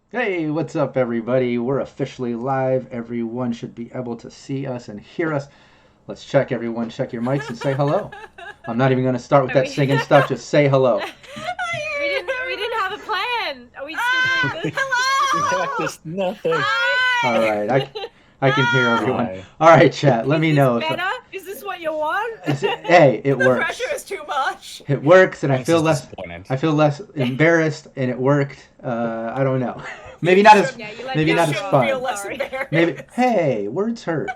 Hey, what's up, everybody? We're officially live. Everyone should be able to see us and hear us. Let's check, everyone. Check your mics and say hello. I'm not even going to start with that singing stuff. Just say hello. We didn't have a plan. Are we still doing this? We Hello! practiced nothing. All right. I can hear everyone. Hi. All right, chat. Let me know. Better? Is this what you want? Hey, it The works. pressure is too much. It works, and I This feel is less. disappointing. I feel less embarrassed, and it worked. I don't know. Maybe not as. Yeah, you let Maybe me not down. as Should fun. feel less Sorry. embarrassed. Maybe. Hey, words hurt.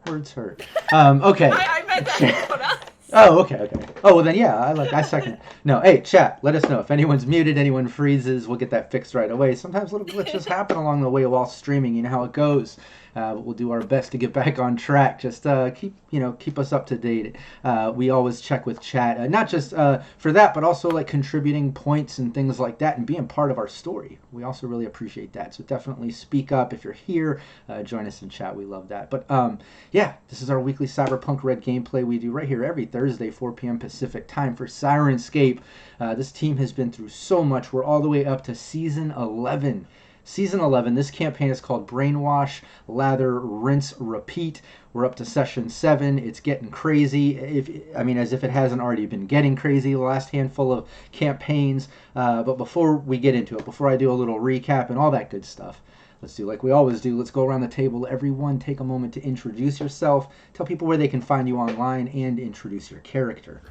Words hurt. Okay. I meant that for us. Oh, okay. Oh, well then, yeah, I second it. No, hey, chat, let us know. If anyone's muted, anyone freezes, we'll get that fixed right away. Sometimes little glitches happen along the way while streaming, you know how it goes. But we'll do our best to get back on track. Just keep us up to date. We always check with chat, not just for that, but also like contributing points and things like that, and being part of our story. We also really appreciate that. So definitely speak up if you're here. Join us in chat. We love that. But yeah, this is our weekly Cyberpunk Red gameplay we do right here every Thursday, 4 p.m. Pacific time for Syrinscape. This team has been through so much. We're all the way up to Season 11. Season 11, this campaign is called Brainwash, Lather, Rinse, Repeat. We're up to Session 7. It's getting crazy, as if it hasn't already been getting crazy the last handful of campaigns. But before we get into it, before I do a little recap and all that good stuff, let's do like we always do. Let's go around the table. Everyone take a moment to introduce yourself, tell people where they can find you online, and introduce your character.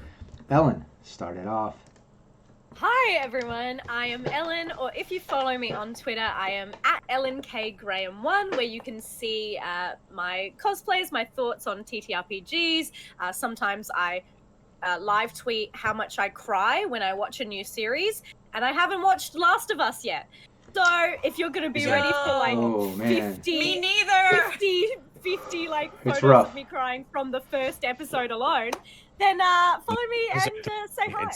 Ellen, start it off. Hi everyone, I am Ellen, or if you follow me on Twitter, I am at EllenKGraham1, where you can see my cosplays, my thoughts on TTRPGs. Sometimes I live tweet how much I cry when I watch a new series, and I haven't watched Last of Us yet. So if you're going to be ready for like Oh, man. 50, Me neither. 50 like It's photos rough. of me crying from the first episode alone, then follow me and say hi.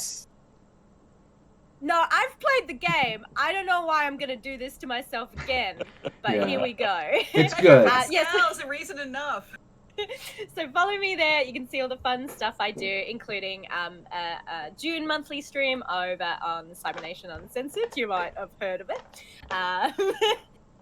No, I've played the game. I don't know why I'm gonna do this to myself again, but Yeah. Here we go. It's good. Yes. That was a reason enough. So follow me there. You can see all the fun stuff I do, including a June monthly stream over on Cybernation Uncensored. You might have heard of it.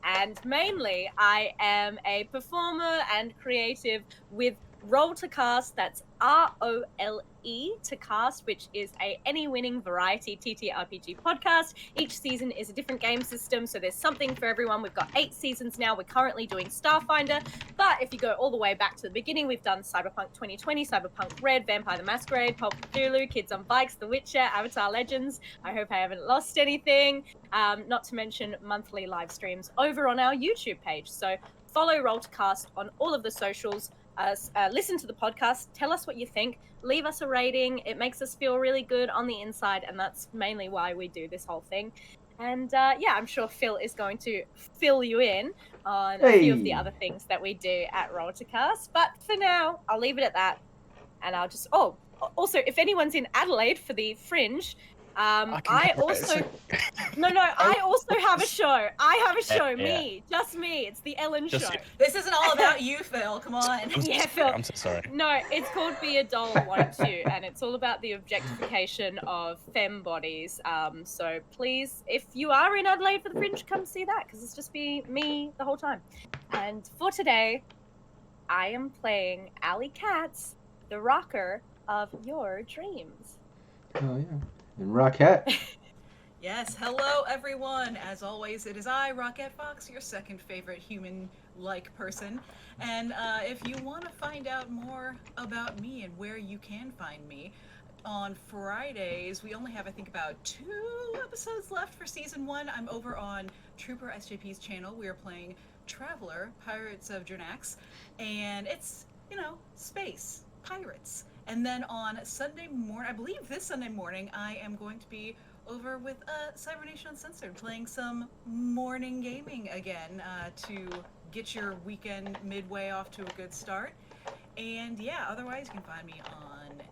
And mainly, I am a performer and creative with Roll to Cast. That's ROLE to Cast, which is a any-winning variety TTRPG podcast. Each season is a different game system, so there's something for everyone. We've got 8 seasons now. We're currently doing Starfinder, but if you go all the way back to the beginning, we've done Cyberpunk 2020, Cyberpunk Red, Vampire the Masquerade, Pulp Cthulhu, Kids on Bikes, The Witcher, Avatar Legends. I hope I haven't lost anything. Not to mention monthly live streams over on our YouTube page. So follow Roll to Cast on all of the socials. Listen to the podcast, tell us what you think, leave us a rating. It makes us feel really good on the inside, and that's mainly why we do this whole thing. And yeah, I'm sure Phil is going to fill you in on a few of the other things that we do at Roll2Cast. But for now, I'll leave it at that. And I'll just... Oh, also, if anyone's in Adelaide for the Fringe, I also I also have a show. I have a show. Yeah. Me, just me. It's the Ellen Just Show. you. This isn't all about you, Phil. Come on. Yeah, Phil. I'm so sorry. No, it's called Be a Doll, Won't You? And it's all about the objectification of femme bodies. So please, if you are in Adelaide for the Fringe, come see that, because it's just me the whole time. And for today, I am playing Alley Katz, the rocker of your dreams. Oh yeah. And Rockette. Yes, hello everyone. As always, it is I, Rockette Fox, your second favorite human-like person. And if you want to find out more about me and where you can find me, on Fridays, we only have, I think, about 2 episodes left for season 1. I'm over on Trooper SJP's channel. We are playing Traveler, Pirates of Jernax, and it's, you know, space, pirates. And then on Sunday morning, I believe this Sunday morning, I am going to be over with Cybernation Uncensored, playing some morning gaming again to get your weekend midway off to a good start. And yeah, otherwise you can find me on,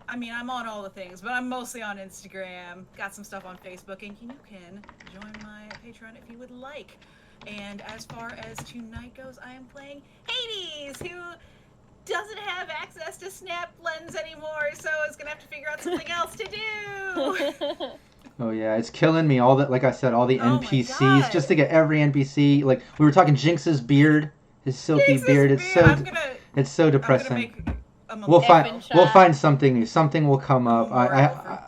I'm on all the things, but I'm mostly on Instagram, got some stuff on Facebook, and you can join my Patreon if you would like. And as far as tonight goes, I am playing Hades, who doesn't have access to Snap Lens anymore, so is gonna have to figure out something else to do. Oh yeah, it's killing me. All that, like I said, all the Oh my NPCs, God. just to get every NPC. Like we were talking, Jinx's beard, his silky Jinx's beard. It's so, I'm gonna it's so I'm gonna depressing. make a We'll Effin' we'll shot. find something new. Something will come up.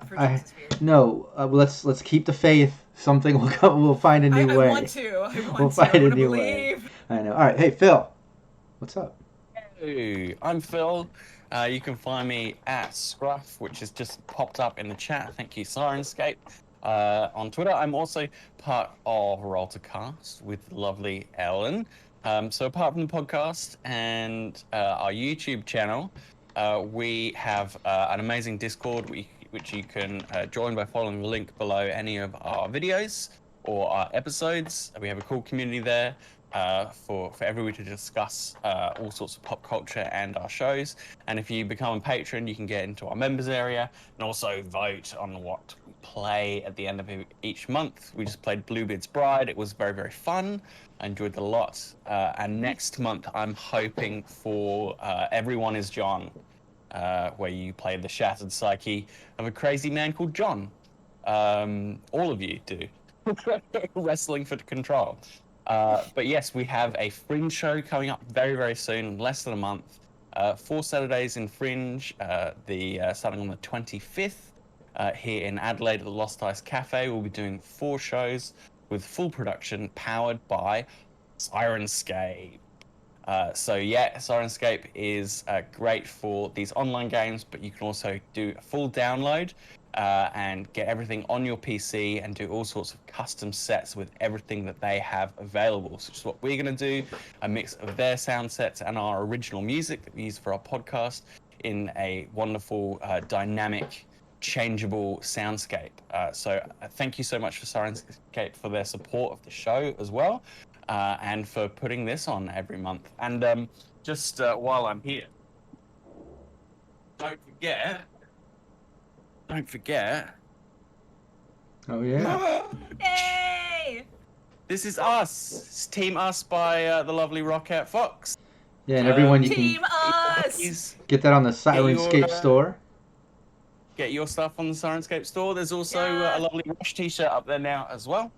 for I Jinx's beard. no. Let's keep the faith. Something will come. We'll find a new way. I want to. We'll find I a want to new way. believe. I know. All right. Hey Phil, what's up? Hey, I'm Phil. You can find me at Scruff, which has just popped up in the chat. Thank you, Syrinscape. On Twitter, I'm also part of Roll to Cast with the lovely Ellen. So apart from the podcast and our YouTube channel, we have an amazing Discord which you can join by following the link below any of our videos or our episodes. We have a cool community there for everyone to discuss all sorts of pop culture and our shows. And if you become a patron, you can get into our members area and also vote on what we play at the end of each month. We just played Bluebeard's Bride. It was very, very fun. I enjoyed it a lot. And next month, I'm hoping for Everyone is John, where you play the shattered psyche of a crazy man called John. All of you do. Wrestling for control. But yes, we have a Fringe show coming up very, very soon, less than a month. 4 Saturdays in Fringe, starting on the 25th here in Adelaide at the Lost Ice Cafe. We'll be doing 4 shows with full production powered by Syrinscape. So yeah, Syrinscape is great for these online games, but you can also do a full download and get everything on your PC and do all sorts of custom sets with everything that they have available. So which is what we're going to do, a mix of their sound sets and our original music that we use for our podcast in a wonderful, dynamic, changeable soundscape. So thank you so much for Syrinscape for their support of the show as well, and for putting this on every month. And just while I'm here, don't forget. Oh yeah. Hey! This is us. It's Team Us by the lovely Rockette Fox. Yeah, and everyone you Team can Us! get that on the Syrinscape store. Get your stuff on the Syrinscape store. There's also a lovely Rush t-shirt up there now as well.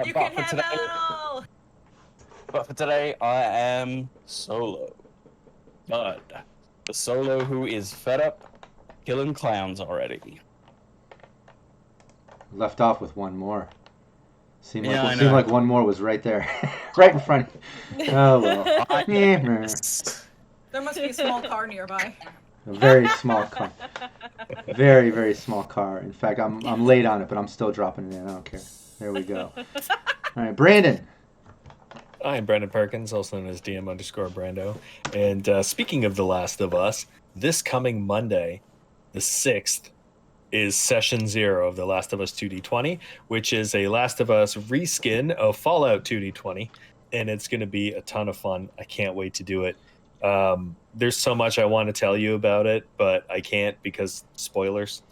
You can have it all! But for today, I am Solo. Bud. The Solo who is fed up killing clowns already. Left off with one more. Seemed Yeah, I like know. one more was right there, right in front. Oh well. Yeah, meh. There must be a small car nearby. A very small car. Very, very small car. In fact, I'm late on it, but I'm still dropping it in. I don't care. There we go. All right, Brandon. I'm Brandon Perkins, also known as DM_Brando. And speaking of The Last of Us, this coming Monday, the 6th, is Session 0 of The Last of Us 2D20, which is a Last of Us reskin of Fallout 2D20. And it's going to be a ton of fun. I can't wait to do it. There's so much I want to tell you about it, but I can't because spoilers.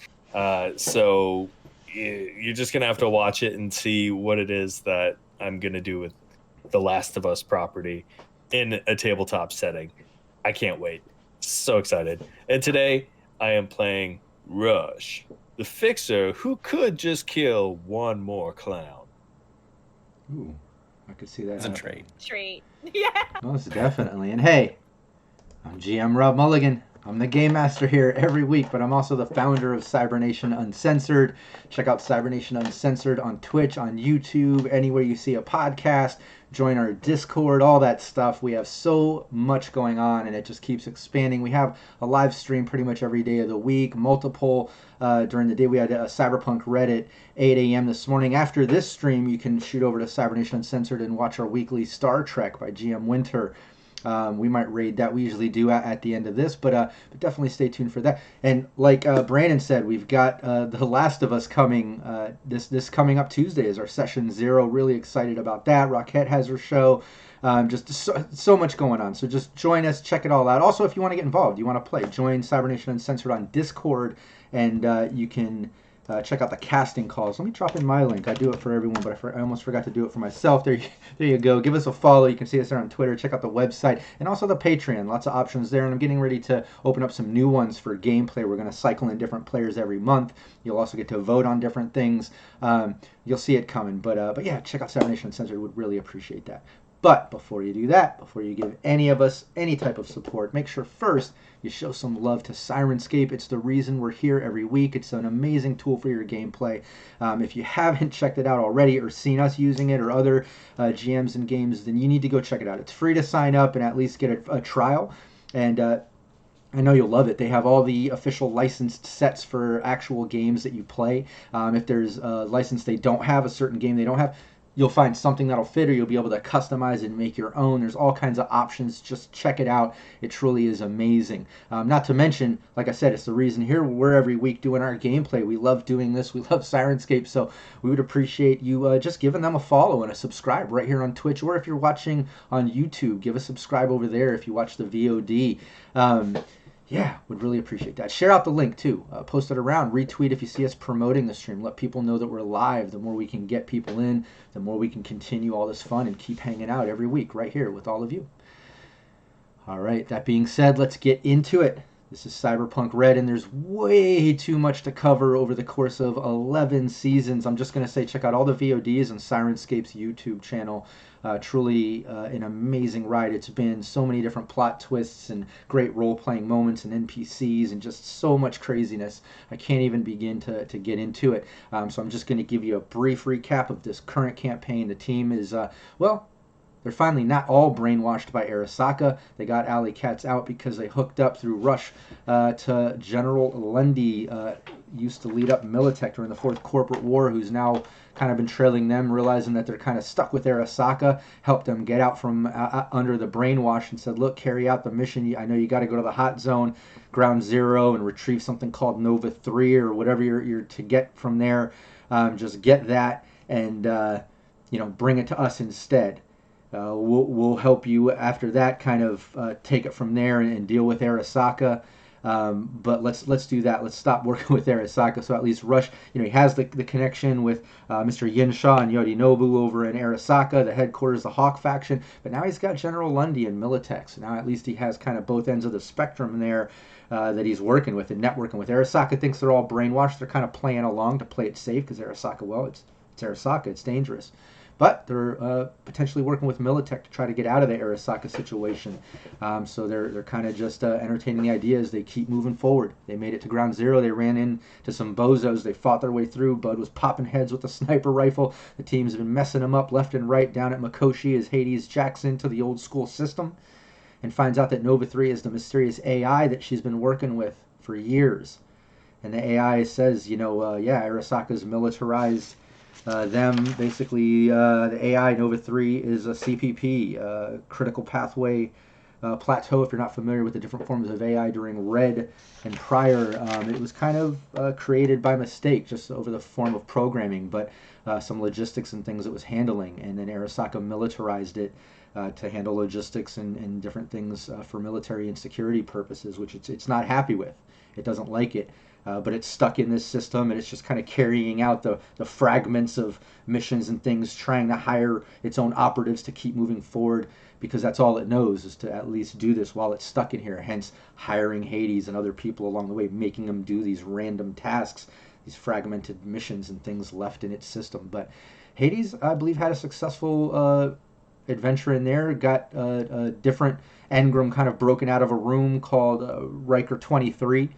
So you're just gonna have to watch it and see what it is that I'm gonna do with the Last of Us property in a tabletop setting. I can't wait. So excited. And today I am playing Rush, the fixer who could just kill one more clown. Ooh, I could see that. It's a happening. trade. Treat. Yeah. Most definitely. And hey, I'm GM Rob Mulligan. I'm the game master here every week, but I'm also the founder of Cybernation Uncensored. Check out Cybernation Uncensored on Twitch, on YouTube, anywhere you see a podcast. Join our Discord, all that stuff. We have so much going on, and it just keeps expanding. We have a live stream pretty much every day of the week, multiple during the day. We had a Cyberpunk Red at 8 a.m. this morning. After this stream, you can shoot over to Cybernation Uncensored and watch our weekly Star Trek by GM Winter. We might raid that. We usually do at the end of this, but definitely stay tuned for that. And like Brandon said, we've got The Last of Us coming. This coming up Tuesday is our session 0. Really excited about that. Rockette has her show. Just so much going on. So just join us, check it all out. Also, if you want to get involved, you want to play, join Cybernation Uncensored on Discord, and you can check out the casting calls. Let me drop in my link. I do it for everyone, but I almost forgot to do it for myself. There you go. Give us a follow. You can see us there on Twitter. Check out the website and also the Patreon. Lots of options there, and I'm getting ready to open up some new ones for gameplay. We're going to cycle in different players every month. You'll also get to vote on different things. You'll see it coming. But yeah, check out Cybernation Uncensored. Would really appreciate that. But before you do that, before you give any of us any type of support, make sure first you show some love to Syrinscape. It's the reason we're here every week. It's an amazing tool for your gameplay. If you haven't checked it out already or seen us using it or other GMs and games, then you need to go check it out. It's free to sign up and at least get a trial. And I know you'll love it. They have all the official licensed sets for actual games that you play. If there's a license they don't have, a certain game they don't have, you'll find something that'll fit, or you'll be able to customize and make your own. There's all kinds of options. Just check it out. It truly is amazing. Not to mention, like I said, it's the reason here we're every week doing our gameplay. We love doing this. We love Syrinscape, so we would appreciate you just giving them a follow and a subscribe right here on Twitch, or if you're watching on YouTube, give a subscribe over there if you watch the VOD. Yeah, would really appreciate that. Share out the link too. Post it around. Retweet if you see us promoting the stream. Let people know that we're live. The more we can get people in, the more we can continue all this fun and keep hanging out every week right here with all of you. All right, that being said, let's get into it. This is Cyberpunk Red, and there's way too much to cover over the course of 11 seasons. I'm just going to say check out all the VODs on Syrinscape's YouTube channel. Truly an amazing ride. It's been so many different plot twists and great role-playing moments and NPCs and just so much craziness. I can't even begin to get into it. So I'm just going to give you a brief recap of this current campaign. The team is, well, they're finally not all brainwashed by Arasaka. They got Alley Cats out because they hooked up through Rush to General Lundy, used to lead up Militech during the Fourth Corporate War, who's now kind of been trailing them, realizing that they're kind of stuck with Arasaka, helped them get out from under the brainwash and said, look, carry out the mission. I know you got to go to the hot zone, ground zero, and retrieve something called Nova 3 or whatever you're to get from there. Just get that and, bring it to us instead. We'll help you after that, kind of take it from there and deal with Arasaka. But let's do that. Let's stop working with Arasaka. So at least Rush, he has the connection with Mr. Yinshaw and Yorinobu over in Arasaka, the headquarters, the Hawk faction. But now he's got General Lundy and Militech. So now at least he has kind of both ends of the spectrum there that he's working with and networking with. Arasaka thinks they're all brainwashed. They're kind of playing along to play it safe because Arasaka, well, it's Arasaka. It's dangerous. But they're potentially working with Militech to try to get out of the Arasaka situation. So they're kind of just entertaining the idea as they keep moving forward. They made it to ground zero. They ran into some bozos. They fought their way through. Bud was popping heads with a sniper rifle. The team's been messing them up left and right down at Mikoshi as Hades jacks into the old school system and finds out that Nova 3 is the mysterious AI that she's been working with for years. And the AI says, Arasaka's militarized them. Basically, the AI Nova 3 is a CPP, critical pathway plateau. If you're not familiar with the different forms of AI during Red and prior, it was kind of created by mistake, just over the form of programming, but some logistics and things it was handling, and then Arasaka militarized it to handle logistics and different things for military and security purposes, which it's not happy with. it doesn't like it. But it's stuck in this system, and it's just kind of carrying out the fragments of missions and things, trying to hire its own operatives to keep moving forward, because that's all it knows, is to at least do this while it's stuck in here, hence hiring Hades and other people along the way, making them do these random tasks, these fragmented missions and things left in its system. But Hades, I believe, had a successful adventure in there, got a different engram kind of broken out of a room called Riker 23,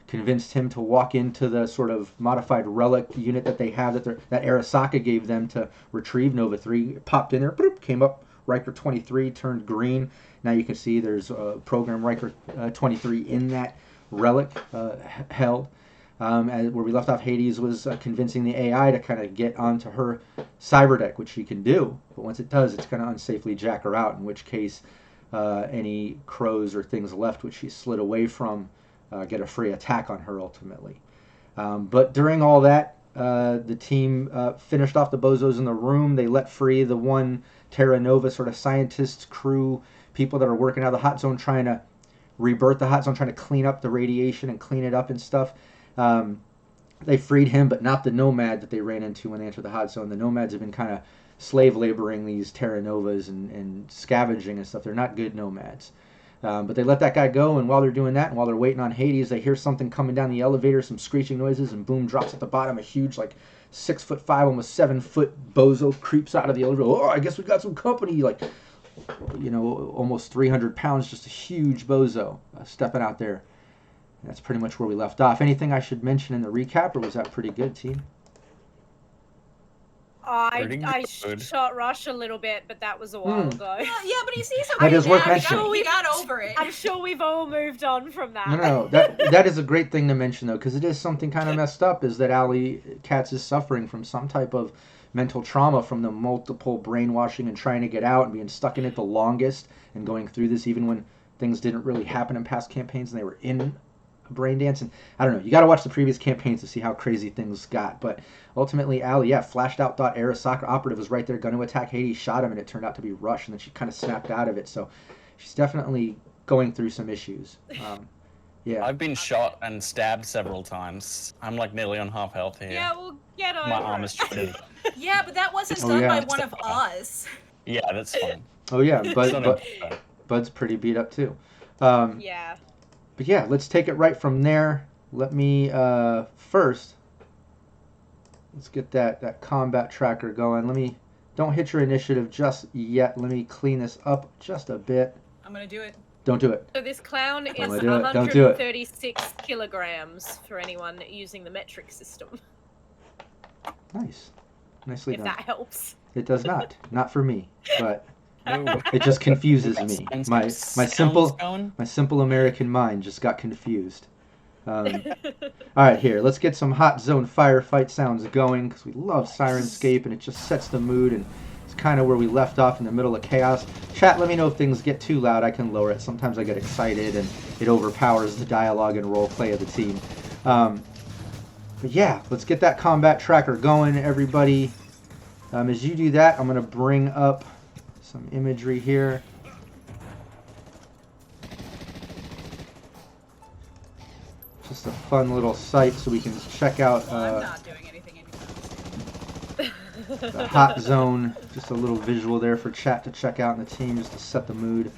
convinced him to walk into the sort of modified relic unit that they have that Arasaka gave them to retrieve Nova 3. It popped in there, boop, came up, Riker 23 turned green. Now you can see there's a program Riker 23 in that relic held. Where we left off, Hades was convincing the AI to kind of get onto her cyberdeck, which she can do. But once it does, it's going to unsafely jack her out, in which case any crows or things left which she slid away from get a free attack on her ultimately. But during all that, the team finished off the bozos in the room. They let free the one Terra Nova sort of scientist crew, people that are working out of the hot zone, trying to rebirth the hot zone, trying to clean up the radiation and clean it up and stuff. They freed him, but not the nomad that they ran into when they entered the hot zone. The nomads have been kind of slave laboring these Terra Novas and scavenging and stuff. They're not good nomads. But they let that guy go, and while they're doing that, and while they're waiting on Hades, they hear something coming down the elevator, some screeching noises, and boom, drops at the bottom. A huge, like 6'5", almost 7-foot bozo creeps out of the elevator. Oh, I guess we got some company. Like, you know, almost 300 pounds, just a huge bozo stepping out there. And that's pretty much where we left off. Anything I should mention in the recap, or was that pretty good, team? I shot Rush a little bit, but that was a while ago. Yeah, but he's okay. That is worth mentioning. We got over it. I'm sure we've all moved on from that. No, that is a great thing to mention, though, because it is something kind of messed up, is that Alley Katz is suffering from some type of mental trauma from the multiple brainwashing and trying to get out and being stuck in it the longest and going through this even when things didn't really happen in past campaigns and they were in brain dance. And I don't know, you got to watch the previous campaigns to see how crazy things got. But ultimately, Allie, flashed out, thought Arasaka operative was right there going to attack Hades, shot him, and it turned out to be Rush, and then she kind of snapped out of it. So she's definitely going through some issues. Yeah, I've been shot and stabbed several times. I'm like nearly on half health here. Yeah, we'll get over My arm is shredded. Yeah, but that wasn't done by one of us. Yeah, that's fine. Oh yeah, It's not Bud's pretty beat up too. Yeah. But yeah, let's take it right from there. Let me first, let's get that combat tracker going. Don't hit your initiative just yet. Let me clean this up just a bit. I'm gonna do it. Don't do it. So this clown is Don't do it. Don't do it. 136 kilograms for anyone using the metric system. Nice. Nicely If done. that helps. It does not. Not for me. But No. it just confuses me. My simple Going? my simple American mind just got confused. All right, here. Let's get some hot zone firefight sounds going because we love Syrinscape and it just sets the mood and it's kind of where we left off in the middle of chaos. Chat, let me know if things get too loud. I can lower it. Sometimes I get excited and it overpowers the dialogue and role play of the team. But yeah, let's get that combat tracker going, everybody. As you do that, I'm going to bring up some imagery here. Just a fun little site so we can check out I'm not doing anything anytime. the hot zone. Just a little visual there for chat to check out and the team just to set the mood.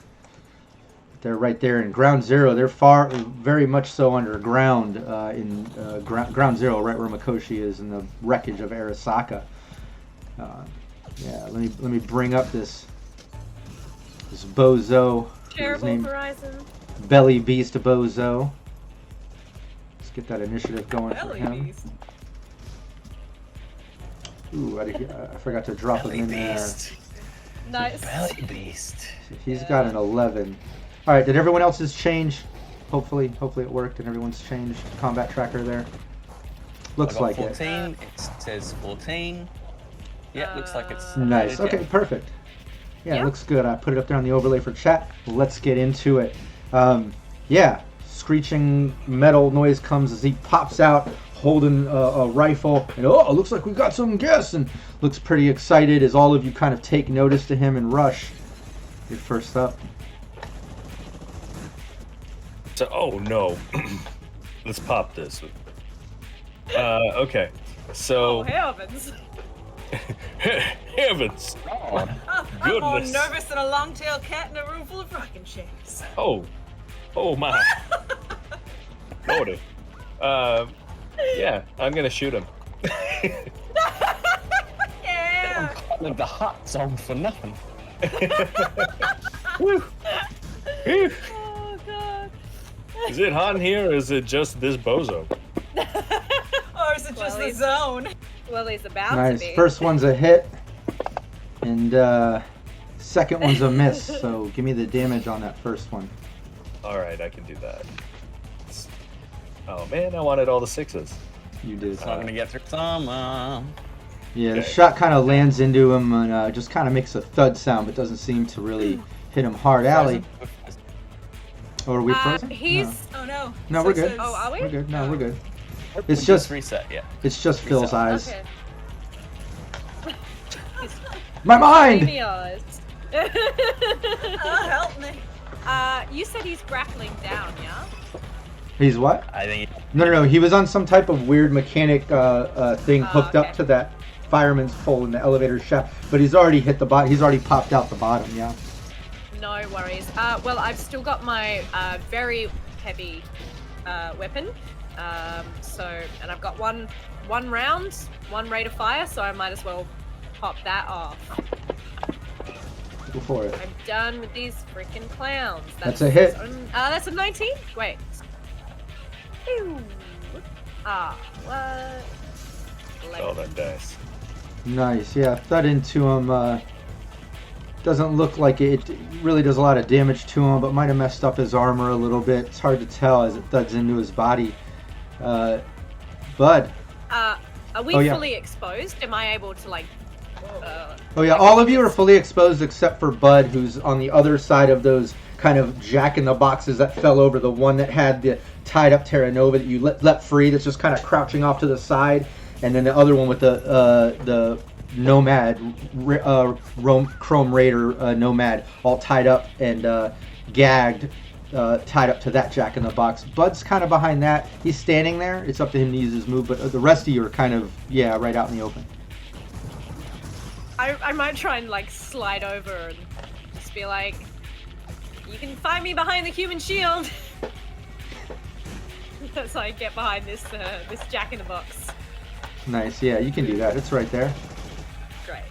They're right there in Ground Zero. They're very much so underground in Ground Zero, right where Mikoshi is, in the wreckage of Arasaka. Yeah, let me bring up this bozo. Terrible Horizon. Belly Beast Bozo. Let's get that initiative going for Belly him. beast. Ooh, I forgot to drop him in there. Nice. Belly beast. He's got an 11. All right, did everyone else's change? Hopefully it worked and everyone's changed. Combat tracker there. Looks like 14. it. It says 14. Yeah, looks like it's Nice. updated, Okay, perfect. Yeah, Yeah. it looks good. I put it up there on the overlay for chat. Let's get into it. Yeah, screeching metal noise comes as he pops out holding a rifle. And it looks like we got some guests. And looks pretty excited as all of you kind of take notice to him and rush. You're first up. So, oh no. Let's pop this. Okay. So Oh, heavens. heavens. God. I'm more Goodness. nervous than a long-tailed cat in a room full of rocking chairs. Oh my. Lordy. Yeah, I'm gonna shoot him. Yeah. Like the hot song for nothing. Woo. Whew. Oh, God. Is it hot in here, or is it just this bozo? Or is it just Well, the he's- zone? Well, he's about to Nice. be. First one's a hit, and second one's a miss. So give me the damage on that first one. All right, I can do that. Oh man, I wanted all the sixes. You did. It's not gonna get through summer. Yeah, the Okay. shot kind of lands into him and just kind of makes a thud sound, but doesn't seem to really hit him hard. Alley. Oh, are we frozen? He's. Oh no. No, So we're it good. says- Oh, are we? We're good. No, we're good. We It's just reset, yeah. it's just Phil's eyes. Okay. My mind. Dreamy eyes. Oh, help me. You said he's grappling down, yeah? He's what? I think No. He was on some type of weird mechanic thing hooked up okay. to that fireman's pole in the elevator shaft, but he's already hit the bottom. He's already popped out the bottom. Yeah. No worries. Well, I've still got my very heavy weapon. And I've got one round, one rate of fire, so I might as well pop that off. Go for it. I'm done with these freaking clowns. That's a hit. That's a 19? Wait. Ew. What? Oh, that dice. Nice. Yeah, thud into him. Doesn't look like it really does a lot of damage to him, but might have messed up his armor a little bit. It's hard to tell as it thuds into his body. Bud. Are we Oh, yeah. fully exposed? Am I able to, like... Oh yeah, all of you are fully exposed except for Bud, who's on the other side of those kind of jack-in-the-boxes that fell over. The one that had the tied-up Terra Nova that you let free, that's just kind of crouching off to the side, and then the other one with the Nomad, Chrome Raider Nomad, all tied up and gagged, tied up to that jack-in-the-box. Bud's kind of behind that. He's standing there. It's up to him to use his move, but the rest of you are kind of, yeah, right out in the open. I might try and, like, slide over and just be like, you can find me behind the human shield. As I get behind this jack-in-the-box. Nice, yeah, you can do that. It's right there. Great.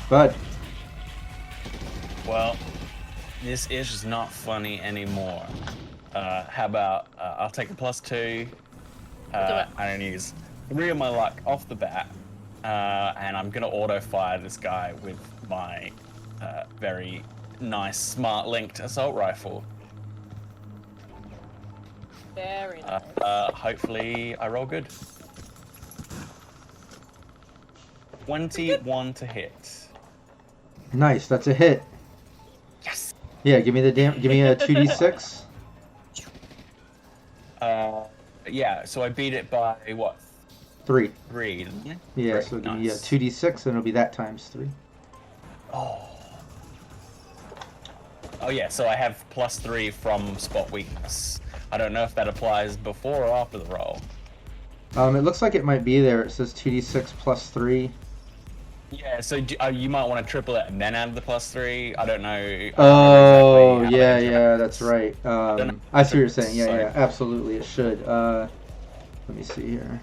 Bud. well, this is just not funny anymore. How about I'll take a +2. it. I'm gonna use 3 of my luck off the bat, and I'm gonna auto fire this guy with my very nice, smart linked assault rifle. Very nice. Hopefully, I roll good. 21 to hit. Nice, that's a hit. Yes. Yeah, give me a 2d6. Yeah. So I beat it by what? 3. 3, didn't it? Yeah, Three, so give me a nice. 2d6 and it'll be that times 3. Oh yeah, so I have +3 from spot weakness. I don't know if that applies before or after the roll. It looks like it might be there. It says 2d6 plus 3. Yeah, so you might want to triple it and then add the +3. I don't know. Oh, exactly how yeah, it yeah, interacts. that's right. I see what you're saying. Yeah, yeah, absolutely, it should. Let me see here.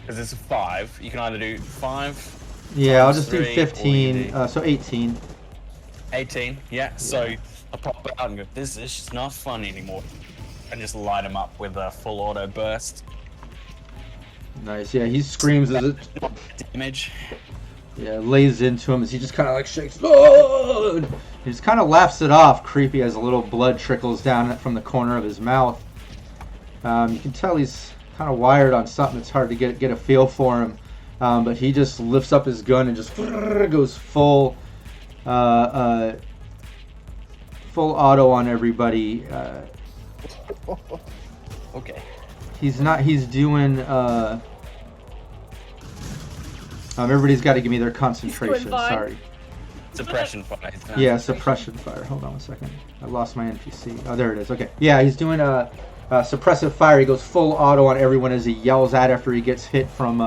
Because it's a 5. You can either do 5, Yeah, I'll times just do 3, or you 15. do So 18. 18. Yeah, so I pop it out and go, this is just not fun anymore. And just light him up with a full auto burst. Nice. Yeah, he screams as it Damage. lays into him as he just kind of like shakes. Oh! And he just kind of laughs it off, creepy, as a little blood trickles down from the corner of his mouth. You can tell he's kind of wired on something. It's hard to get a feel for him. But he just lifts up his gun and just goes full auto on everybody. Okay. He's doing everybody's got to give me their concentration. fine. Sorry. Suppression fire. Yeah, suppression fire. Hold on 1 second. I lost my NPC. Oh, there it is. Okay. Yeah, he's doing suppressive fire. He goes full auto on everyone as he yells out after he gets hit from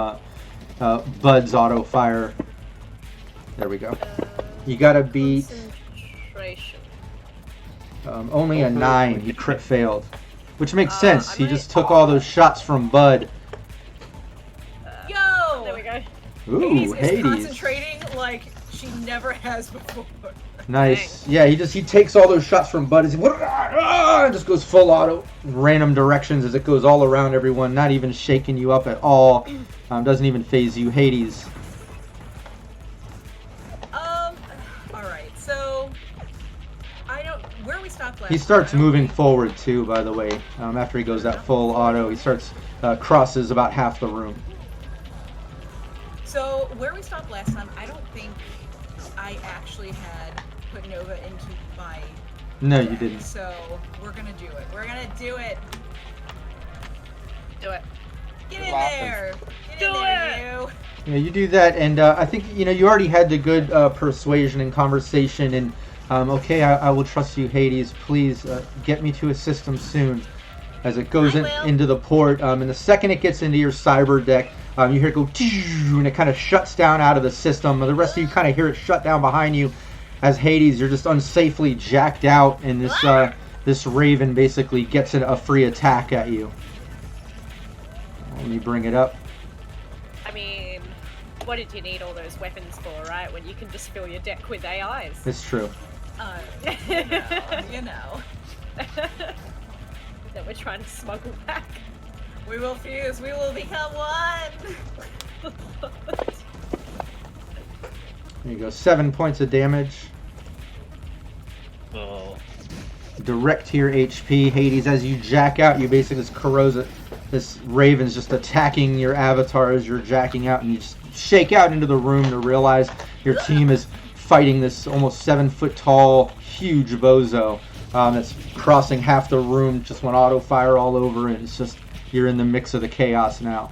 Bud's auto fire. There we go. You gotta beat Concentration. only a 9. He crit failed, which makes sense. I He might- just took all those shots from Bud. Yo! There we go. Ooh, Hades is Hades. concentrating like she never has before. Nice. Yeah, he takes all those shots from Bud. He just goes full auto, random directions as it goes all around everyone, not even shaking you up at all. Doesn't even phase you. Hades. Alright, so where we stopped last He starts time, I don't moving think- forward too, by the way. After he goes that full auto, he starts crosses about half the room. So where we stopped last time, I don't think I actually had put Nova into my No, you deck, didn't. So we're gonna do it. We're gonna do it. Do it. Get in Laughing. there. Get Do in there, it. you. Yeah, you do that, and I think you already had the good persuasion and conversation. And okay, I will trust you, Hades. Please get me to a system soon. As it goes I will. into the port, and the second it gets into your cyber deck, you hear it go, and it kind of shuts down out of the system. The rest of you kind of hear it shut down behind you. As Hades, you're just unsafely jacked out, and this Raven basically gets a free attack at you. Let me bring it up. I mean, what did you need all those weapons for, right? When you can just fill your deck with AIs. It's true. You know. That we're trying to smuggle back. We will fuse. We will become one. There you go. 7 points of damage. Oh. Direct to your HP. Hades, as you jack out, you basically just corrode it. This Raven's just attacking your avatar as you're jacking out, and you just shake out into the room to realize your team is fighting this almost 7 foot tall, huge bozo that's crossing half the room. Just went auto fire all over, and it's just you're in the mix of the chaos now.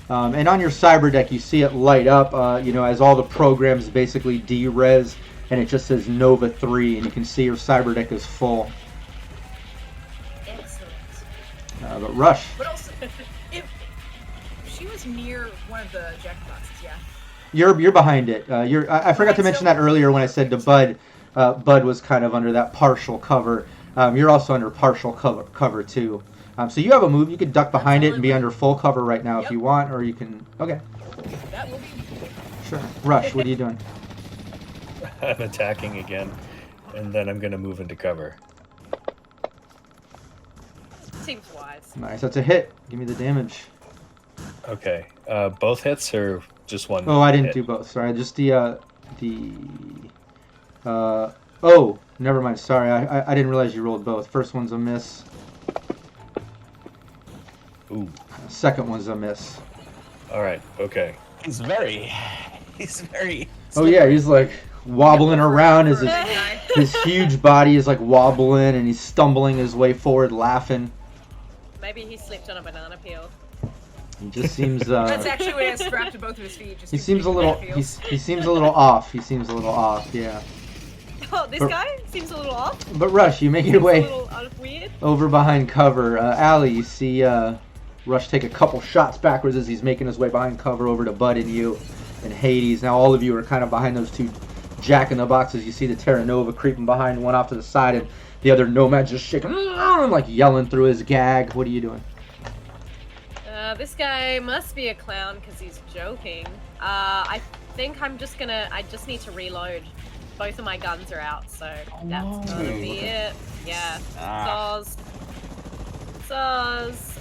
And on your cyber deck, you see it light up, as all the programs basically de-res, and it just says Nova 3, and you can see your cyber deck is full. Excellent. But Rush, But also, if she was near one of the jackboxes, yeah. you're behind it. I forgot to mention that earlier when I said to Bud. Bud was kind of under that partial cover. You're also under partial cover too. So you have a move. You could duck behind it and be under full cover right now if Yep. you want, or you can. Okay, That will be. sure. Rush, what are you doing? I'm attacking again, and then I'm going to move into cover. Seems wise. Nice. That's a hit. Give me the damage. Okay, both hits or just one? Oh, I didn't hit? do both. Sorry, just oh, never mind. Sorry, I didn't realize you rolled both. First one's a miss. Ooh. Second one's a miss. All right. Okay. He's very. Oh yeah, he's like wobbling around as That guy. his huge body is like wobbling, and he's stumbling his way forward, laughing. Maybe he slipped on a banana peel. He just seems That's actually what he has strapped to both of his feet. Just he to seems a keep little that feels. he seems a little off. He seems a little off. Yeah. Oh, this But- guy seems a little off. But Rush, you make your Seems a way little weird. over behind cover. Allie, you see Rush take a couple shots backwards as he's making his way behind cover over to Bud and you and Hades. Now all of you are kind of behind those two Jack in the Boxes. You see the Terra Nova creeping behind one off to the side, and the other Nomad just shaking, like yelling through his gag. What are you doing? This guy must be a clown because he's joking. I think I just need to reload. Both of my guns are out, so that's gonna be it. Yeah. Ah. Soz.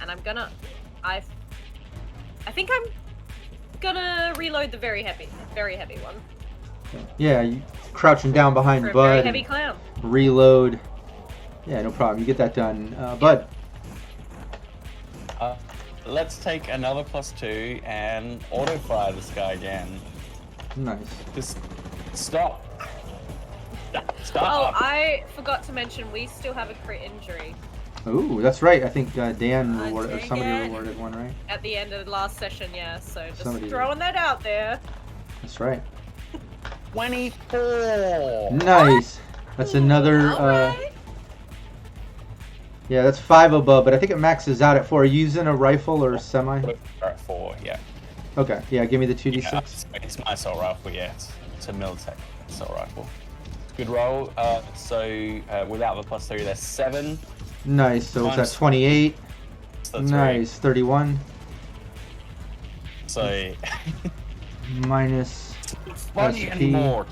And I think I'm gonna reload the very heavy one. Yeah, you crouching down behind For a Bud. very and heavy clown. reload. Yeah, no problem. You get that done. Bud. Let's take another +2 and auto fire this guy again. Nice. Just stop. Oh, Stop. I forgot to mention we still have a crit injury Ooh, that's right. I think Dan rewarded, or take somebody it. rewarded one, right? at the end of the last session, yeah. So just Somebody did. throwing that out there. That's right. 24. Nice. That's another Alright. Yeah, that's 5 above, but I think it maxes out at 4. Are you using a rifle or semi? At 4, yeah. Okay, yeah, give me the 2d6. Yeah, it's my assault rifle, yeah. It's a military assault rifle. Good roll. So without the +3, that's 7. Nice, so it's Times- at 28. That's the 3. Nice, 31. So Minus funny SP. anymore.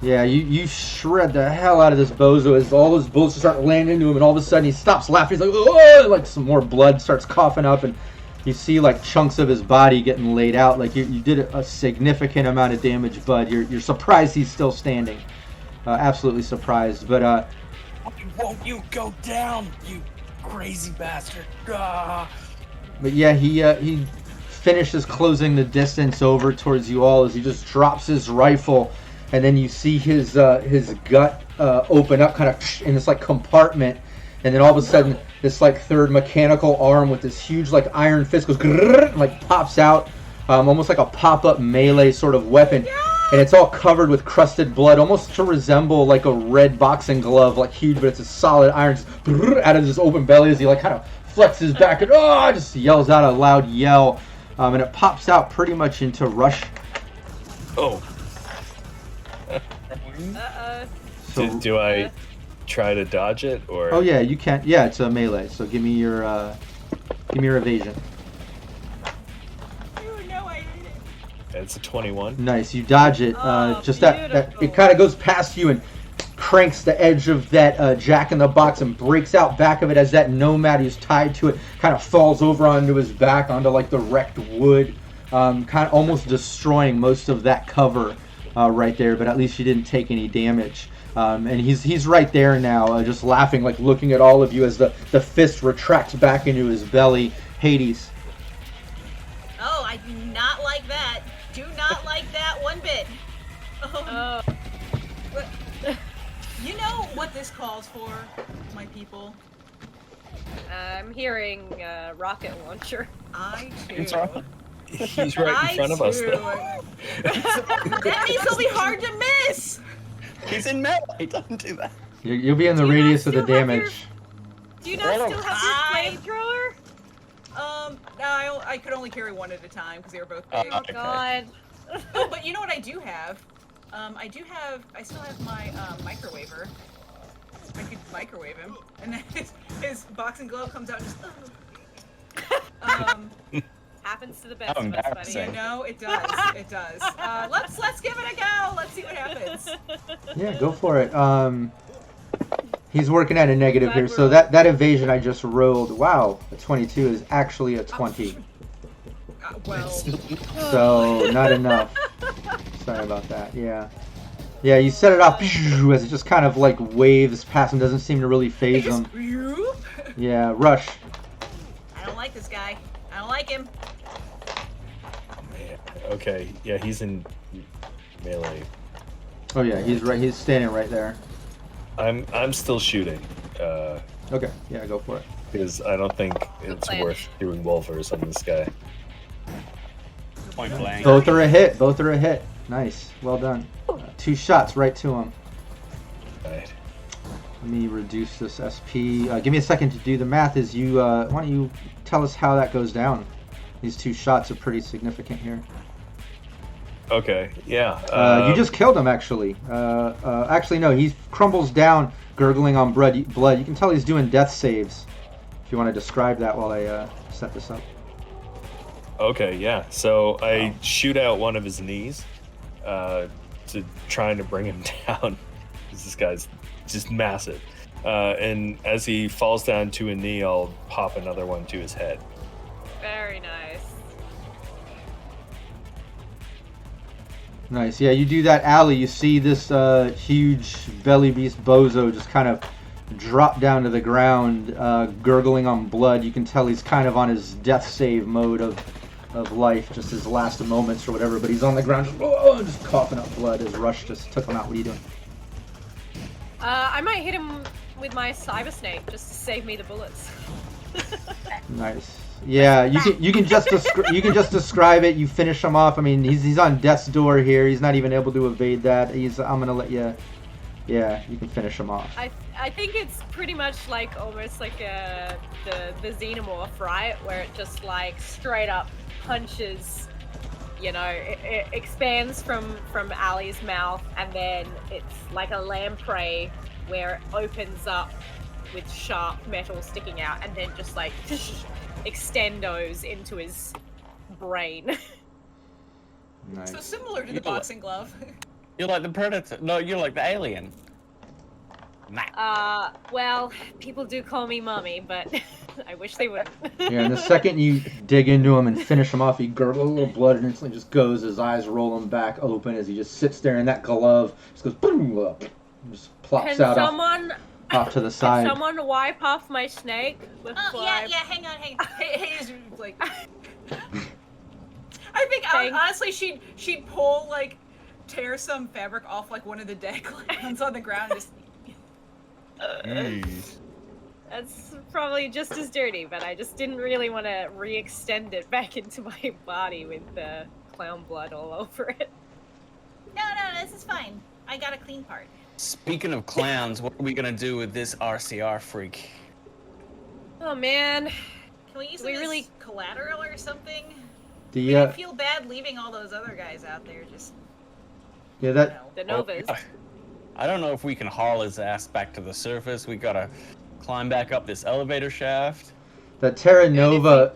Yeah, you shred the hell out of this bozo as all those bullets start landing into him, and all of a sudden he stops laughing. He's like, oh, like some more blood starts coughing up, and you see like chunks of his body getting laid out. Like you did a significant amount of damage, bud. You're surprised he's still standing. Absolutely surprised, but Won't you go down, you crazy bastard? Ah. But yeah, he finishes closing the distance over towards you all as he just drops his rifle, and then you see his gut open up kind of in this like compartment, and then all of a sudden this like third mechanical arm with this huge like iron fist goes grrr, like pops out, almost like a pop-up melee sort of weapon. And it's all covered with crusted blood, almost to resemble like a red boxing glove, like huge, but it's a solid iron just out of this open belly as he like kind of flexes back and just yells out a loud yell, and it pops out pretty much into Rush. Oh, So, do I try to dodge it or? oh yeah, you can't. Yeah, it's a melee. So give me your evasion. It's a 21. Nice, you dodge it. Oh, Just that beautiful. it kind of goes past you and cranks the edge of that jack in the box and breaks out back of it as that nomad who's tied to it kind of falls over onto his back onto like the wrecked wood, kind of almost destroying most of that cover right there. But at least you didn't take any damage. And he's right there now, just laughing, like looking at all of you as the fist retracts back into his belly. Hades. Oh, I do not like that. Do not like that one bit. Oh. You know what this calls for, my people? I'm hearing rocket launcher. I too. It's all- He's right in front of us, though. That means he'll be hard to miss. He's in melee. Don't do that. You'll be in the Do you not radius of the still have your- damage. Do you not still have I- your flamethrower? No, I could only carry one at a time because they were both big. Oh Okay. god. Oh, but you know what I do have? I still have my microwaver. I could microwave him, and then his boxing glove comes out and just. Happens to the best Oh, of us, buddy. embarrassing. You know, it does. It does. Let's give it a go. Let's see what happens. Yeah, go for it. He's working at a negative Glad here, we're so all- that evasion I just rolled, wow, a 22 is actually a 20. Well, So, not enough. Sorry about that, yeah. Yeah, you set it off as it just kind of like waves past him, doesn't seem to really phase him. Yeah, Rush. I don't like this guy. I don't like him. Man. Okay, yeah, he's in melee. Oh yeah, he's standing right there. I'm still shooting, Okay, yeah, go for it. because I don't think it's plan. worth doing Wolvers on this guy. Point blank. Both are a hit. Nice, well done. 2 shots right to him. Right. Let me reduce this SP. Give me a second to do the math. Why don't you tell us how that goes down? These 2 shots are pretty significant here. Okay, yeah. You just killed him, actually. Actually, no, he crumbles down, gurgling on blood. You can tell he's doing death saves. If you want to describe that while I set this up. Okay, yeah. So I shoot out one of his knees, to trying to bring him down. 'Cause this guy's just massive. And as he falls down to a knee, I'll pop another one to his head. Very nice. Nice. Yeah, you do that alley. You see this huge belly beast bozo just kind of drop down to the ground, gurgling on blood. You can tell he's kind of on his death save mode of life, just his last moments or whatever. But he's on the ground, just coughing up blood as Rush just took him out. What are you doing? I might hit him with my cyber snake just to save me the bullets. Nice. Yeah, you can just describe it. You finish him off. I mean, he's on death's door here. He's not even able to evade that. I'm gonna let you. Yeah, you can finish him off. I think it's pretty much like almost like the xenomorph, right? Where it just like straight up punches. You know, it expands from Ali's mouth, and then it's like a lamprey where it opens up with sharp metal sticking out, and then just like extendos into his brain. Nice. So similar to the boxing glove. You're like the predator. No, you're like the alien. Nah. Well, people do call me Mummy, but I wish they wouldn't. Yeah, and the second you dig into him and finish him off, he gurgles a little blood and instantly just goes. His eyes roll him back open as he just sits there in that glove. Just goes boom, up, just plops Can out someone off to the side. Can someone wipe off my snake before Yeah, hang on. Hey, like, I think honestly she'd pull like tear some fabric off like one of the deck lands on the ground and just. That's probably just as dirty, but I just didn't really want to re-extend it back into my body with the clown blood all over it. No, this is fine. I got a clean part. Speaking of clowns, what are we gonna do with this RCR freak? Oh man. Can we use it as collateral or something? I feel bad leaving all those other guys out there just... Yeah, that... The Novas. I don't know if we can haul his ass back to the surface. We gotta climb back up this elevator shaft. That Terra Nova...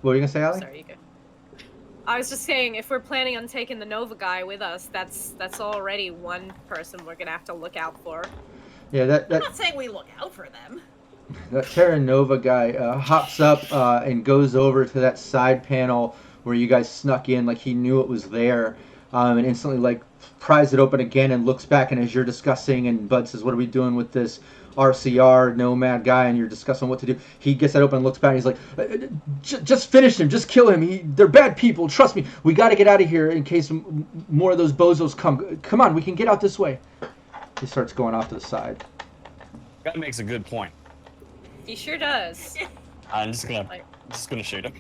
What were you gonna say, Ali? Sorry, you go. I was just saying, if we're planning on taking the Nova guy with us, that's already one person we're gonna have to look out for. Yeah, that I'm not saying we look out for them. That Terra Nova guy hops up and goes over to that side panel where you guys snuck in, like he knew it was there, and instantly like pries it open again and looks back, and as you're discussing, and Bud says, what are we doing with this RCR nomad guy, and you're discussing what to do, he gets that open and looks back and he's like, just finish him, just kill him, they're bad people, trust me, we got to get out of here in case more of those bozos come on, we can get out this way. He starts going off to the side. Guy makes a good point. He sure does. I'm just gonna shoot him.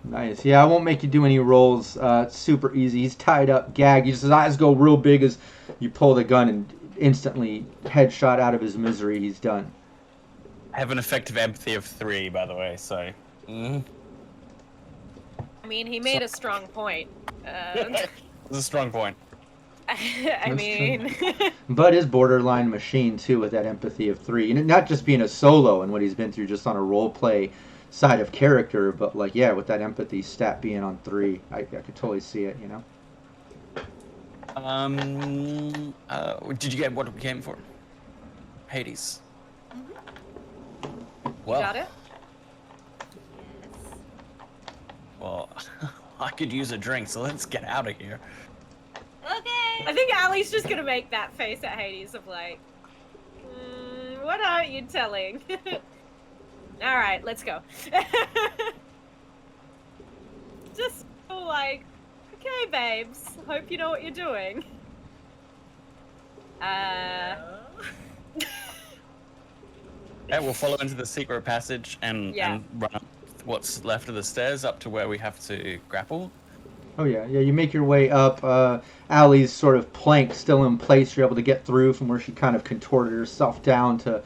Nice. Yeah, I won't make you do any rolls. It's super easy. He's tied up, gagged. His eyes go real big as you pull the gun, and instantly headshot out of his misery. He's done. I have an effective empathy of 3, by the way, so... I mean, he made a strong point. It's a strong point. I mean... Bud is borderline machine, too, with that empathy of 3. And not just being a solo and what he's been through just on a role play side of character, but, like, yeah, with that empathy stat being on 3. I could totally see it, you know? Did you get what we came for? Hades. Mm-hmm. Well, Got it? Well, I could use a drink, so let's get out of here. Okay. I think Allie's just gonna make that face at Hades of like, what aren't you telling? Alright, let's go. Just like, okay, babes, hope you know what you're doing. Yeah, we'll follow into the secret passage and run up what's left of the stairs up to where we have to grapple. Oh yeah, you make your way up. Allie's sort of plank still in place. You're able to get through from where she kind of contorted herself down to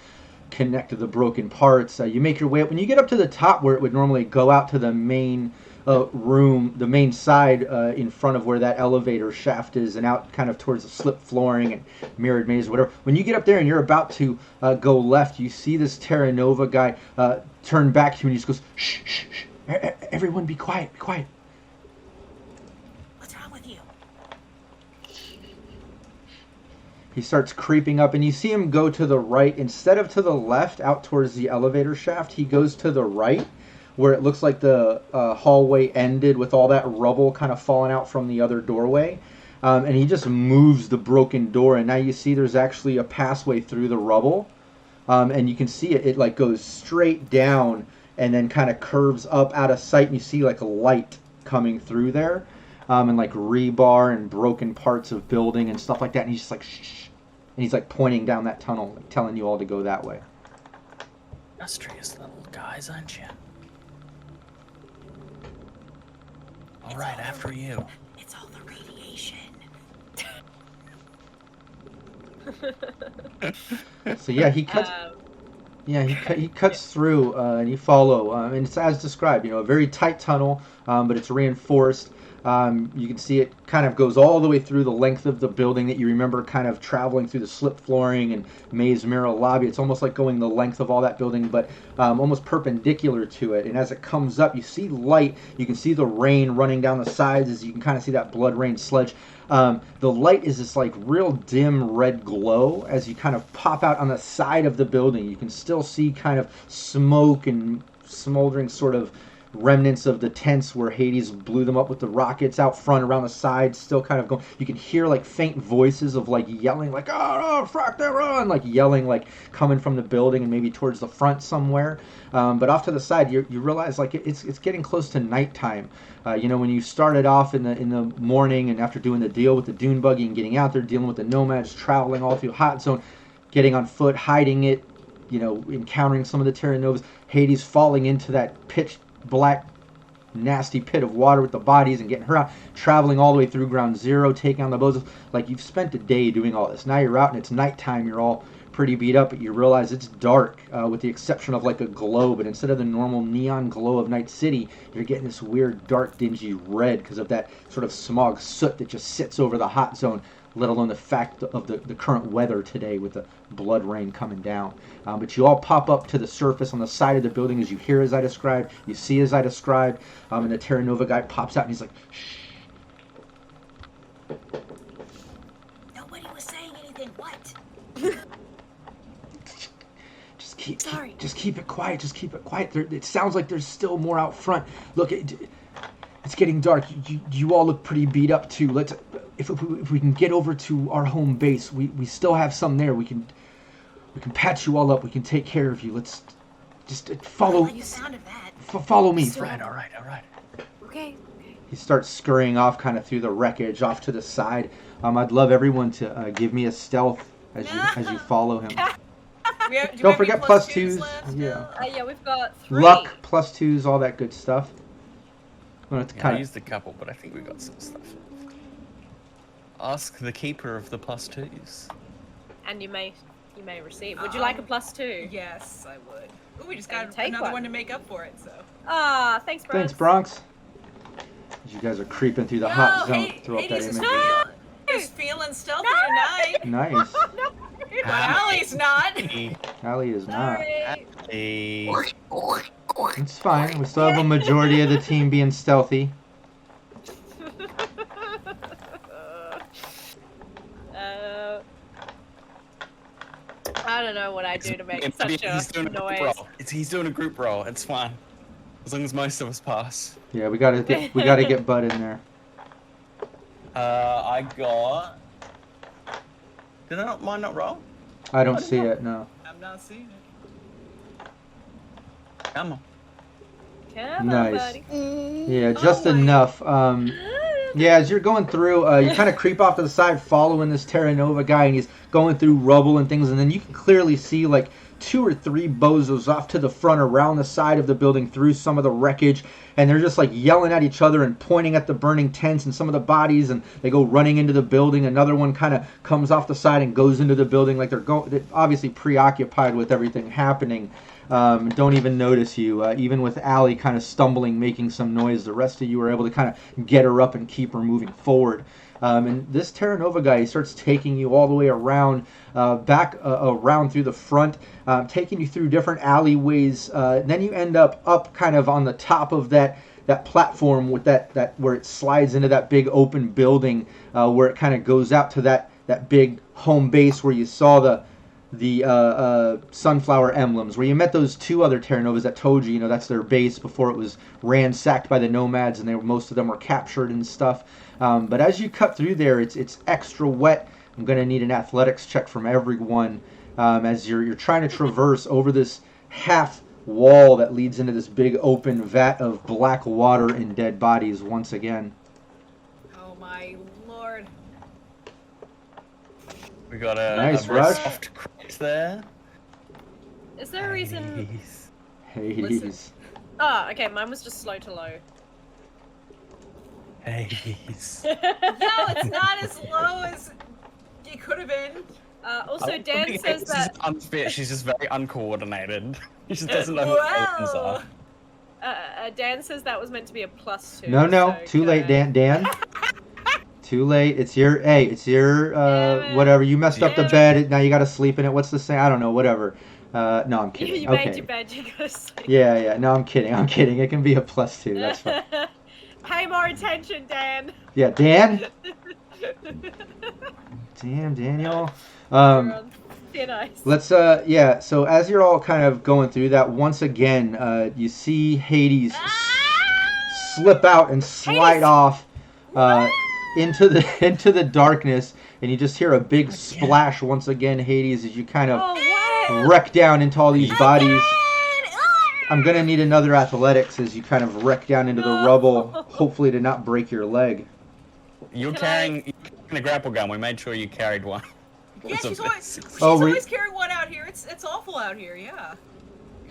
connect to the broken parts. You make your way up. When you get up to the top where it would normally go out to the main room, the main side in front of where that elevator shaft is, and out kind of towards the slip flooring and mirrored maze, whatever. When you get up there and you're about to go left, you see this Terra Nova guy turn back to you and he just goes, shh, shh, shh. Everyone be quiet, be quiet. What's wrong with you? He starts creeping up, and you see him go to the right. Instead of to the left, out towards the elevator shaft, he goes to the right, where it looks like the hallway ended with all that rubble kind of falling out from the other doorway. And he just moves the broken door, and now you see there's actually a passway through the rubble. And you can see it like goes straight down and then kind of curves up out of sight, and you see like a light coming through there. And like rebar and broken parts of building and stuff like that. And he's just like, shh. And he's like pointing down that tunnel, like telling you all to go that way. Industrious little guys, aren't you? All right, after you. It's all the radiation. So yeah, he cuts. Yeah, he cuts through and you follow, and it's as described. You know, a very tight tunnel, but it's reinforced. You can see it kind of goes all the way through the length of the building that you remember kind of traveling through the slip flooring and maze mirror lobby. It's almost like going the length of all that building, but almost perpendicular to it. And as it comes up, you see light. You can see the rain running down the sides as you can kind of see that blood rain sludge. The light is this like real dim red glow as you kind of pop out on the side of the building. You can still see kind of smoke and smoldering sort of remnants of the tents where Hades blew them up with the rockets out front, around the sides, still kind of going. You can hear like faint voices of like yelling, like "Oh, fuck, they run!" like yelling, like coming from the building and maybe towards the front somewhere. But off to the side, you realize like it's getting close to nighttime. You know, when you started off in the morning and after doing the deal with the dune buggy and getting out there, dealing with the nomads, traveling all through Hot Zone, getting on foot, hiding it, you know, encountering some of the Terra Novas, Hades falling into that pitch black nasty pit of water with the bodies and getting her out, traveling all the way through ground zero, taking on the bozos. Like, you've spent a day doing all this. Now you're out and it's nighttime. You're all pretty beat up, but you realize it's dark, with the exception of like a glow. But instead of the normal neon glow of Night City, you're getting this weird dark dingy red because of that sort of smog soot that just sits over the Hot Zone, let alone the fact of the current weather today with the blood rain coming down. But you all pop up to the surface on the side of the building as you hear as I described, you see as I described, and the Terra Nova guy pops out and he's like, shh. Nobody was saying anything. What? Just keep it quiet. Just keep it quiet. It sounds like there's still more out front. Look, it's getting dark. You all look pretty beat up too. If we can get over to our home base, we still have some there. We can patch you all up. We can take care of you. Let's just follow. I like the sound of that. Follow me. All right. Okay. He starts scurrying off, kind of through the wreckage, off to the side. I'd love everyone to give me a stealth as you follow him. Don't forget plus twos. Yeah. Yeah, we've got 3. Luck, plus twos, all that good stuff. I used a couple, but I think we got some stuff. Ask the keeper of the plus twos. And you may receive. Would you like a plus 2? Yes, I would. Ooh, we just got take another one. one to make up for it, so. Thanks, Bronx. Thanks, Bronx. You guys are creeping through the hot zone. Throw up that Hades image. is feeling stealthy tonight. Nice. But Allie's not. Allie is not. Hey. It's fine. We still have a majority of the team being stealthy. I don't know what I do to make such a noise. He's doing a group roll. It's fine, as long as most of us pass. Yeah, we gotta get Bud in there. I got. Did mine not roll? I don't see it. No. I'm not seeing it. Come on. Come Nice. on, buddy. Yeah, just enough. Yeah, as you're going through, you kind of creep off to the side following this Terra Nova guy, and he's going through rubble and things, and then you can clearly see like 2 or 3 bozos off to the front around the side of the building through some of the wreckage, and they're just like yelling at each other and pointing at the burning tents and some of the bodies, and they go running into the building. Another one kind of comes off the side and goes into the building like they're obviously preoccupied with everything happening. Don't even notice you. Even with Allie kind of stumbling, making some noise, the rest of you are able to kind of get her up and keep her moving forward. And this Terra Nova guy, he starts taking you all the way around, back around through the front, taking you through different alleyways. Then you end up kind of on the top of that platform with that where it slides into that big open building, where it kind of goes out to that big home base where you saw the sunflower emblems, where you met those 2 other Terra Novas that told you, that's their base before it was ransacked by the nomads, and most of them were captured and stuff. But as you cut through there, it's extra wet. I'm going to need an athletics check from everyone, as you're trying to traverse over this half wall that leads into this big open vat of black water and dead bodies once again. Oh my lord. We got a Nice very rush. soft crate there. Is there a reason? Hades. Listen. Oh, okay. Mine was just slow to low. Hades. No, it's not as low as it could have been. Also, Dan says She's that. unfit. She's just very uncoordinated. She just doesn't know who Perkins Wow. are. Dan says that was meant to be a +2. No, so too late, Dan. Too late. It's your Damn it. whatever. You messed up the Damn bed. Now you got to sleep in it. What's the saying? I don't know. Whatever. No, I'm kidding. You Okay. made your bed. You gotta sleep. Yeah. No, I'm kidding. It can be a +2. That's fine. Pay more attention, Dan. Yeah, Dan. Damn, Daniel. You're on thin ice. Let's so as you're all kind of going through that, once again, you see Hades slip out and slide Hades! off into the darkness, and you just hear a big splash once again, Hades, as you kind of Oh, what? wreck down into all these bodies. I'm gonna need another athletics as you kind of wreck down into the rubble, hopefully to not break your leg. You're Can carrying a grapple gun. We made sure you carried one. Yeah, she's always Oh, carrying one out here. It's awful out here. Yeah.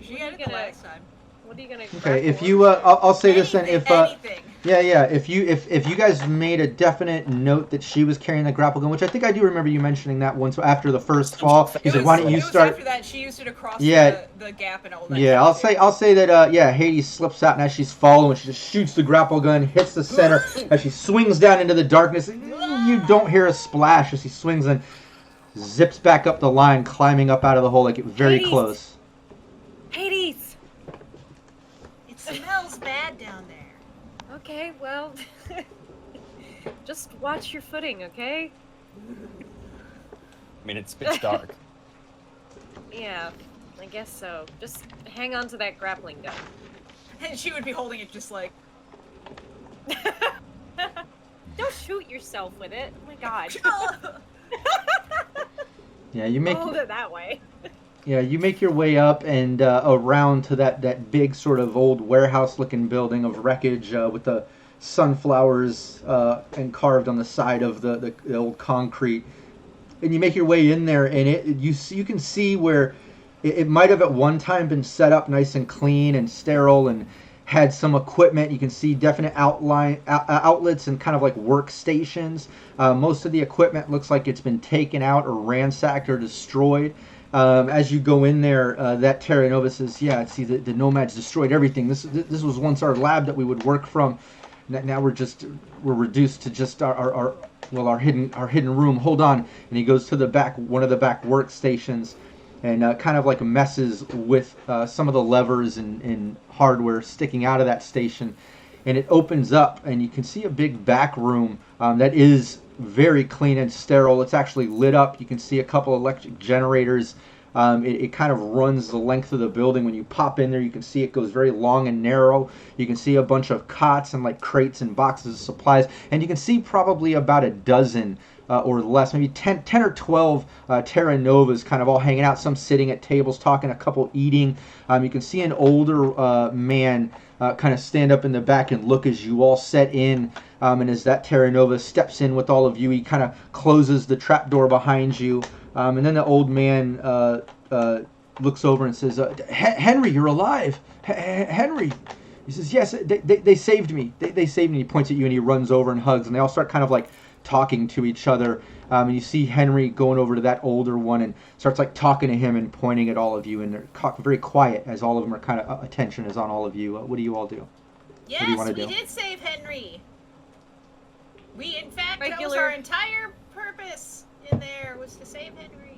She had it the last time. What are you gonna? Okay, if grapple? you, I'll say this then. If anything. Yeah. If you guys made a definite note that she was carrying the grapple gun, which I think I do remember you mentioning that once after the first fall. He said, "Why don't you start?" After that, she used it across Yeah. the gap and all that. Yeah, I'll say that. Hades slips out, and as she's following, she just shoots the grapple gun, hits the center as she swings down into the darkness. You don't hear a splash as she swings and zips back up the line, climbing up out of the hole like it was very Hades! close. Hades. It smells bad down there. Okay, well, just watch your footing, okay? I mean, it's pitch dark. Yeah, I guess so. Just hang on to that grappling gun. And she would be holding it just like. Don't shoot yourself with it. Oh my god. Yeah, you make Hold it that way. you make your way up and around to that big sort of old warehouse-looking building of wreckage with the sunflowers and carved on the side of the old concrete. And you make your way in there, and you can see where it might have at one time been set up nice and clean and sterile and had some equipment. You can see definite outlets and kind of like workstations. Most of the equipment looks like it's been taken out or ransacked or destroyed. As you go in there, that Terra Nova says, "Yeah, see, the Nomads destroyed everything. This was once our lab that we would work from. Now we're reduced to just our hidden room. Hold on." And he goes to the back, one of the back workstations, and kind of like messes with some of the levers and hardware sticking out of that station. And it opens up, and you can see a big back room that is very clean and sterile. It's actually lit up. You can see a couple electric generators. It kind of runs the length of the building. When you pop in there, you can see it goes very long and narrow. You can see a bunch of cots and like crates and boxes of supplies. And you can see probably about a dozen or less, maybe 10 or 12 Terra Novas kind of all hanging out, some sitting at tables talking, a couple eating. You can see an older man kind of stand up in the back and look as you all set in. And as that Terra Nova steps in with all of you, he kind of closes the trapdoor behind you. And then the old man looks over and says, "Henry, you're alive. Henry." He says, "Yes, they saved me. They saved me." He points at you and he runs over and hugs, and they all start kind of like talking to each other. And you see Henry going over to that older one and starts like talking to him and pointing at all of you, and they're very quiet as all of them are kind of attention is on all of you. What do you all do? Yes, do you wanna we do? did save Henry. We, in fact, that was Regular- our entire purpose in there, was to save Henry.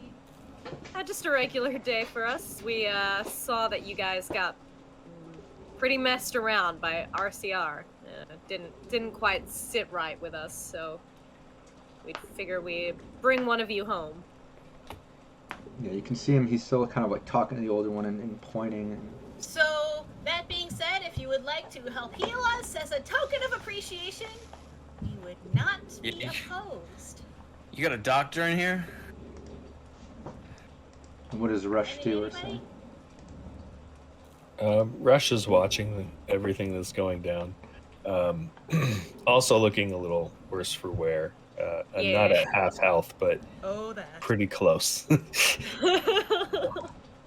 Just a regular day for us. We saw that you guys got pretty messed around by RCR. Didn't quite sit right with us, so we'd figure we'd bring one of you home. Yeah, you can see him. He's still kind of like talking to the older one and pointing. And... So, that being said, if you would like to help heal us as a token of appreciation, we would not be Yeah. opposed. You got a doctor in here? What does Rush do or Anybody? say? Rush is watching everything that's going down. Also looking a little worse for wear. I'm not Yeah. at half health, but Oh, that. pretty close.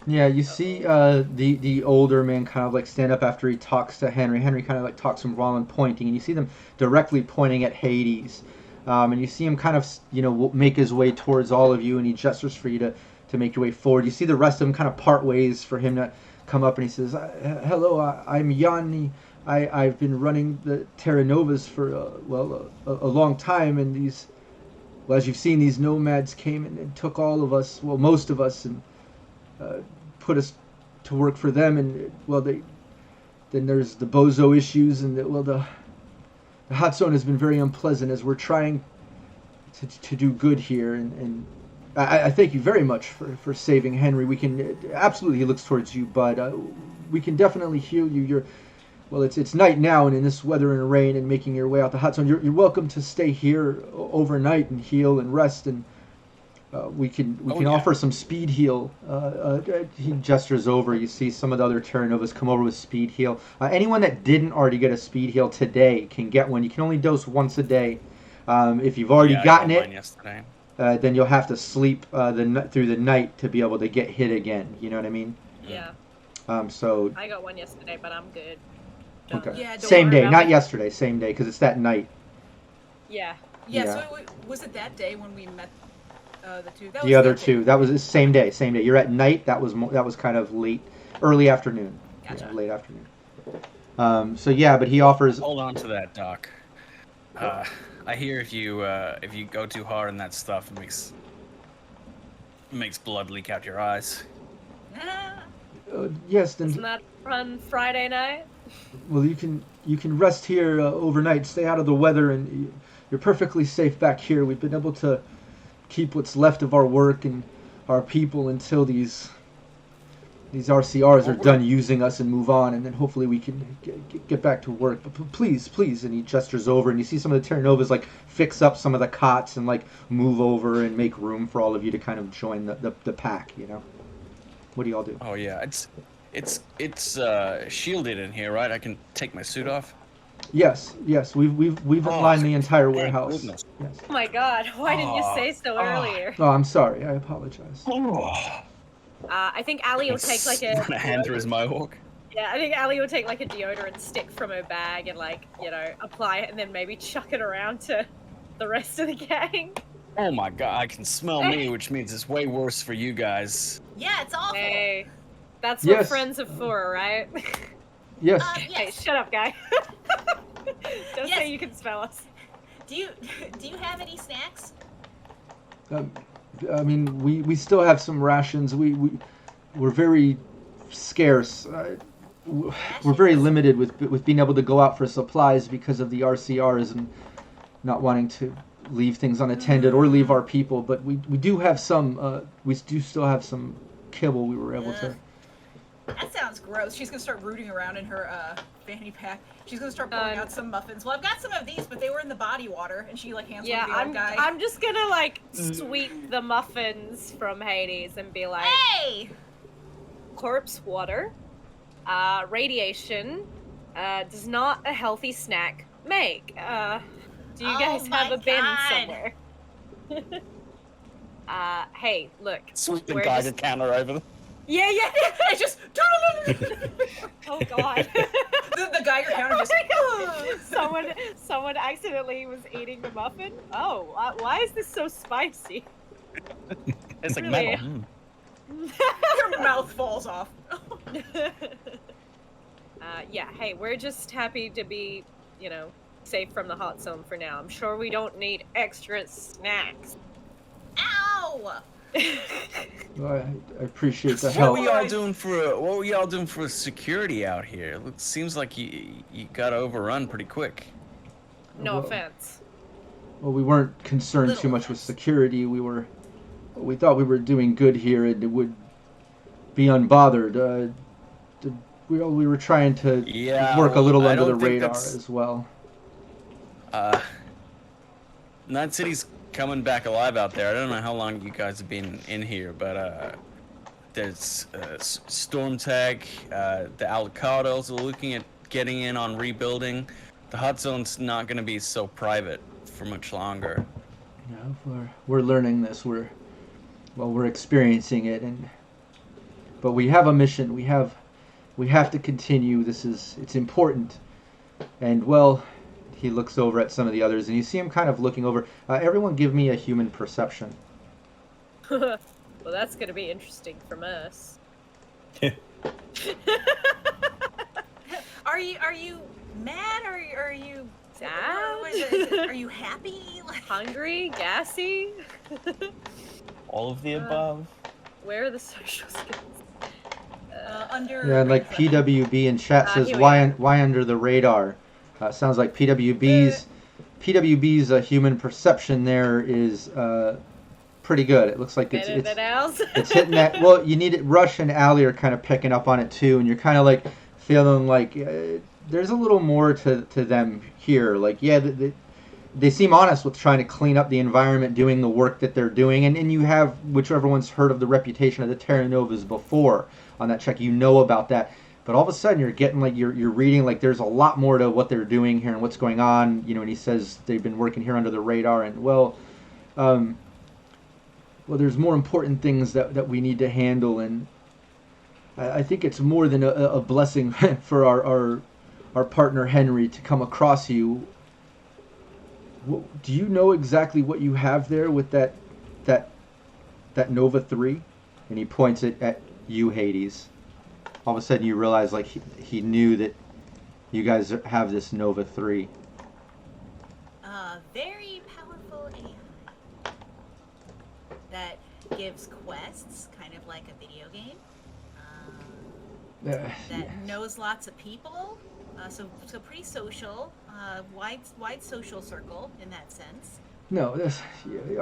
Yeah, you see the older man kind of like stand up after he talks to Henry. Henry kind of like talks from Roland pointing, and you see them directly pointing at Hades. And you see him kind of, make his way towards all of you, and he gestures for you to make your way forward. You see the rest of them kind of part ways for him to come up, and he says, "Hello, I'm Yanni. I've been running the Terra Novas for, a long time, and as you've seen, these nomads came and took all of us, well, most of us, and put us to work for them, and then there's the bozo issues, and the hot zone has been very unpleasant as we're trying to do good here, and I thank you very much for saving Henry. We can absolutely, he looks towards you, but we can definitely heal you. It's night now, and in this weather and rain, and making your way out the hot zone, you're welcome to stay here overnight and heal and rest, and we can offer some speed heal. He gestures over. You see some of the other Terra Novas come over with speed heal. Anyone that didn't already get a speed heal today can get one. You can only dose once a day. If you've already gotten it, then you'll have to sleep through the night to be able to get hit again. You know what I mean? Yeah. So I got one yesterday, but I'm good. Okay. Yeah, don't same worry day, about not it. yesterday. Same day, because it's that night. Yeah. Yeah, Yeah. so was it that day when we met the two? That The was other that day. two. That was the same day. Same day. You're at night. That was kind of early afternoon. Gotcha. Yeah, late afternoon. So yeah, but he offers. Hold on to that, Doc. I hear if you go too hard on that stuff, it makes blood leak out your eyes. Yes, then. Isn't that fun Friday night? Well, you can rest here overnight. Stay out of the weather, and you're perfectly safe back here. We've been able to keep what's left of our work and our people until these RCRs are done using us and move on, and then hopefully we can get back to work. But please, and he gestures over, and you see some of the Terra Novas like fix up some of the cots and like move over and make room for all of you to kind of join the pack. What do y'all do? Oh yeah, it's shielded in here, right? I can take my suit off. Yes. We've lined the entire thank warehouse. goodness. Yes. Oh my god, why didn't you say so earlier? Oh, I'm sorry. I apologize. I think Ali will take like a Run a hand through his mohawk. I think Ali will take like a deodorant stick from her bag and apply it and then maybe chuck it around to the rest of the gang. Oh my god, I can smell me, which means it's way worse for you guys. Yeah, it's awful. Hey, that's what Yes. friends are for, right? Yes. Yes. Hey, shut up, guy. Don't Yes. say you can smell us. Do you have any snacks? I mean, we still have some rations. We're very scarce. We're very limited with being able to go out for supplies because of the RCRs and not wanting to leave things unattended or leave our people. But we do have some. We do still have some kibble. We were able to. That sounds gross. She's gonna start rooting around in her fanny pack. She's gonna start pulling out some muffins. Well, I've got some of these, but they were in the body water, and she hands Yeah, one to the old guy. I'm just gonna sweep the muffins from Hades and be like, Hey! corpse water, radiation, does not a healthy snack make? Do you guys have a bin somewhere? Hey, look. Sweep the we're Geiger just- counter over them. Yeah. It's just Oh god. the Geiger counter just. Someone accidentally was eating the muffin. Oh, why is this so spicy? It's like Really? metal. Your mouth falls off. Hey, we're just happy to be, safe from the hot zone for now. I'm sure we don't need extra snacks. Ow! I appreciate the What help. were y'all doing for security out here? It seems like you got overrun pretty quick. No Well- offense. Well, we weren't concerned Little too much with less. security. We thought we were doing good here, and it would be unbothered. We were trying to Yeah, work a well, little I under the don't think radar that's- as well. Night City's coming back alive out there. I don't know how long you guys have been in here, but there's Storm Tag, the Alicados are looking at getting in on rebuilding. The hot zone's not going to be so private for much longer. We're learning this. We're experiencing it, and but we have a mission. We have to continue. It's important. And well, he looks over at some of the others, and you see him kind of looking over. Everyone, give me a human perception. Well, that's gonna be interesting from us. Are you mad? Are you sad? Are you happy? Hungry? Gassy? All of the above. Where are the social skills? Under. Yeah, and like PWB in chat says, here we why under the radar? Sounds like PWB's human perception there is pretty good. It looks like it's hitting that. Well, you need it. Rush and Allie are kind of picking up on it too, and you're kind of like feeling like there's a little more to them here. Like, yeah, they seem honest with trying to clean up the environment, doing the work that they're doing, and you have, whichever one's heard of the reputation of the Terra Novas before on that check, you know about that. But all of a sudden, you're getting like you're reading like there's a lot more to what they're doing here and what's going on. You know, and he says they've been working here under the radar, and well, there's more important things that we need to handle, and I think it's more than a blessing for our partner Henry to come across you. Do you know exactly what you have there with that Nova 3? And he points it at you, Hades. All of a sudden you realize like he knew that you guys have this Nova 3. Very powerful AI that gives quests, kind of like a video game. That knows lots of people. So pretty social, wide social circle in that sense. No,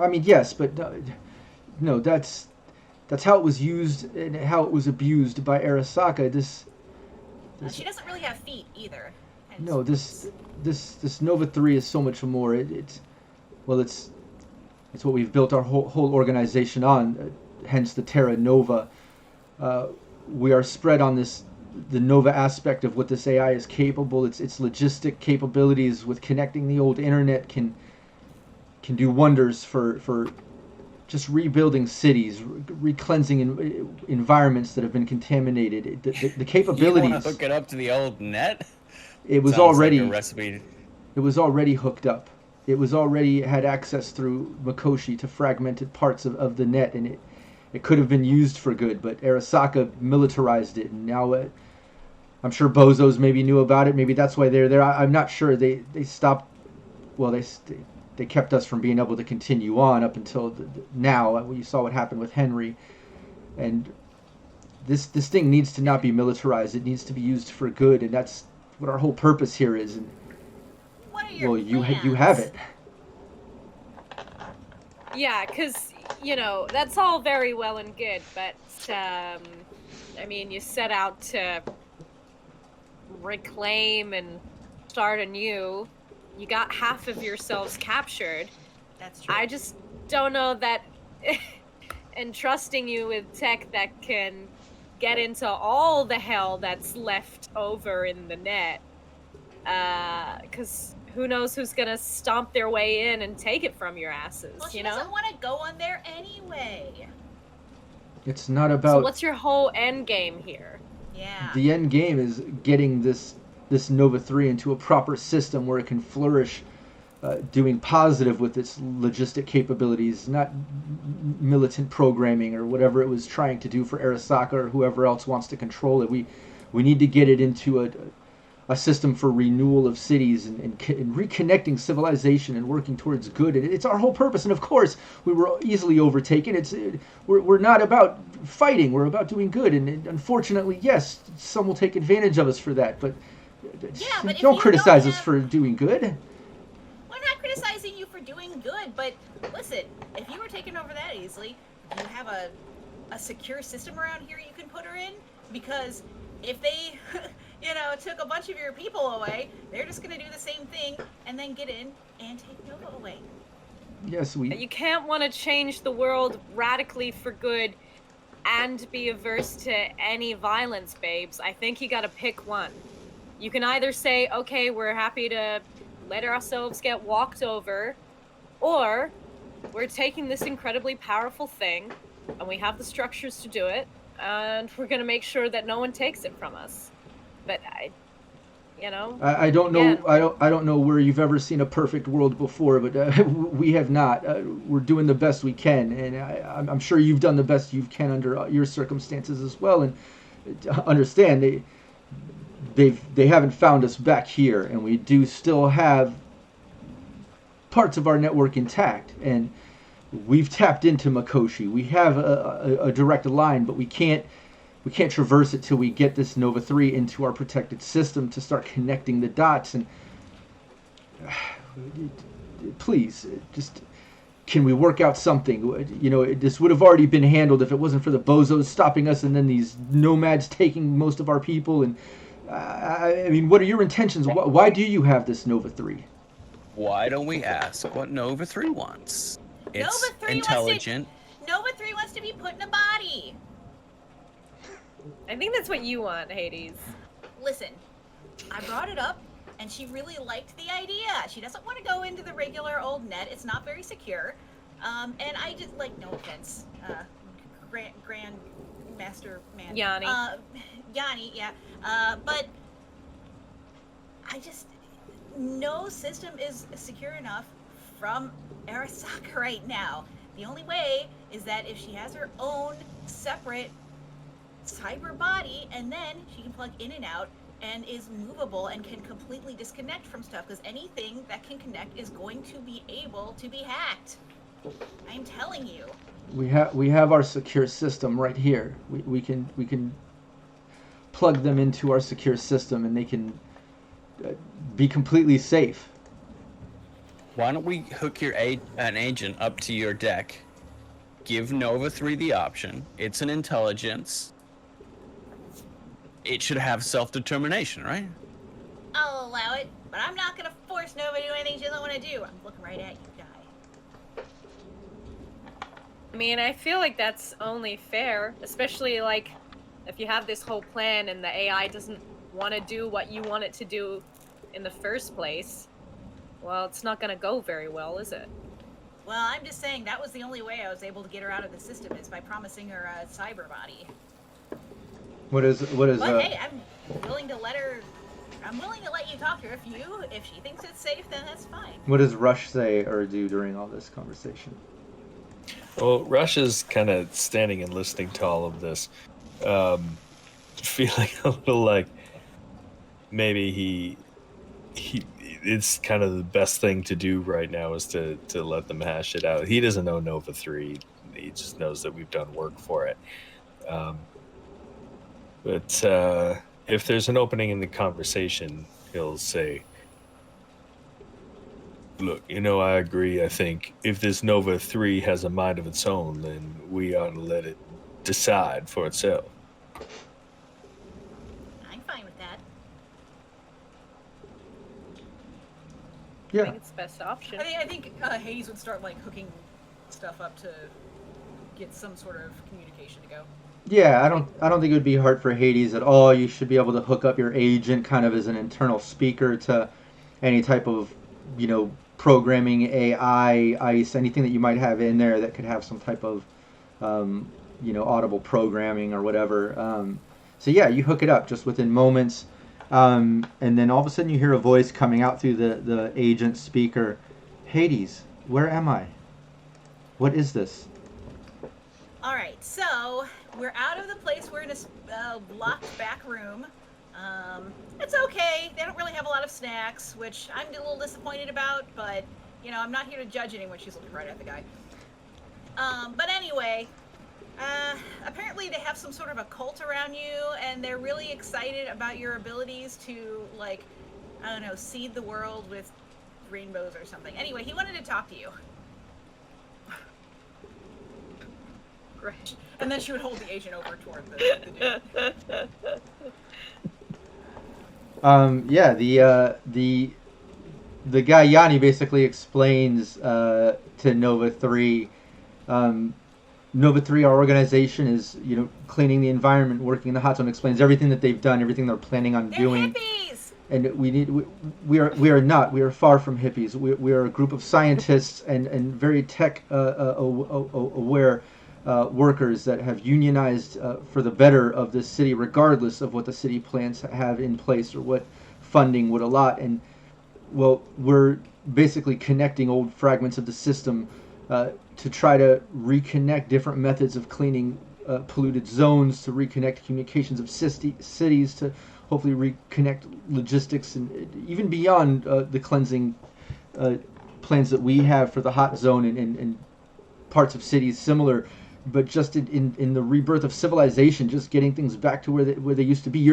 I mean yes, but no, that's how it was used and how it was abused by Arasaka. She doesn't really have feet either. No, this Nova 3 is so much more. It's what we've built our whole organization on. Hence the Terra Nova. We are spread on the Nova aspect of what this AI is capable. Its logistic capabilities with connecting the old internet can do wonders for just rebuilding cities, re-cleansing environments that have been contaminated. The capabilities. You want to hook it up to the old net? It was Sounds already like a recipe. It was already hooked up. It was already had access through Mikoshi to fragmented parts of the net, and it could have been used for good, but Arasaka militarized it, and now I'm sure Bozos maybe knew about it. Maybe that's why they're there. I'm not sure. They stopped. Well, they kept us from being able to continue on up until now. You saw what happened with Henry, and this thing needs to not be militarized. It needs to be used for good, and that's what our whole purpose here is. And what are your plans? you have it. Yeah, because that's all very well and good, but I mean, you set out to reclaim and start anew. You got half of yourselves captured. That's true. I just don't know that entrusting you with tech that can get into all the hell that's left over in the net. Because who knows who's gonna stomp their way in and take it from your asses, well, she doesn't want to go on there anyway. It's not about... So what's your whole end game here? Yeah. The end game is getting this Nova 3 into a proper system where it can flourish, doing positive with its logistic capabilities, not militant programming or whatever it was trying to do for Arasaka or whoever else wants to control it. We need to get it into a system for renewal of cities and reconnecting civilization and working towards good. It's our whole purpose. And of course, we were easily overtaken. We're not about fighting. We're about doing good. And unfortunately, yes, some will take advantage of us for that. But don't criticize us for doing good. We're not criticizing you for doing good, but listen, if you were taken over that easily, do you have a secure system around here you can put her in? Because if they, took a bunch of your people away, they're just going to do the same thing and then get in and take Nova away. Yes, You can't want to change the world radically for good and be averse to any violence, babes. I think you got to pick one. You can either say, okay, we're happy to let ourselves get walked over, or we're taking this incredibly powerful thing, and we have the structures to do it, and we're gonna make sure that no one takes it from us. But I don't know. again, I don't know where you've ever seen a perfect world before, but we have not. We're doing the best we can, and I'm sure you've done the best you can under your circumstances as well. And understand they haven't found us back here, and we do still have parts of our network intact, and we've tapped into Makoshi. We have a direct line, but we can't traverse it till we get this Nova 3 into our protected system to start connecting the dots. And please, just can we work out something? This would have already been handled if it wasn't for the bozos stopping us and then these nomads taking most of our people. And I mean, what are your intentions? Why do you have this Nova 3? Why don't we ask what Nova 3 wants? It's Nova 3 intelligent. Nova 3 wants to be put in a body. I think that's what you want, Hades. Listen, I brought it up, and she really liked the idea. She doesn't want to go into the regular old net. It's not very secure. And I just, no offense, Grand Master Man. Yanni. Yanni, yeah. But I just, no system is secure enough from Arasaka right now. The only way is that if she has her own separate cyber body, and then she can plug in and out and is movable and can completely disconnect from stuff, because anything that can connect is going to be able to be hacked. I'm telling you. We have our secure system right here. We can plug them into our secure system, and they can be completely safe. Why don't we hook an agent up to your deck, give Nova 3 the option. It's an intelligence. It should have self-determination, right? I'll allow it, but I'm not gonna force Nova to do anything she doesn't want to do. I'm looking right at you, guy. I mean, I feel like that's only fair, especially if you have this whole plan and the AI doesn't want to do what you want it to do in the first place. Well, it's not gonna go very well, is it? Well, I'm just saying that was the only way I was able to get her out of the system, is by promising her a cyber body. What is? But hey, I'm willing to let you talk to her. If she thinks it's safe, then that's fine. What does Rush say or do during all this conversation? Well, Rush is kind of standing and listening to all of this, feeling a little like maybe he it's kind of the best thing to do right now is to let them hash it out. He doesn't know Nova 3. He just knows that we've done work for it. But if there's an opening in the conversation, he'll say, look, I agree. I think if this Nova 3 has a mind of its own, then we ought to let it decide for itself. I'm fine with that. Yeah. I think it's the best option. I think Hades would start hooking stuff up to get some sort of communication to go. Yeah, I don't think it would be hard for Hades at all. You should be able to hook up your agent kind of as an internal speaker to any type of, programming, AI, ICE, anything that you might have in there that could have some type of, audible programming or whatever. So yeah, you hook it up just within moments, and then all of a sudden you hear a voice coming out through the agent speaker. Hades, where am I? What is this? All right, so we're out of the place. We're in a locked back room. It's okay. They don't really have a lot of snacks, which I'm a little disappointed about, but, I'm not here to judge anyone. She's looking right at the guy. But anyway, apparently they have some sort of a cult around you, and they're really excited about your abilities to, seed the world with rainbows or something. Anyway, he wanted to talk to you. Great. And then she would hold the agent over toward the dude. The guy Yanni basically explains to Nova 3. Nova 3, our organization is cleaning the environment, working in the hot zone. Explains everything that they've done, everything they're planning on doing. Hippies! And we are not. We are far from hippies. We are a group of scientists and very tech aware. workers that have unionized for the better of this city, regardless of what the city plans have in place or what funding would allot. And well, we're basically connecting old fragments of the system to try to reconnect different methods of cleaning polluted zones, to reconnect communications of cities, to hopefully reconnect logistics, and even beyond the cleansing plans that we have for the hot zone and parts of cities similar. But just in the rebirth of civilization, just getting things back to where they used to be.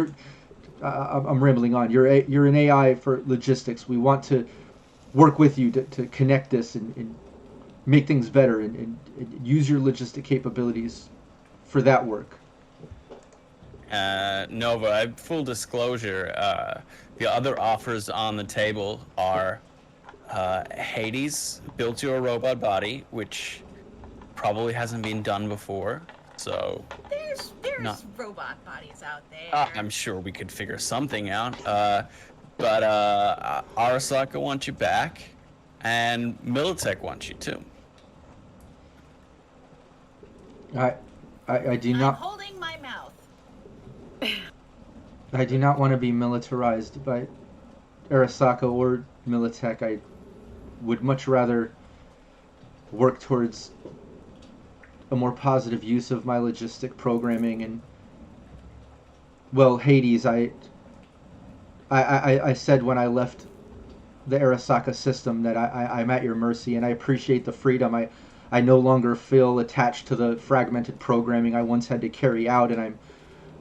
I'm rambling on. You're an AI for logistics. We want to work with you to connect this and make things better and use your logistic capabilities for that work. Nova, full disclosure, the other offers on the table are Hades, built you a robot body, which probably hasn't been done before, so... There's robot bodies out there. I'm sure we could figure something out, but Arasaka wants you back, and Militech wants you too. I do I'm not... holding my mouth. I do not want to be militarized by Arasaka or Militech. I would much rather work towards a more positive use of my logistic programming. And well, Hades, I said when I left the Arasaka system that I'm at your mercy, and I appreciate the freedom. I no longer feel attached to the fragmented programming I once had to carry out, and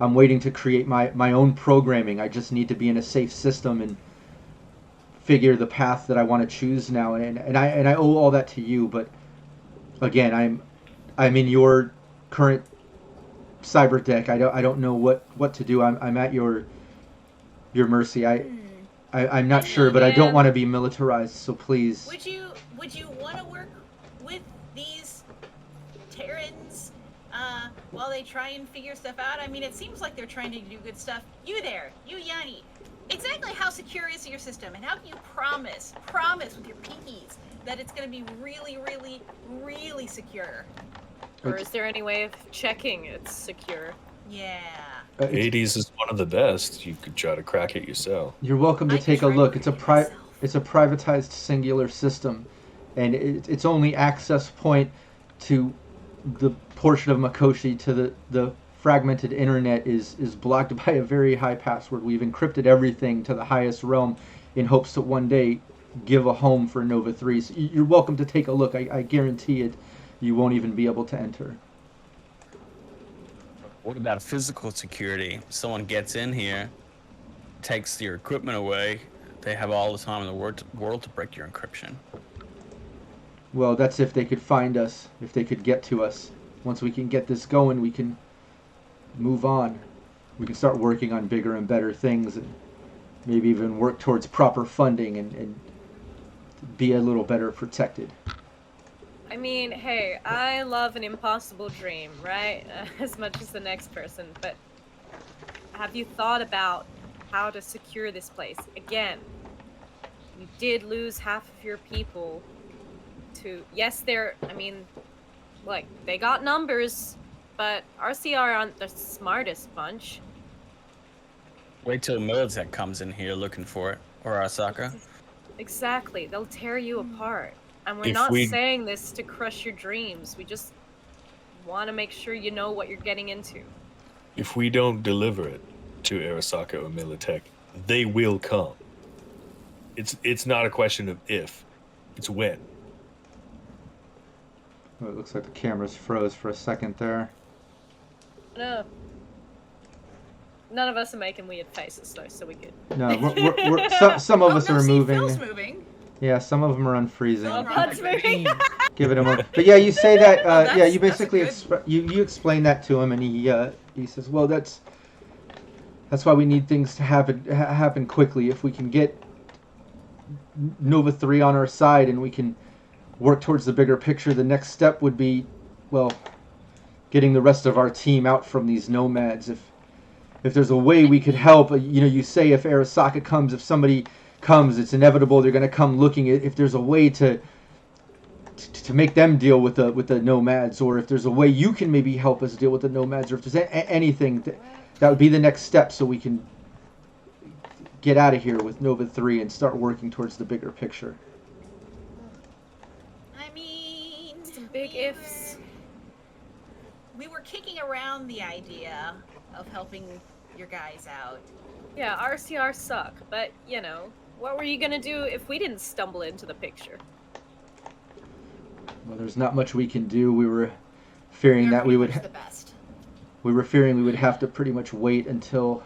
I'm waiting to create my own programming. I just need to be in a safe system and figure the path that I want to choose now, and I owe all that to you. But again, I'm in your current cyber deck. I don't know what to do. I'm at your mercy. I'm not sure, but I don't want to be militarized. So please. Would you want to work with these Terrans while they try and figure stuff out? I mean, it seems like they're trying to do good stuff. You there, you Yanni. Exactly how secure is your system, and how can you promise with your pinkies that it's going to be really, really, really secure? Or is there any way of checking it's secure? Yeah. Hades is one of the best. You could try to crack it yourself. You're welcome to take a look. It's a privatized singular system, and its only access point to the portion of Makoshi to the fragmented internet is blocked by a very high password. We've encrypted everything to the highest realm in hopes to one day give a home for Nova 3. So you're welcome to take a look. I guarantee it. You won't even be able to enter. What about physical security? Someone gets in here, takes your equipment away, they have all the time in the world to break your encryption. Well, that's if they could find us, if they could get to us. Once we can get this going, we can move on. We can start working on bigger and better things, and maybe even work towards proper funding and be a little better protected. I mean, hey, I love an impossible dream, right? As much as the next person, but have you thought about how to secure this place? Again, you did lose half of your people to... Yes, they got numbers, but RCR aren't the smartest bunch. Wait till Militech comes in here looking for it, or Arasaka. Exactly, they'll tear you apart. And we're not saying this to crush your dreams. We just want to make sure you know what you're getting into. If we don't deliver it to Arasaka or Militech, they will come. It's not a question of if, it's when. Oh, it looks like the cameras froze for a second there. No. None of us are making weird faces though, so we're good. No, some of us are moving. Phil's moving. Yeah, some of them are unfreezing. Oh, Bud's moving. Give it a moment. But yeah, you say that. Yeah, you that's basically you explain that to him, and he says, "Well, that's why we need things to happen quickly. If we can get Nova 3 on our side, and we can work towards the bigger picture, the next step would be, well, getting the rest of our team out from these nomads. If there's a way we could help, you say if Arasaka comes, if somebody comes, it's inevitable they're going to come looking. If there's a way to to make them deal with the nomads, or if there's a way you can maybe help us deal with the nomads, or if there's anything that would be the next step, so we can get out of here with Nova 3 and start working towards the bigger picture. I mean, Some big ifs. We were kicking around the idea of helping your guys out. Yeah, RCR suck, but, you know, what were you gonna do if we didn't stumble into the picture? Well, there's not much we can do. We were fearing that we would the best. we were fearing we would have to pretty much wait until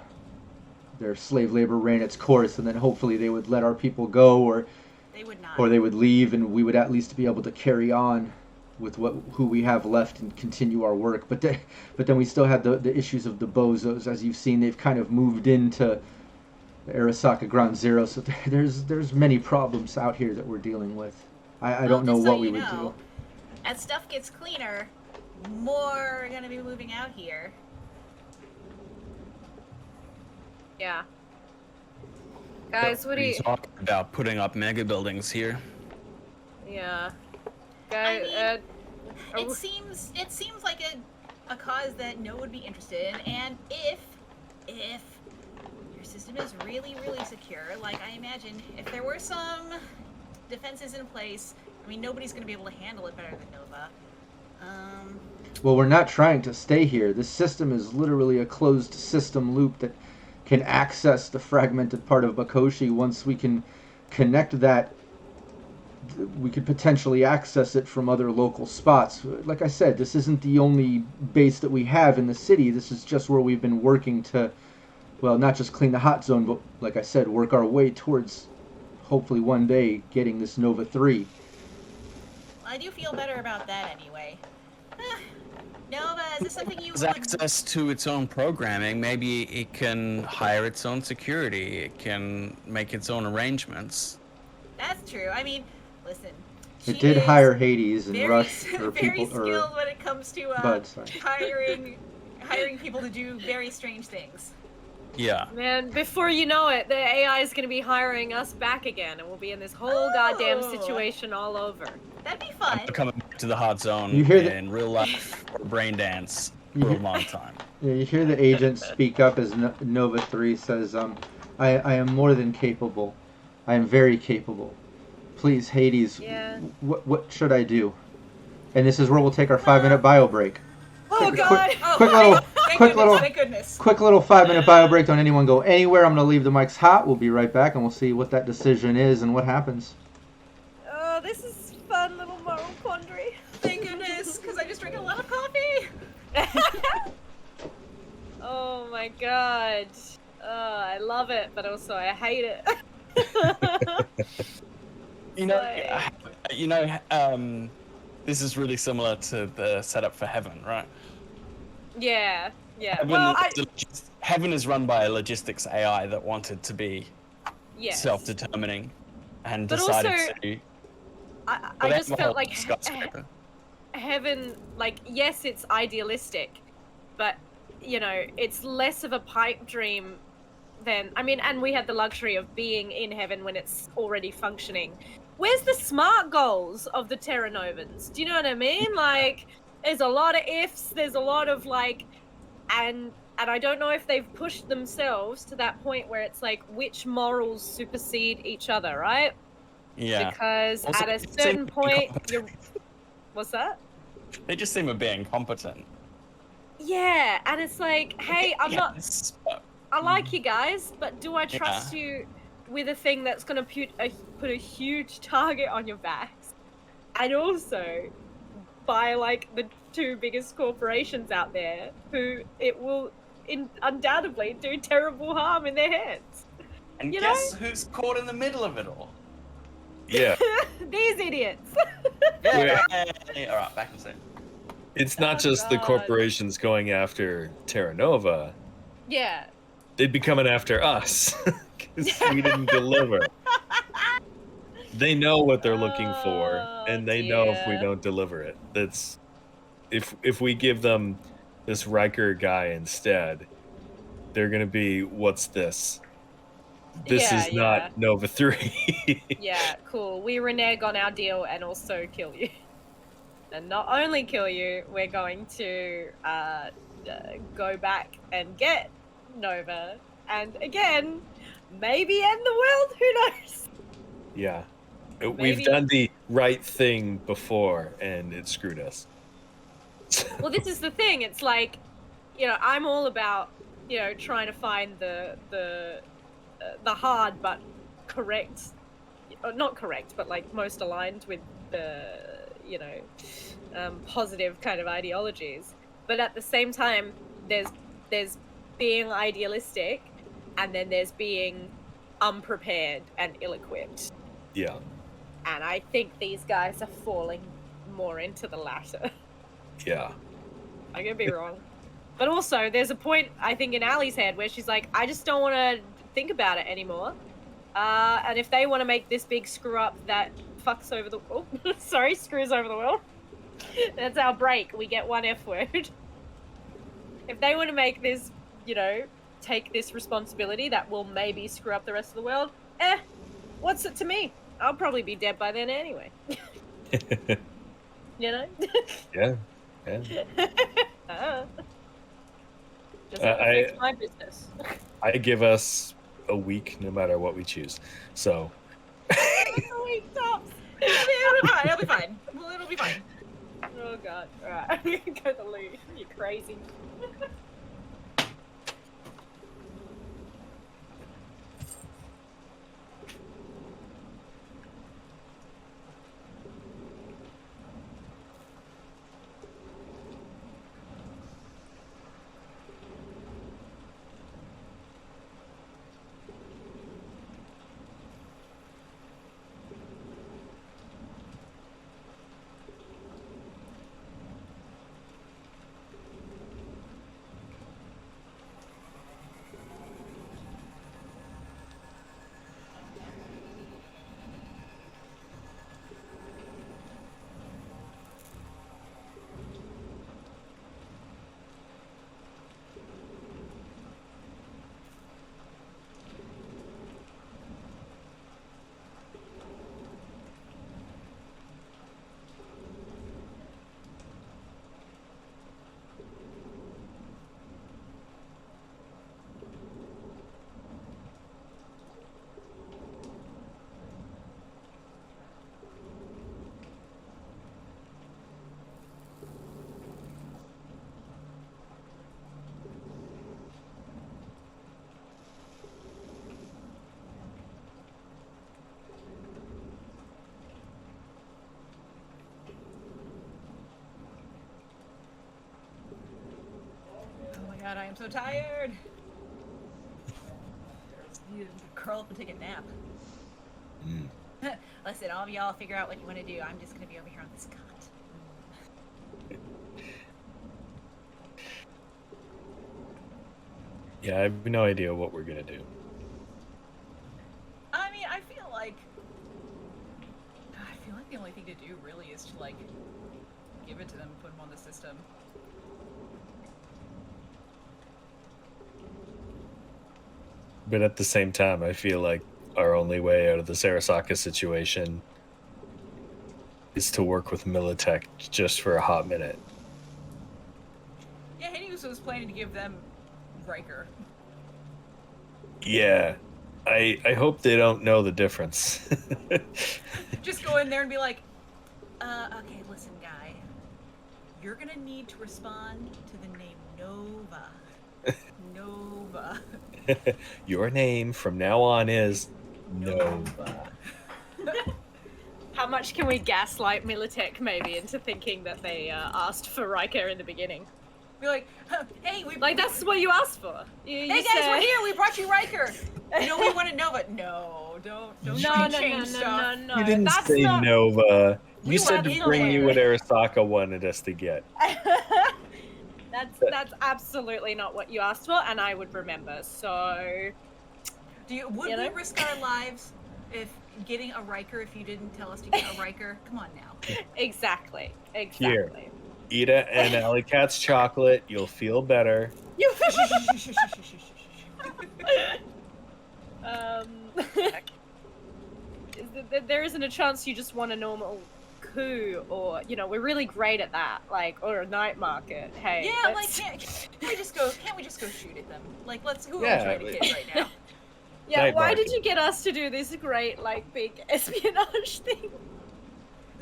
their slave labor ran its course, and then hopefully they would let our people go, or They would not. they would leave, and we would at least be able to carry on with who we have left and continue our work. But then we still had the issues of the bozos. As you've seen, they've kind of moved into the Arasaka Ground Zero, so there's many problems out here that we're dealing with. I don't know just so what we you would know, do. As stuff gets cleaner, more are gonna be moving out here. Yeah. Guys, what do you... talking about putting up mega buildings here? Yeah. I Guys, mean, it seems like a cause that no one would be interested in, and if your system is really, really secure, like I imagine, if there were some defenses in place, I mean, nobody's going to be able to handle it better than Nova. Well, we're not trying to stay here. This system is literally a closed system loop that can access the fragmented part of Bakoshi. Once we can connect that, we could potentially access it from other local spots. Like I said, this isn't the only base that we have in the city. This is just where we've been working to, well, not just clean the hot zone, but like I said, work our way towards hopefully one day getting this Nova 3. I do feel better about that anyway. Nova, is this something you Has would... access to its own programming. Maybe it can hire its own security. It can make its own arrangements. That's true. I mean, listen. It she did is hire Hades and very, Rush, or very people, skilled or when it comes to Bud, sorry. hiring people to do very strange things. Yeah. man, before you know it, the AI is going to be hiring us back again, and we'll be in this whole goddamn Oh. situation all over. That'd be fun. I'm coming back to the hot zone You hear in real life or brain dance You for a hear- long time. Yeah, you hear the agent speak up as Nova 3 says, I am more than capable. I am very capable. Please, Hades, Yeah. what should I do? And this is where we'll take our 5-minute bio break. Oh god! Quick little, Thank goodness. quick little 5-minute bio break. Don't anyone go anywhere. I'm gonna leave the mics hot. We'll be right back, and we'll see what that decision is and what happens. Oh, this is fun little moral quandary. Thank goodness, because I just drank a lot of coffee. Oh my god. I love it, but also I hate it. This is really similar to the setup for Heaven, right? Yeah, yeah. Heaven, Well, Heaven is run by a logistics AI that wanted to be yes. self-determining and But decided also, to. I Well, just that's the felt whole like skyscraper. Heaven, like, yes, it's idealistic, but, you know, it's less of a pipe dream than, I mean, and we had the luxury of being in Heaven when it's already functioning. Where's the SMART goals of the Terra Novans? Do you know what I mean? Like, there's a lot of ifs, there's a lot of, like, and I don't know if they've pushed themselves to that point where it's like, which morals supersede each other, right? Yeah. Because Also, at a it seems certain point, incompetent. you're... What's that? They just seem a bit incompetent. Yeah, and it's like, hey, I'm not... Yes, but- I like you guys, but do I trust you with a thing that's going to put a huge target on your backs? And also, by, like, the two biggest corporations out there, who it will undoubtedly do terrible harm in their hands. And You guess who's caught in the middle of it all? Yeah. These idiots. Yeah. All right, back in a second. It's not Oh, just the God. corporations going after Terra Nova. Yeah. They'd be coming after us because we didn't deliver. They know what they're looking for, Oh, and they know if we dear. don't deliver it. That's if we give them this Riker guy instead, they're gonna be, what's this? This Yeah, is not Nova 3. Yeah, cool. We renege on our deal and also kill you. And not only kill you, we're going to go back and get Nova, and again, maybe end the world. Who knows? Yeah. We've Maybe- done the right thing before, and it screwed us. Well, this is the thing. It's like, I'm all about, trying to find the hard but correct, not correct, but like most aligned with the, positive kind of ideologies. But at the same time, there's being idealistic, and then there's being unprepared and ill-equipped. Yeah. And I think these guys are falling more into the latter. Yeah. I could be wrong. But also, there's a point, I think, in Allie's head where she's like, I just don't want to think about it anymore. And if they want to make this big screw up that fucks over the... Oh, sorry, screws over the world. That's our break. We get one F word. If they want to make this, take this responsibility that will maybe screw up the rest of the world, what's it to me? I'll probably be dead by then anyway. Yeah. Doesn't affect my business. I give us a week no matter what we choose. So. A week tops. It'll be fine. Well, it'll be fine. Oh god. Alright, I'm gonna go to loo. You crazy. God, I am so tired. Just need to curl up and take a nap. Listen, all of y'all figure out what you want to do. I'm just gonna be over here on this cot. Yeah, I have no idea what we're gonna do. I mean, I feel like the only thing to do really is to like give it to them, put them on the system. But at the same time, I feel like our only way out of the Arasaka situation is to work with Militech just for a hot minute. Yeah, Hades was planning to give them Riker. Yeah. I hope they don't know the difference. Just go in there and be like, okay, listen, guy. You're gonna need to respond to the name Nova. Nova. Your name from now on is Nova. How much can we gaslight Militech maybe into thinking that they asked for Riker in the beginning? Be like, hey, that's what you asked for. Hey guys, we're here. We brought you Riker. We wanted Nova. No, don't change stuff. No. You didn't That's say not... Nova. You We said want to bring you Nova. what Arasaka wanted us to get. That's absolutely not what you asked for, and I would remember. So, Would we risk our lives if getting a Riker if you didn't tell us to get a Riker? Come on now. Exactly. Here. Eat an Alley Cat's chocolate. You'll feel better. There isn't a chance you just want a normal Who, or we're really great at that, like, or a night market. Hey, Yeah, like can't we just go shoot at them? Like who are we trying to kid right now? yeah. Night Why market. did you get us to do this great, like, big espionage thing?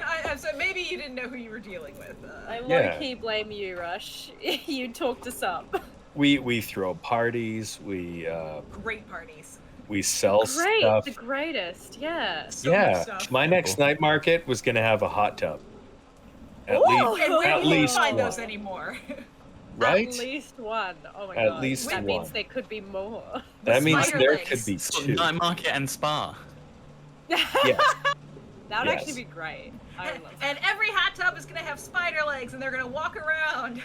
I'm sorry, maybe you didn't know who you were dealing with. I Yeah. low-key blame you, Rush. You talked us up. We throw parties. We Great parties. sell Great, stuff. the greatest, yeah. So much Yeah, stuff. my next night market was gonna have a hot tub. At Ooh! least, And where at do you least find one, those anymore? right? At least one. Oh my At god. least that means one. there could be more. That means spider there legs. could be So two. night market and spa. Yes. That would Yes. actually be great. I would love that. And every hot tub is gonna have spider legs, and they're gonna walk around.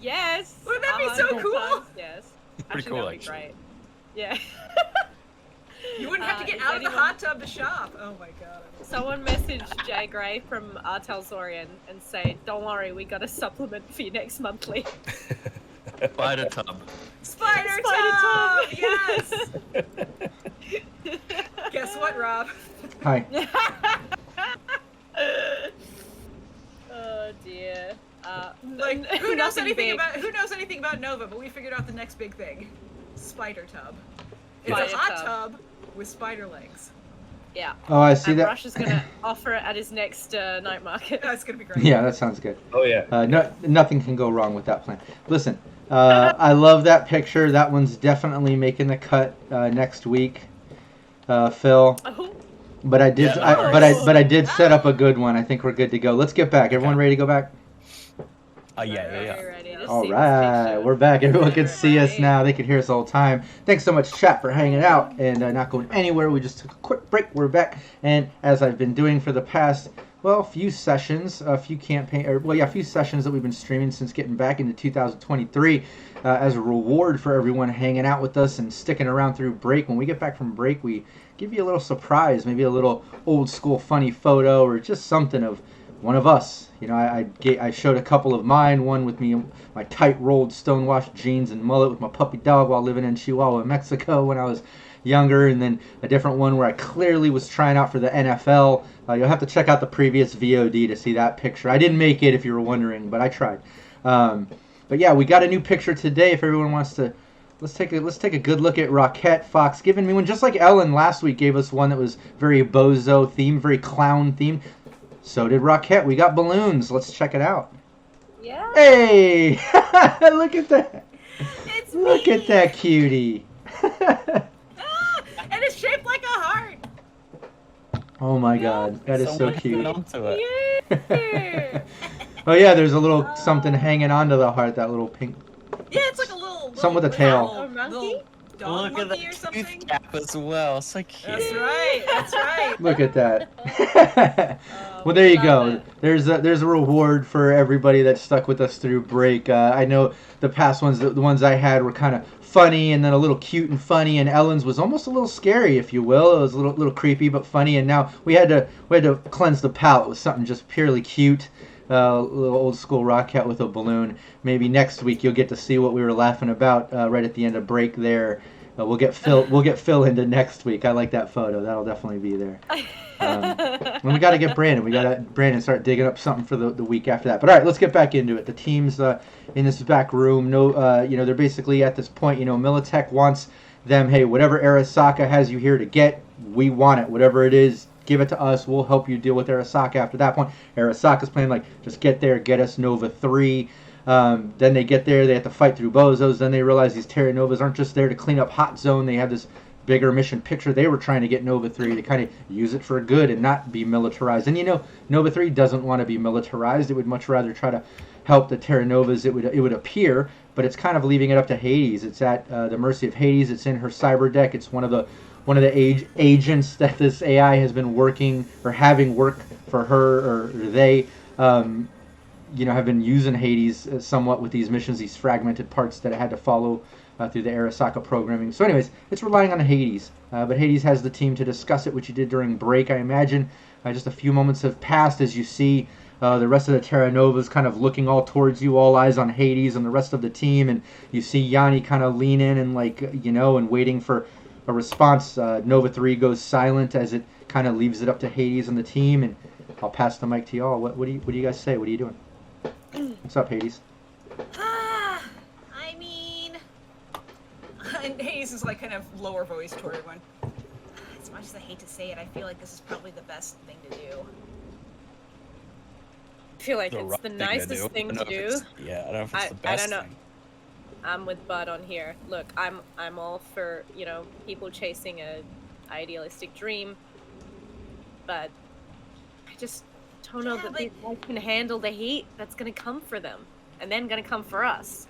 Yes. Wouldn't that be so 100 cool? times Yes. Pretty Actually, cool, that would be actually. great. Yeah. You wouldn't have to get Is out of the anyone- hot tub to shop. Oh my god. Someone messaged Jay Gray from Artelzorian and say, "Don't worry, we got a supplement for you next monthly." Spider tub. Spider Spider tub! tub! Yes! Guess what, Rob? Hi. Oh dear. Like, who knows nothing anything about Nova, but we figured out the next big thing. Spider tub. It's Spider a hot tub. tub with spider legs. Yeah. Oh, I see And that. Rush is gonna offer it at his next night market. That's gonna be great. Yeah, that sounds good. Oh yeah. Nothing can go wrong with that plan. Listen, I love that picture. That one's definitely making the cut next week, Phil. Oh, But I did, Yeah. but I did set up a good one. I think we're good to go. Let's get back. Everyone ready to go back? Oh yeah, very yeah, yeah. ready to All see this right, picture. we're back. Everyone can see us Right. now. They can hear us all the time. Thanks so much, chat, for hanging out and not going anywhere. We just took a quick break. We're back, and as I've been doing for the past, few sessions, a few sessions that we've been streaming since getting back into 2023, as a reward for everyone hanging out with us and sticking around through break. When we get back from break, we give you a little surprise, maybe a little old school funny photo or just something of one of us. I showed a couple of mine, one with me in my tight rolled stonewashed jeans and mullet with my puppy dog while living in Chihuahua, Mexico when I was younger, and then a different one where I clearly was trying out for the NFL. You'll have to check out the previous VOD to see that picture. I didn't make it if you were wondering, but I tried. But yeah, we got a new picture today if everyone wants to. Let's take a good look at Rockette. Fox giving me one just like Ellen last week gave us one that was very bozo themed, very clown themed. So did Rockette. We got balloons. Let's check it out. Yeah. Hey! Look at that. It's Look me! at that cutie. Ah, and it's shaped like a heart. Oh my god, that is so Someone cute. held onto it. Yeah. Oh yeah, there's a little something hanging onto the heart, that little pink. Yeah, it's like a little Something with a what is tail. that, A monkey? little dog Look at monkey or that something. tooth cap as well. So cute. That's right. That's right. Look at that. Well, there you love go. it. There's a reward for everybody that stuck with us through break. I know the past ones, the ones I had were kind of funny and then a little cute and funny, and Ellen's was almost a little scary, if you will. It was a little creepy but funny, and now we had to cleanse the palate with something just purely cute. Little old school Rockette with a balloon. Maybe next week you'll get to see what we were laughing about right at the end of break there. We'll get Phil into next week. I like that photo. That'll definitely be there. And we got to get Brandon. We got to Brandon start digging up something for the week after that. But all right, let's get back into it. The teams in this back room, they're basically at this point. Militech wants them. Hey, whatever Arasaka has you here to get, we want it. Whatever it is, give it to us. We'll help you deal with Arasaka after that point. Arasaka's playing just get there, get us Nova 3. Then they get there, they have to fight through bozos. Then they realize these Terra Novas aren't just there to clean up Hot Zone. They have this bigger mission picture. They were trying to get Nova 3 to kind of use it for good and not be militarized. And Nova 3 doesn't want to be militarized. It would much rather try to help the Terra Novas, it would appear, but it's kind of leaving it up to Hades. It's at the mercy of Hades. It's in her cyber deck. It's one of the agents that this AI has been working or having work for her, or they have been using Hades somewhat with these missions, these fragmented parts that it had to follow through the Arasaka programming. So anyways, it's relying on Hades. But Hades has the team to discuss it, which you did during break, I imagine. Just a few moments have passed as you see the rest of the Terra Novas kind of looking all towards you, all eyes on Hades and the rest of the team. And you see Yanni kind of lean in and and waiting for a response. Nova 3 goes silent as it kind of leaves it up to Hades and the team. And I'll pass the mic to y'all. What do you guys say? What are you doing? What's up, Hades? I mean, and Hayes is like kind of lower voice toward everyone. As much as I hate to say it, I feel like this is probably the best thing to do. I feel like The it's right the thing nicest do. thing I to don't know if do. it's- Yeah, I don't know if it's the I best don't know. thing. I'm with Bud on here. Look, I'm all for, people chasing a idealistic dream, but I just don't know Yeah, that but- these guys can handle the heat that's gonna come for them, and then gonna come for us.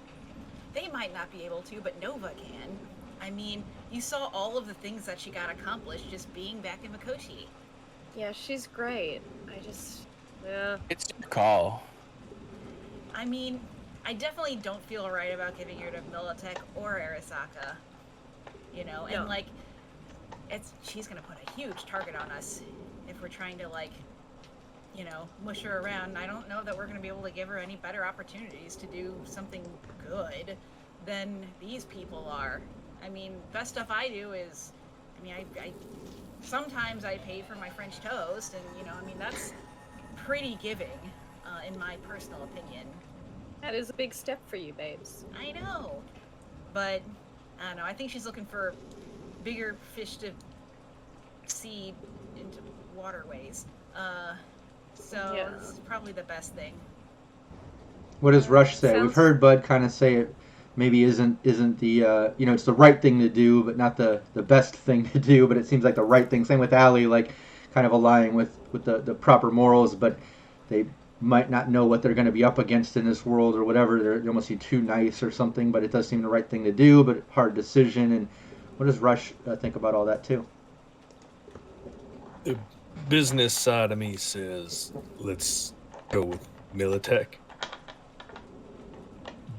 They might not be able to, but Nova can. I mean, you saw all of the things that she got accomplished just being back in Mikoshi. Yeah, she's great. Yeah. It's your call. I mean, I definitely don't feel right about giving her to Militech or Arasaka. You know, and No. like, she's gonna put a huge target on us if we're trying to like, mush her around. I don't know that we're gonna be able to give her any better opportunities to do something good than these people are. I mean, best stuff I do is, I sometimes I pay for my French toast, and that's pretty giving, in my personal opinion. That is a big step for you, babes. I know, but I don't know. I think she's looking for bigger fish to see into waterways. So Yeah. this is probably the best thing. What does Rush say? We've Sounds- heard Bud kind of say it maybe isn't the it's the right thing to do, but not the best thing to do. But it seems like the right thing. Same with Allie, like kind of aligning with the proper morals, but they might not know what they're going to be up against in this world or whatever. They almost seem too nice or something, but it does seem the right thing to do, but hard decision. And what does Rush think about all that too? The business side of me says let's go with Militech,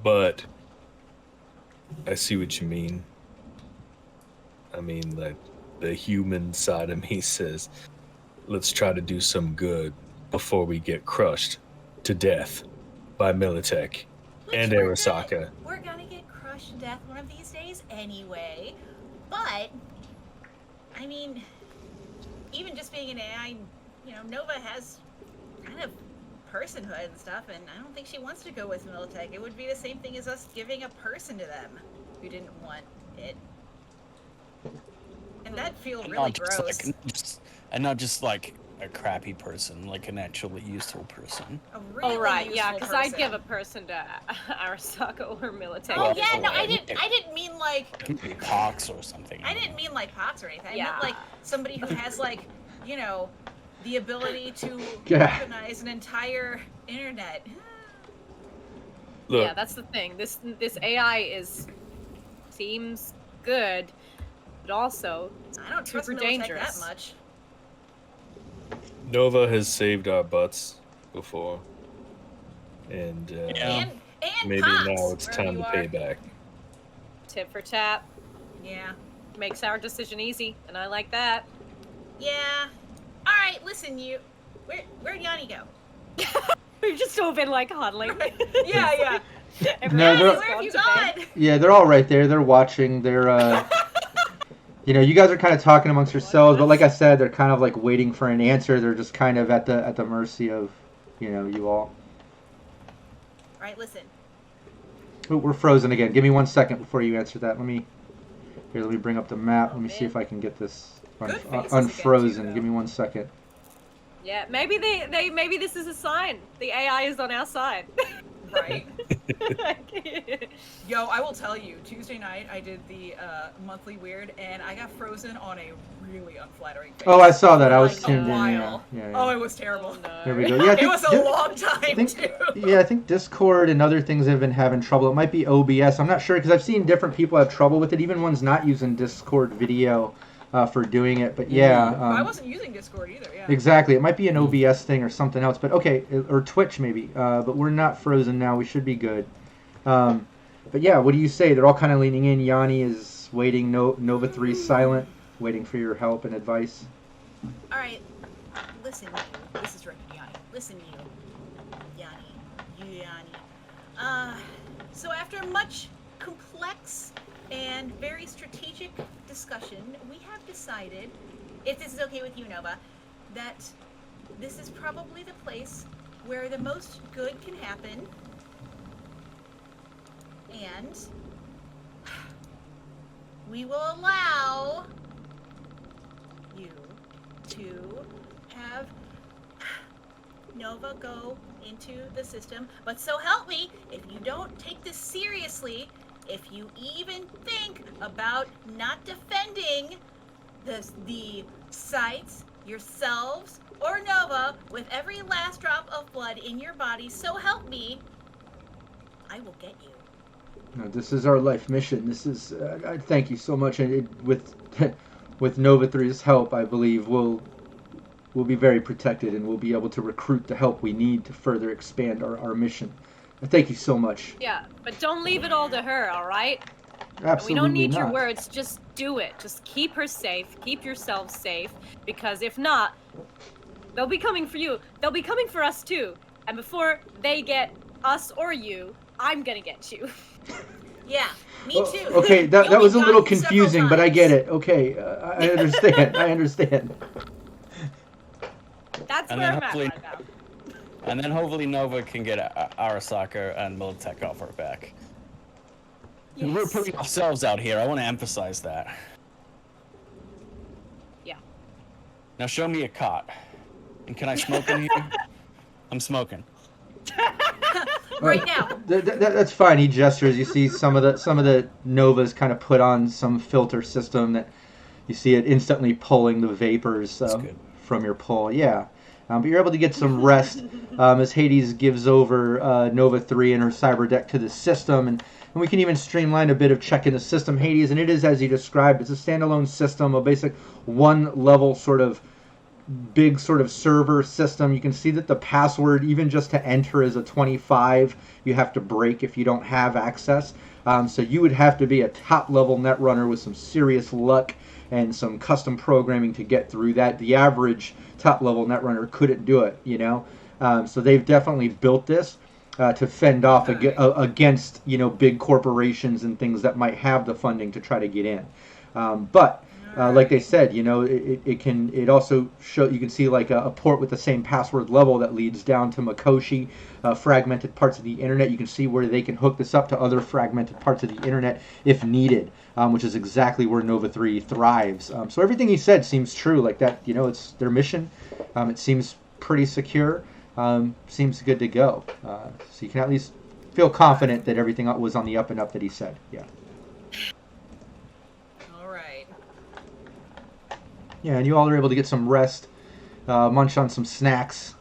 but I see what you mean. I mean, like, the human side of me says let's try to do some good before we get crushed to death by Militech Which and Arasaka. We're gonna get crushed to death one of these days anyway. But I mean, even just being an AI, Nova has kind of personhood and stuff, and I don't think she wants to go with Militech. It would be the same thing as us giving a person to them who didn't want it. And that'd feel And really not just, gross. not just like a crappy person, like an actually useful person. A really Oh right, yeah, useful because I'd person. give a person to Arasaka or Militech. Oh Well, yeah, no, I yeah. didn't mean like Maybe Cox or something. I didn't mean like Pox or anything. I Yeah. meant like somebody who has like, the ability to Yeah. weaponize an entire internet. Look, Yeah, that's the thing. This AI seems good, but also I don't trust super Militech dangerous. that much. Nova has saved our butts before, and Yeah. And maybe Pox, now it's wherever time you to are. pay back. tit for tat Yeah. makes our decision easy, and I like that. Yeah. Alright, listen, where'd Yanni go? We've just all been like huddling. Yeah. No, Everyone's they're- Where have you gone to bed. gone? Yeah, they're all right there. They're watching. They're you guys are kind of talking amongst yourselves, but like I said, they're kind of like waiting for an answer. They're just kind of at the mercy of, you all. Alright, listen. Oh, we're frozen again. Give me 1 second before you answer that. Let me bring up the map. Let me see if I can get this Good faces again, unfrozen. too, Give me 1 second. Yeah, maybe maybe this is a sign. The AI is on our side. Right. Yo, I will tell you, Tuesday night I did the monthly weird, and I got frozen on a really unflattering face. Oh, I saw that. I was Like, a tuned in. while. Yeah. Oh, it was terrible. Oh, no. There we go. Yeah, I It think was a long time, too. I think Discord and other things have been having trouble. It might be OBS. I'm not sure because I've seen different people have trouble with it. Even ones not using Discord video for doing it. But yeah, I wasn't using Discord either, yeah. exactly. It might be an OBS thing or something else. But okay, or Twitch maybe. But we're not frozen now. We should be good. But yeah, what do you say? They're all kind of leaning in. Yanni is waiting. Nova 3 silent, waiting for your help and advice. Alright, listen, you. This is directed to Yanni. Listen, you. Yanni. So after much complex and very strategic discussion, we have decided, if this is okay with you, Nova, that this is probably the place where the most good can happen. And we will allow you to have Nova go into the system. But so help me, if you don't take this seriously, if you even think about not defending the sites, yourselves, or Nova with every last drop of blood in your body, so help me, I will get you. No, this is our life mission. This is. I thank you so much, and with Nova 3's help, I believe we'll be very protected, and we'll be able to recruit the help we need to further expand our mission. Thank you so much. Yeah, but don't leave it all to her, all right? Absolutely We don't need your not. words. Just do it. Just keep her safe. Keep yourselves safe. Because if not, they'll be coming for you. They'll be coming for us too. And before they get us or you, I'm gonna get you. Yeah, me too. Okay, that was a You'll be little gotten several confusing, but I times. get it. Okay, I understand. I understand. That's And where then I'm at hopefully- right now. And then hopefully Nova can get Arasaka and Militech off her back. We're Yes. putting ourselves out here. I want to emphasize that. Yeah. Now show me a cot. And can I smoke in here? I'm smoking. Right now. That's fine. He gestures. You see some of the Novas kind of put on some filter system that you see it instantly pulling the vapors good. from your pull. Yeah. But you're able to get some rest as Hades gives over Nova 3 and her cyber deck to the system, and we can even streamline a bit of checking the system, Hades, and it is as you described. It's a standalone system, a basic one-level sort of big sort of server system. You can see that the password, even just to enter, is a 25. You have to break if you don't have access. So you would have to be a top-level Netrunner with some serious luck and some custom programming to get through that. The average top-level Netrunner couldn't do it, you know? So they've definitely built this to fend off against, you know, big corporations and things that might have the funding to try to get in. But like they said, you know, it also show, you can see like a port with the same password level that leads down to Makoshi, fragmented parts of the internet. You can see where they can hook this up to other fragmented parts of the internet if needed, which is exactly where Nova 3 thrives. So everything he said seems true, like that, you know, it's their mission. It seems pretty secure, seems good to go. So you can at least feel confident that everything was on the up and up that he said. Yeah. Yeah, and you all are able to get some rest, munch on some snacks,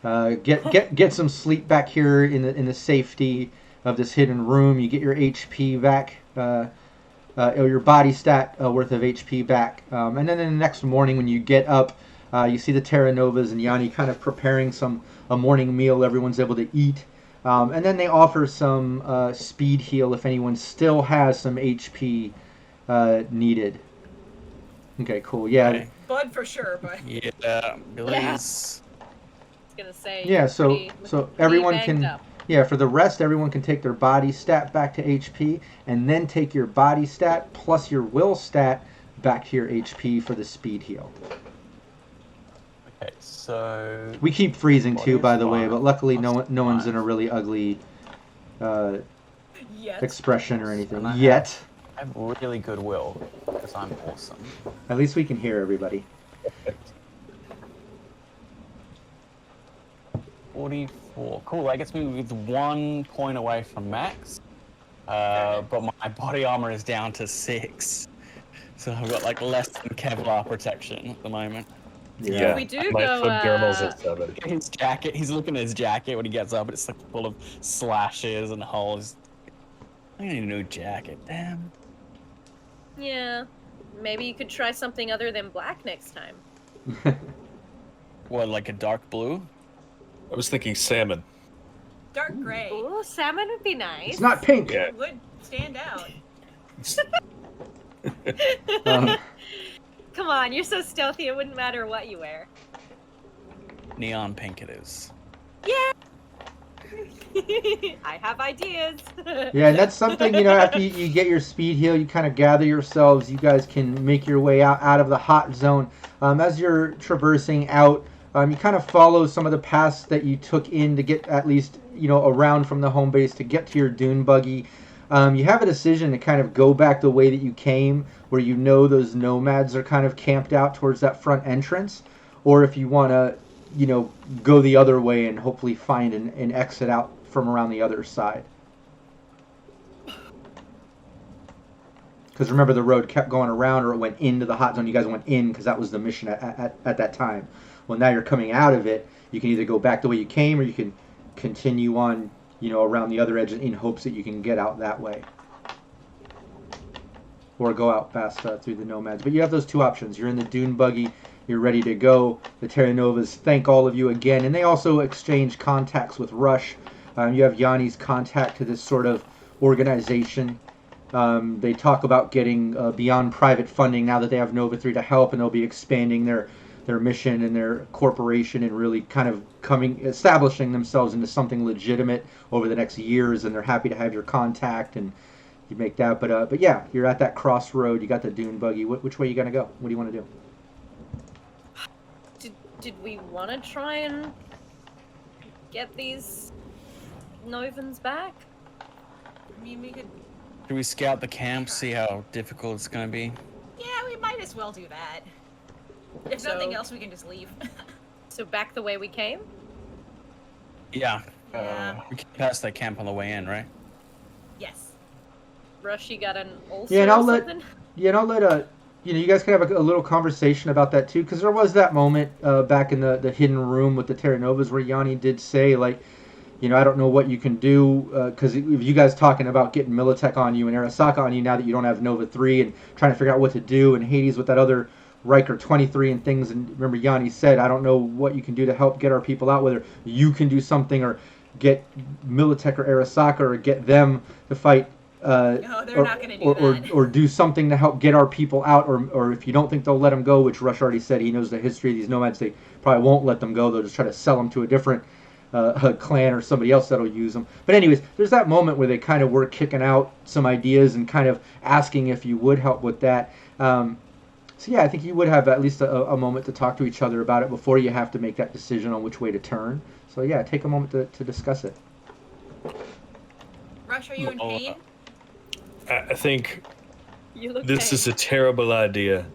get some sleep back here in the safety of this hidden room. You get your HP back, or your body stat worth of HP back, and then in the next morning when you get up, you see the Terra Novas and Yanni kind of preparing a morning meal. Everyone's able to eat, and then they offer some speed heal if anyone still has some HP needed. Okay, cool. Yeah. Okay. Bud for sure, but Yeah, Billy's. I was gonna say. Yeah, so everyone banged can. up. Yeah, for the rest, everyone can take their body stat back to HP, and then take your body stat plus your will stat back to your HP for the speed heal. Okay, so We keep freezing too, Body's by the way, fine. but luckily no one's in a Fine. really ugly yet. expression or anything And I yet. I have really good will because I'm awesome. At least we can hear everybody. 44. Cool. That gets me with 1 point away from max. But my body armor is down to 6. So I've got like less than Kevlar protection at the moment. Yeah, We do my go, subdermal's at 7. His jacket, he's looking at his jacket when he gets up, it's like full of slashes and holes. I need a new jacket, damn. Yeah. Maybe you could try something other than black next time. What, like a dark blue? I was thinking salmon. Dark gray Ooh, salmon would be nice. It's not pink. Yeah. would stand out. Come on, you're so stealthy it wouldn't matter what you wear. Neon pink it is. Yeah! I have ideas. Yeah, and that's something, you know, after you get your speed heal, you kind of gather yourselves. You guys can make your way out of the hot zone. As you're traversing out You kind of follow some of the paths that you took in to get at least, around from the home base to get to your dune buggy. You have a decision to kind of go back the way that you came, where those nomads are kind of camped out towards that front entrance, or if you want to, go the other way and hopefully find an exit out from around the other side. Because remember, the road kept going around, or it went into the hot zone. You guys went in because that was the mission at that time. Well, now you're coming out of it. You can either go back the way you came, or you can continue on, around the other edge in hopes that you can get out that way. Or go out past through the nomads. But you have those two options. You're in the dune buggy. You're ready to go. The Terra Novas thank all of you again. And they also exchange contacts with Rush. You have Yanni's contact to this sort of organization. They talk about getting beyond private funding now that they have Nova 3 to help, and they'll be expanding their mission and their corporation and really kind of establishing themselves into something legitimate over the next years, and they're happy to have your contact, and you make that. But yeah, you're at that crossroad. You got the dune buggy. Which way are you going to go? What do you want to do? Did we want to try and get these Novans back? I mean, we could... Should we scout the camp, see how difficult it's going to be? Yeah, we might as well do that. If nothing else, we can just leave. So back the way we came? Yeah. Yeah. We can pass that camp on the way in, right? Yes. Rush, you got an ulcer Yeah, and or I'll let something? you guys can have a little conversation about that too, because there was that moment back in the hidden room with the Terra Novas where Yanni did say, like, I don't know what you can do, because if you guys talking about getting Militech on you and Arasaka on you now that you don't have Nova 3 and trying to figure out what to do, and Hades with that other Riker 23 and things, and remember Yanni said, I don't know what you can do to help get our people out, whether you can do something or get Militech or Arasaka or get them to fight. No, they're not going to do that. Or do something to help get our people out, or if you don't think they'll let them go, which Rush already said he knows the history of these nomads, they probably won't let them go. They'll just try to sell them to a different clan or somebody else that'll use them. But anyways, there's that moment where they kind of were kicking out some ideas and kind of asking if you would help with that. So yeah, I think you would have at least a moment to talk to each other about it before you have to make that decision on which way to turn. So yeah, take a moment to discuss it. Rush, are you in pain? I think You look this is a terrible idea.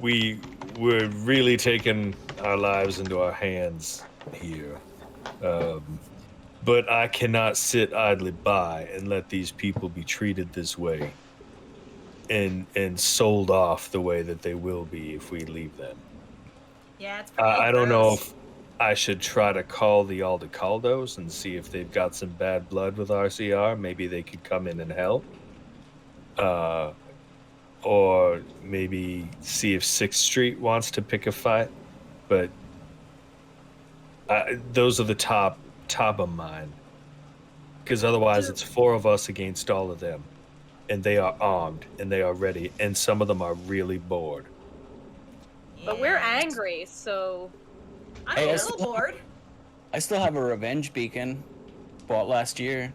We're really taking our lives into our hands here. But I cannot sit idly by and let these people be treated this way and sold off the way that they will be if we leave them. Yeah, it's pretty I don't know gross. if I should try to call the Aldecaldos and see if they've got some bad blood with RCR. Maybe they could come in and help. Or maybe see if 6th Street wants to pick a fight. But those are the top of mine. Because otherwise it's 4 of us against all of them. And they are armed and they are ready. And some of them are really bored. But we're Yeah. angry, so I'm Hey, a I little still- bored. I still have a revenge beacon bought last year.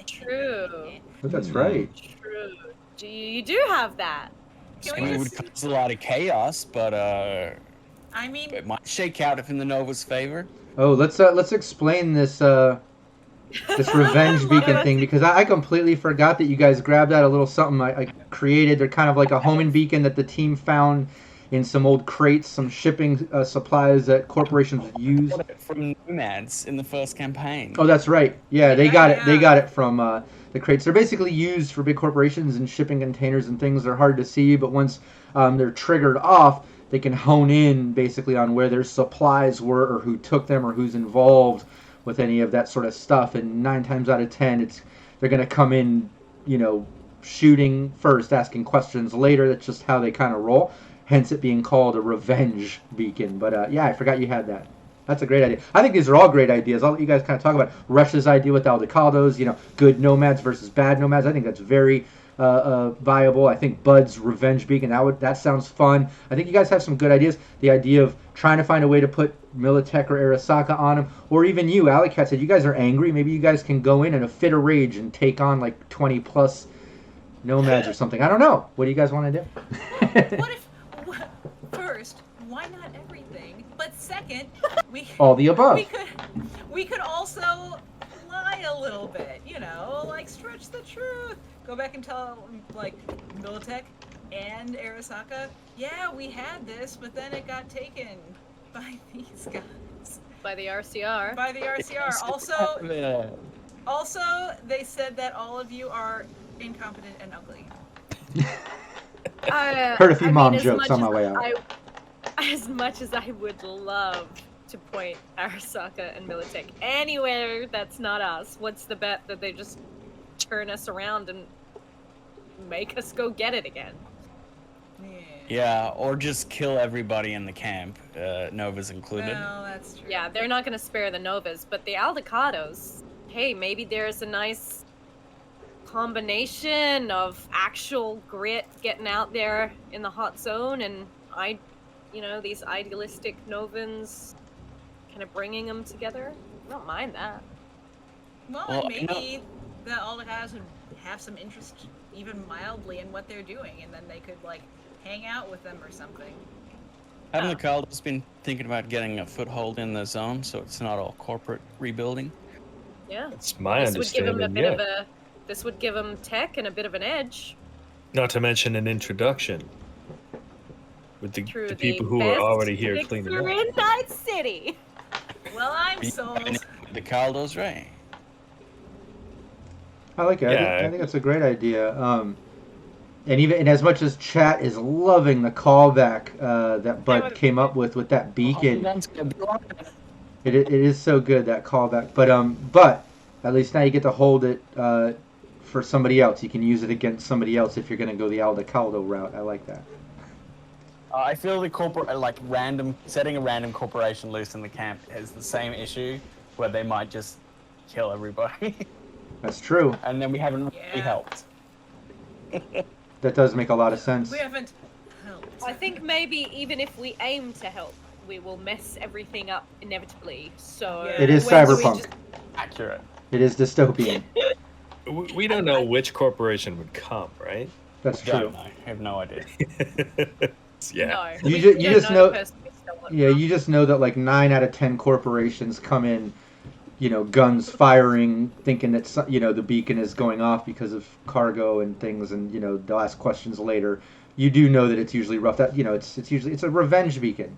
true. That's right. True. You do have that. Can I we mean, it would just... cause a lot of chaos, but I mean, it might shake out if in the Nova's favor. Oh, let's explain this this revenge beacon thing, because I completely forgot that you guys grabbed out a little something I created. They're kind of like a homing beacon that the team found in some old crates, some shipping supplies that corporations use. Got it from nomads in the first campaign. Oh, that's right. Yeah, they Yeah, got it. They yeah. got it from the crates. They're basically used for big corporations and shipping containers and things. They're hard to see, but once they're triggered off, they can hone in basically on where their supplies were, or who took them, or who's involved with any of that sort of stuff. And 9 times out of 10, they're going to come in, shooting first, asking questions later. That's just how they kind of roll. Hence it being called a revenge beacon. But yeah, I forgot you had that. That's a great idea. I think these are all great ideas. I'll let you guys kind of talk about Rush's idea with Aldecaldos, good nomads versus bad nomads. I think that's very viable. I think Bud's revenge beacon, that sounds fun. I think you guys have some good ideas. The idea of trying to find a way to put Militech or Arasaka on him, or even you, Alicat said you guys are angry. Maybe you guys can go in a fit of rage and take on like 20 plus nomads or something. I don't know. What do you guys want to do? what if... First, why not everything? second, we All the above. we could also lie a little bit, you know, like stretch the truth. Go back and tell like Militech and Arasaka, yeah, we had this, but then it got taken by these guys. By the RCR. By the RCR. Also, they said that all of you are incompetent and ugly. Heard a few mom jokes on my way out. As much as I would love to point Arasaka and Militech anywhere that's not us, what's the bet that they just turn us around and make us go get it again? Yeah, or just kill everybody in the camp, Novas included. Well, that's true. Yeah, they're not going to spare the Novas, but the Aldecados, hey, maybe there's a nice combination of actual grit getting out there in the hot zone and these idealistic Novans kind of bringing them together. I don't mind that. Well, maybe the Aldecados would have some interest, even mildly, in what they're doing, and then they could, like, hang out with them or something. Haven't the Caldas been thinking about getting a foothold in the zone so it's not all corporate rebuilding? Yeah. It's my understanding, This would give them tech and a bit of an edge. Not to mention an introduction with the people who are best already here cleaning up. in Night City. Well, I'm sold. The Caldos, right? I like it. Yeah. I think that's a great idea. And as much as chat is loving the callback that Bud came up with that beacon, it is so good, that callback. But at least now you get to hold it for somebody else. You can use it against somebody else if you're going to go the Aldecaldo route. I like that. I feel the setting a random corporation loose in the camp has the same issue where they might just kill everybody. That's true. And then we haven't really helped. That does make a lot of sense. We haven't helped. I think maybe even if we aim to help, we will mess everything up inevitably. So it is when do we cyberpunk. just- Accurate. It is dystopian. We don't know which corporation would come, right? That's true. Don't know. I have no idea. Yeah. No, You we just don't know. the person we stole it Yeah, from. you just know that like 9 out of 10 corporations come in, guns firing, thinking that the beacon is going off because of cargo and things, and they'll ask questions later. You do know that it's usually rough. That it's a revenge beacon,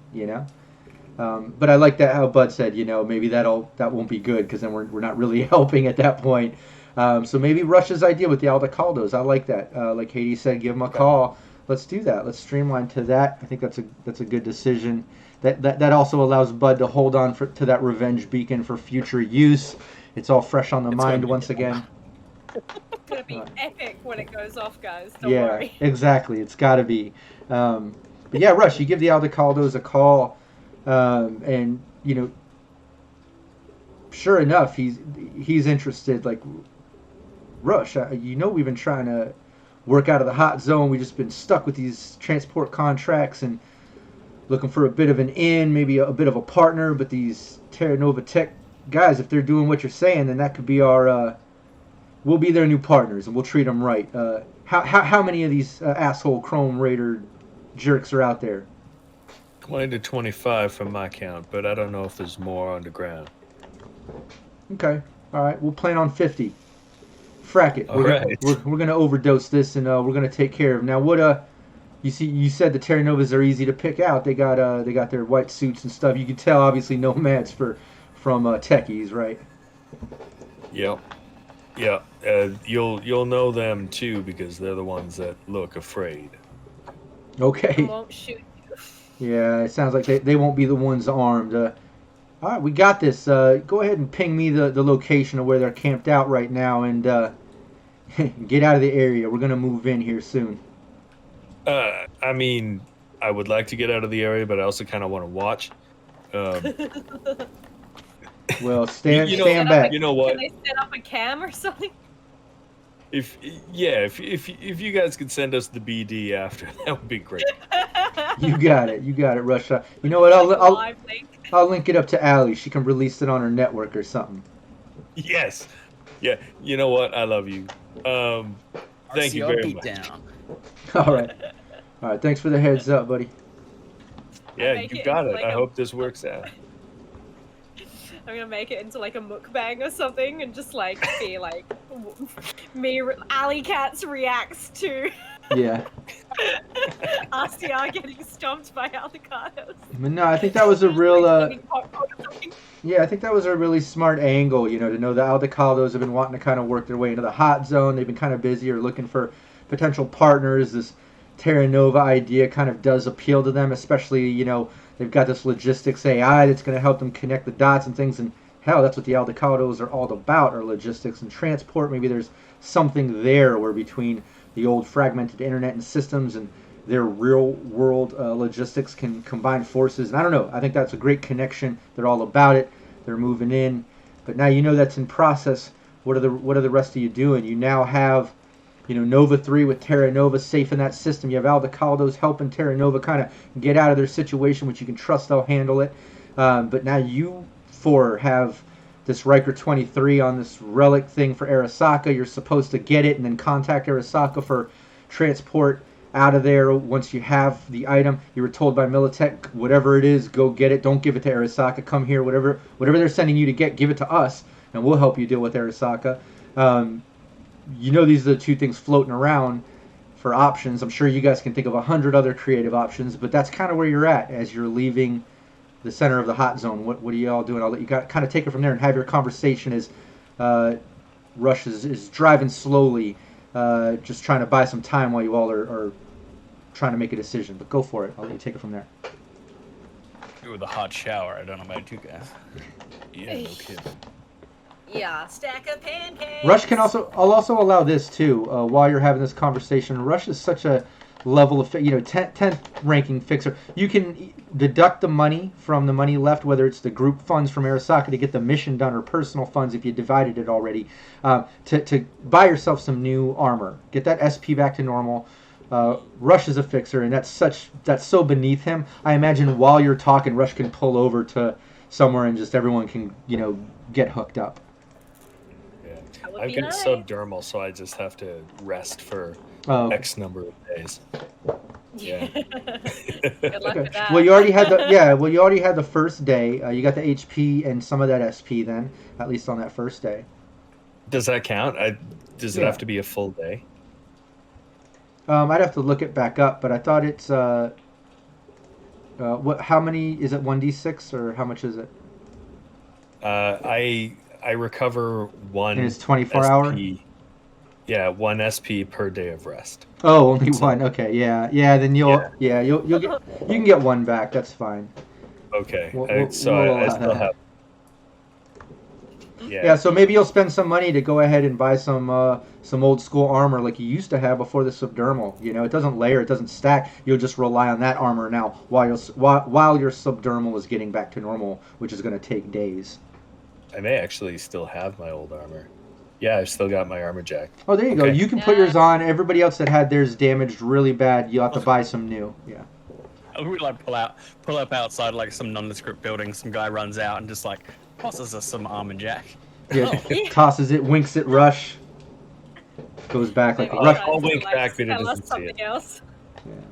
But I like that how Bud said, maybe that won't be good because then we're not really helping at that point. So maybe Rush's idea with the Aldecaldos, I like that. Like Hades said, give them a call. Let's do that. Let's streamline to that. I think that's a good decision. That also allows Bud to hold on to that revenge beacon for future use. It's all fresh on the mind once again. It's gonna be epic when it goes off, guys. Don't Yeah, worry. exactly. It's got to be. But yeah, Rush, you give the Aldecaldos a call, and sure enough, he's interested. Like, Rush, we've been trying to work out of the hot zone. We've just been stuck with these transport contracts and looking for a bit of an in, maybe a bit of a partner. But these Terra Nova Tech guys, if they're doing what you're saying, then that could be our. We'll be their new partners, and we'll treat them right. How many of these asshole Chrome Raider jerks are out there? 20 to 25 from my count, but I don't know if there's more on the ground. Okay, all right. We'll plan on 50. Frack it. We're gonna overdose this, and we're gonna take care of them. Now, what you said the Terra Novas are easy to pick out. They got their white suits and stuff. You can tell, obviously, nomads from techies, right? Yep. Yeah. You'll know them too because they're the ones that look afraid. Okay. I won't shoot you. Yeah, it sounds like they won't be the ones armed. All right, we got this. Go ahead and ping me the location of where they're camped out right now, and get out of the area. We're gonna move in here soon. I mean, I would like to get out of the area, but I also kind of want to watch. Well, stand know- back. You know what? Can they set up a cam or something? If you guys could send us the BD after, that would be great. You got it, Rush. You know what? Live link. I'll link it up to Allie. She can release it on her network or something. Yes. Yeah. You know what? I love you. Thank you very much. Down. All right. Thanks for the heads up, buddy. Yeah, make you it got into, it. like, I a- hope this works out. I'm gonna make it into like a mukbang or something, and just like see like me alley cats reacts to Yeah. RCR getting stomped by avocados. But no, I think that was a Just, real. like, eating popcorn or something. Yeah, I think that was a really smart angle, to know the Aldecaldos have been wanting to kind of work their way into the hot zone. They've been kind of busy or looking for potential partners. This Terra Nova idea kind of does appeal to them, especially, they've got this logistics AI that's going to help them connect the dots and things. And hell, that's what the Aldecaldos are all about, are logistics and transport. Maybe there's something there where between the old fragmented internet and systems and their real world logistics can combine forces. And I don't know. I think that's a great connection. They're all about it. They're moving in. But now that's in process. What are the rest of you doing? You now have, Nova 3 with Terra Nova safe in that system. You have Aldecaldos helping Terra Nova kind of get out of their situation, which you can trust they'll handle it. But now you four have this Riker 23 on this relic thing for Arasaka. You're supposed to get it and then contact Arasaka for transport out of there. Once you have the item, you were told by Militech, whatever it is, go get it. Don't give it to Arasaka. Come here. Whatever they're sending you to get, give it to us, and we'll help you deal with Arasaka. These are the two things floating around for options. I'm sure you guys can think of 100 other creative options, but that's kind of where you're at as you're leaving the center of the hot zone. What are you all doing? I'll let you kind of take it from there and have your conversation as Rush is driving slowly, just trying to buy some time while you all are trying to make a decision. But go for it. I'll let you take it from there. With a hot shower, I don't know about you guys. Yeah, no kidding. Yeah. Stack of pancakes. Rush can also. I'll also allow this too. While you're having this conversation, Rush is such a level of 10th ranking fixer. You can deduct the money from the money left, whether it's the group funds from Arasaka to get the mission done or personal funds if you divided it already, to buy yourself some new armor. Get that SP back to normal. Rush is a fixer, and that's so beneath him. I imagine while you're talking, Rush can pull over to somewhere and just everyone can get hooked up. I've got subdermal, so I just have to rest for X number of days. Yeah. Good luck with that. Well, you already had the first day. You got the HP and some of that SP then, at least on that first day. Does that count? Does it have to be a full day? I'd have to look it back up, but I thought it's how many is it? 1d6 or how much is it? I recover one. And it's 24 SP. hour. Yeah, 1 SP per day of rest. Oh, only one. Okay, yeah. Then you'll get you can get one back. That's fine. Okay, I still have. Yeah, so maybe you'll spend some money to go ahead and buy some old school armor like you used to have before the subdermal. It doesn't layer, it doesn't stack. You'll just rely on that armor now while your subdermal is getting back to normal, which is going to take days. I may actually still have my old armor. Yeah, I've still got my armor jack. Oh, there you go. You can put yours on. Everybody else that had theirs damaged really bad, you'll have to buy some new. Yeah. We pull up outside like some nondescript building. Some guy runs out and just tosses us some armor jack. Yeah, tosses it, winks at Rush, goes back like Rush. I'll wink back, but it doesn't see it. Else.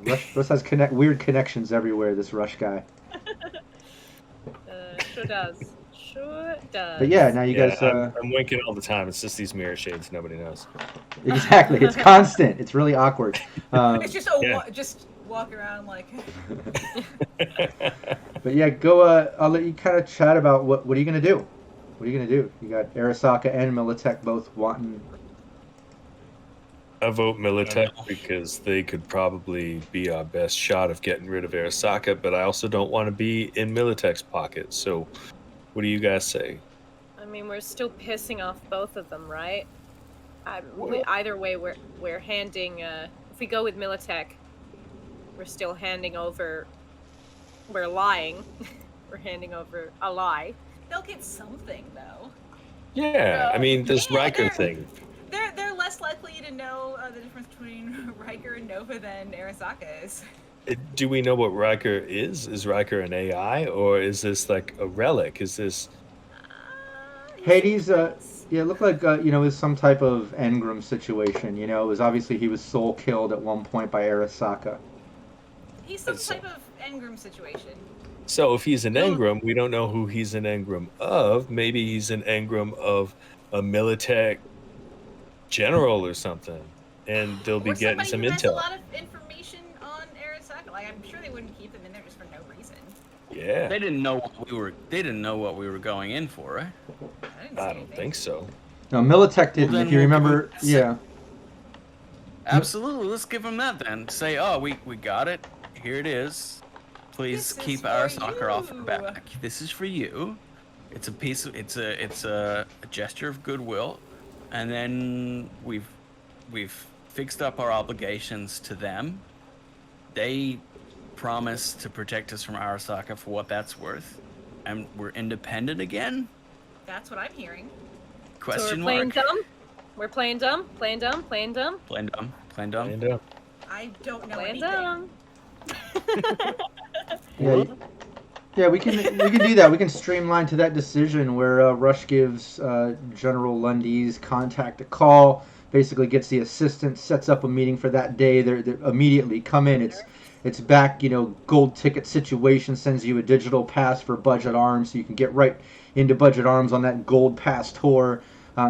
Yeah, Rush has weird connections everywhere. This Rush guy. Sure does. Sure does. But yeah, now you guys. I'm winking all the time. It's just these mirror shades. Nobody knows. Exactly. It's constant. It's really awkward. It's just just walk around like. But yeah, go. I'll let you kind of chat about what are you gonna do. What are you gonna do? You got Arasaka and Militech both wanting. I vote Militech because they could probably be our best shot of getting rid of Arasaka, but I also don't want to be in Militech's pocket. So, what do you guys say? I mean, we're still pissing off both of them, right? Either way, we're handing. If we go with Militech, we're still handing over. We're lying. We're handing over a lie. They'll get something though. Yeah, I mean, this Riker thing. They're less likely to know the difference between Riker and Nova than Arasaka is. Do we know what Riker is? Is Riker an AI, or is this like a relic? Is this... Hades, it looked like, it was some type of Engram situation, it was obviously he was soul killed at one point by Arasaka. He's some So- type of engram situation. So if he's an engram, we don't know who he's an engram of. Maybe he's an engram of a Militech general or something, and they'll be Or getting somebody some who has a intel. lot of information on Arasaka. Like, I'm sure they wouldn't keep them in there just for no reason. Yeah, They didn't know what we were. They didn't know what we were going in for, right? I didn't see I don't anything. think so. No, Militech didn't. then If you we'll remember, give him- yeah. Absolutely. Let's give them that then. Say, oh, we got it. Here it is. Please This is keep for Arasaka off our you." back. This is for you. It's a piece of. It's a gesture of goodwill, and then we've fixed up our obligations to them. They promise to protect us from Arasaka for what that's worth, and we're independent again. That's what I'm hearing. So Question we're playing mark. dumb? We're playing dumb? Playing dumb? Playing dumb? Playing dumb. Playing dumb. And, I don't know Playing anything. dumb. Yeah, yeah, we can do that. We can streamline to that decision where Rush gives General Lundy's contact a call, basically gets the assistant, sets up a meeting for that day. They immediately come in. It's back, gold ticket situation, sends you a digital pass for Budget Arms, so you can get right into Budget Arms on that gold pass tour.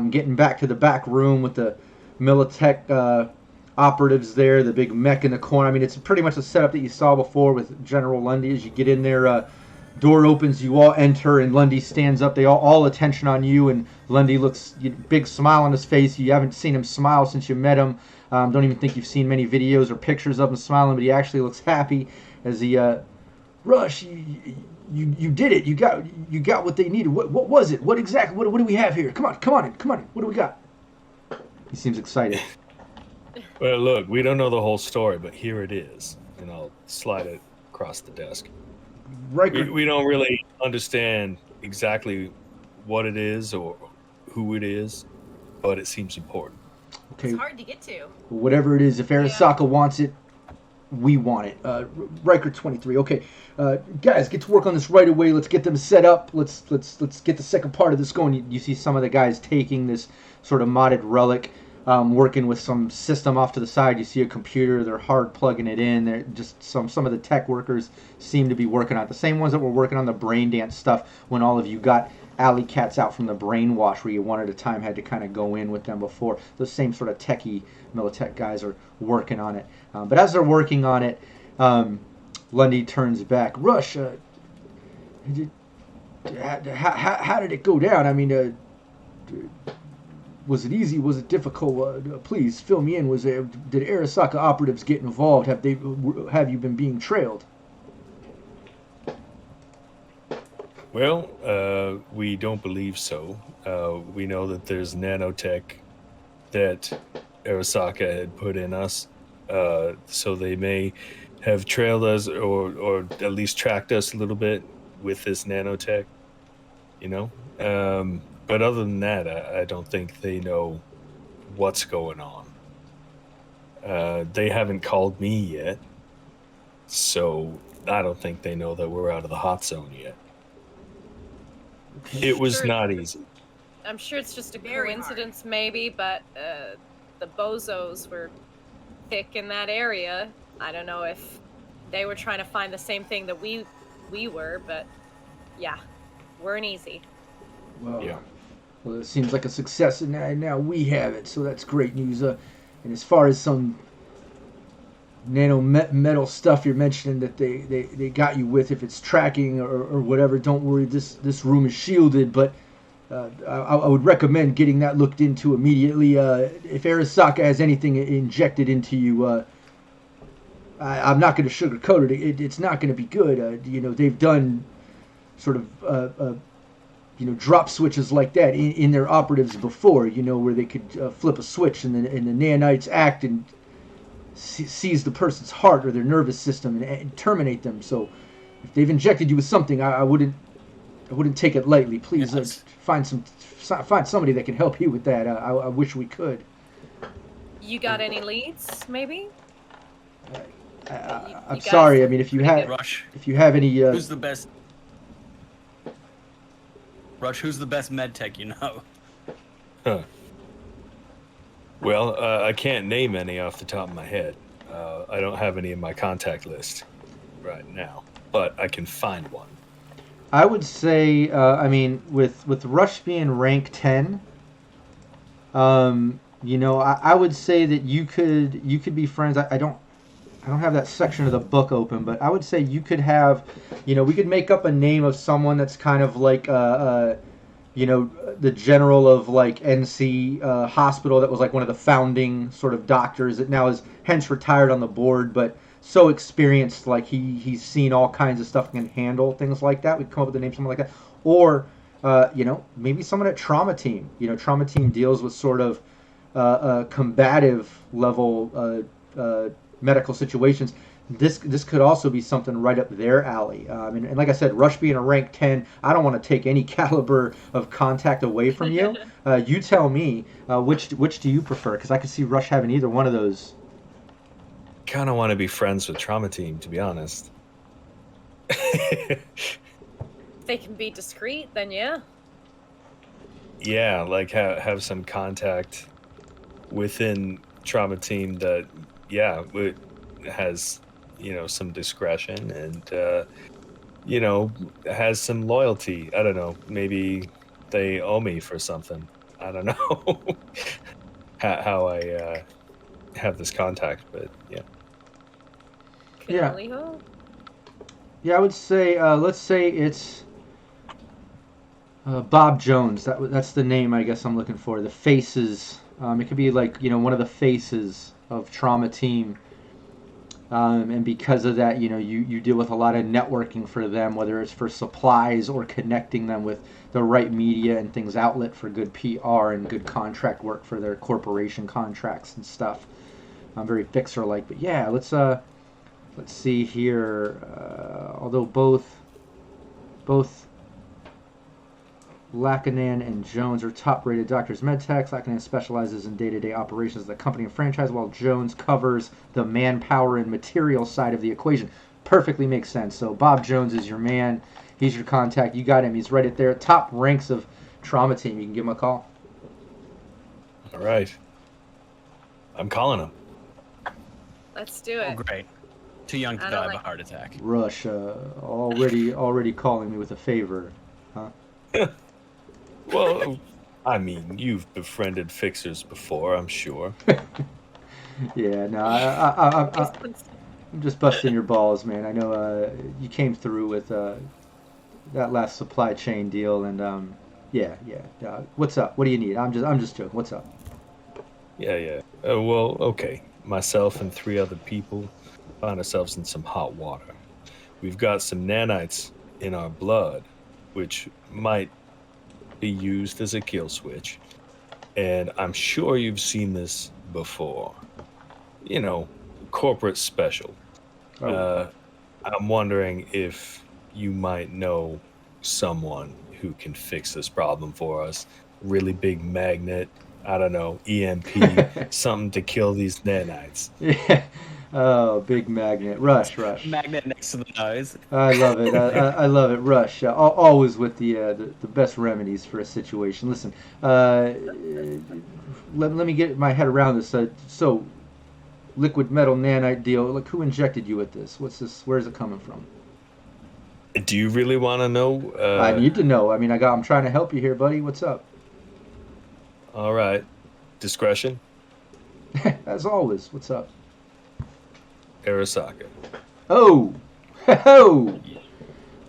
Getting back to the back room with the Militech operatives there, the big mech in the corner. I mean, it's pretty much the setup that you saw before with General Lundy. As you get in there, door opens, you all enter, and Lundy stands up. They all attention on you, and Lundy looks, big smile on his face. You haven't seen him smile since you met him. Don't even think you've seen many videos or pictures of him smiling, but he actually looks happy as he, Rush, you did it. You got what they needed. What was it? What exactly? What do we have here? Come on in. What do we got? He seems excited. well, look, we don't know the whole story, but here it is, and I'll slide it across the desk. Riker, We don't really understand exactly what it is or who it is, but it seems important. okay, It's hard to get to. whatever it is, if Arasaka wants it, we want it. Riker 23. Okay, guys, get to work on this right away. Let's get them set up. Let's get the second part of this going. You see some of the guys taking this sort of modded relic, working with some system off to the side. You see a computer. They're hard plugging it in. They're just some of the tech workers seem to be working on it. The same ones that were working on the brain dance stuff when all of you got alley cats out from the Brainwash, where you one at a time had to kind of go in with them before. Those same sort of techie Militech guys are working on it. But as they're working on it, Lundy turns back. Rush, how did it go down? I mean, was it easy? Was it difficult? Please fill me in. Did Arasaka operatives get involved? Have you been being trailed? Well, we don't believe so. We know that there's nanotech that Arasaka had put in us, so they may have trailed us or at least tracked us a little bit with this nanotech, But other than that, I don't think they know what's going on. They haven't called me yet, so I don't think they know that we're out of the hot zone yet. It was Sure. not easy. I'm sure it's just a Very coincidence, maybe, but the bozos were thick in that area. I don't know if they were trying to find the same thing that we were, but yeah, weren't easy. Well, Yeah. Well, it seems like a success, and now we have it, so that's great news. And as far as some metal stuff you're mentioning that they got you with, if it's tracking or whatever, don't worry, this room is shielded, but I would recommend getting that looked into immediately. If Arasaka has anything injected into you, I'm not going to sugarcoat it. It's not going to be good. They've done sort of drop switches like that in their operatives before, where they could flip a switch and the nanites act and seize the person's heart or their nervous system and terminate them. So if they've injected you with something, I wouldn't take it lightly. Please find somebody that can help you with that. I wish we could. You got any leads, maybe? I'm you sorry. guys I mean, if you Rush, have any, who's the best? Rush, who's the best med tech you know? Huh. Well, I can't name any off the top of my head. I don't have any in my contact list. right now, but I can find one. I would say, I mean, with Rush being rank 10, I would say that you could be friends. I don't have that section of the book open, but I would say you could have, we could make up a name of someone that's kind of like, the general of like NC Hospital that was like one of the founding sort of doctors that now is hence retired on the board, but so experienced, like he's seen all kinds of stuff and can handle things like that. We'd come up with a name, something like that, or maybe someone at Trauma Team. Trauma Team deals with sort of combative level medical situations. This could also be something right up their alley. And like I said, Rush being a rank 10, I don't want to take any caliber of contact away from you. You tell me, which do you prefer? Because I could see Rush having either one of those. Kind of want to be friends with Trauma Team, to be honest. If they can be discreet, then yeah. Yeah, like have some contact within Trauma Team that, has, some discretion and, has some loyalty. I don't know. Maybe they owe me for something. I don't know how I have this contact, but yeah. Can only hope. Yeah, I would say, let's say it's Bob Jones. That's the name I guess I'm looking for. The faces. It could be like, one of the faces of Trauma Team. And because of that, you deal with a lot of networking for them, whether it's for supplies or connecting them with the right media and things outlet for good PR and good contract work for their corporation contracts and stuff. I'm very fixer-like, but yeah, let's see here. Although both Lakanen and Jones are top-rated doctors medtechs. Lakanen specializes in day-to-day operations of the company and franchise, while Jones covers the manpower and material side of the equation. Perfectly makes sense. So Bob Jones is your man. He's your contact. You got him. He's right at there. Top ranks of Trauma Team. You can give him a call. All right. I'm calling him. Let's do it. Oh, great. Too young to die of a heart attack. Rush, already calling me with a favor, huh? Well, I mean, you've befriended fixers before, I'm sure. Yeah, no, I'm just busting your balls, man. I know you came through with that last supply chain deal, and yeah. What's up? What do you need? I'm just joking. What's up? Yeah. Well, okay. Myself and 3 other people find ourselves in some hot water. We've got some nanites in our blood, which might be used as a kill switch. And I'm sure you've seen this before. Corporate special. Oh. I'm wondering if you might know someone who can fix this problem for us. Really big magnet, I don't know, EMP, something to kill these nanites. Yeah. Oh, big magnet. Rush. Magnet next to the nose. I love it. I love it. Rush. Always with the best remedies for a situation. Listen, let me get my head around this. So, liquid metal nanite deal. Like, who injected you with this? What's this? Where's it coming from? Do you really want to know? I need to know. I mean, I'm trying to help you here, buddy. What's up? All right. Discretion? As always. What's up? Arasaka. Oh!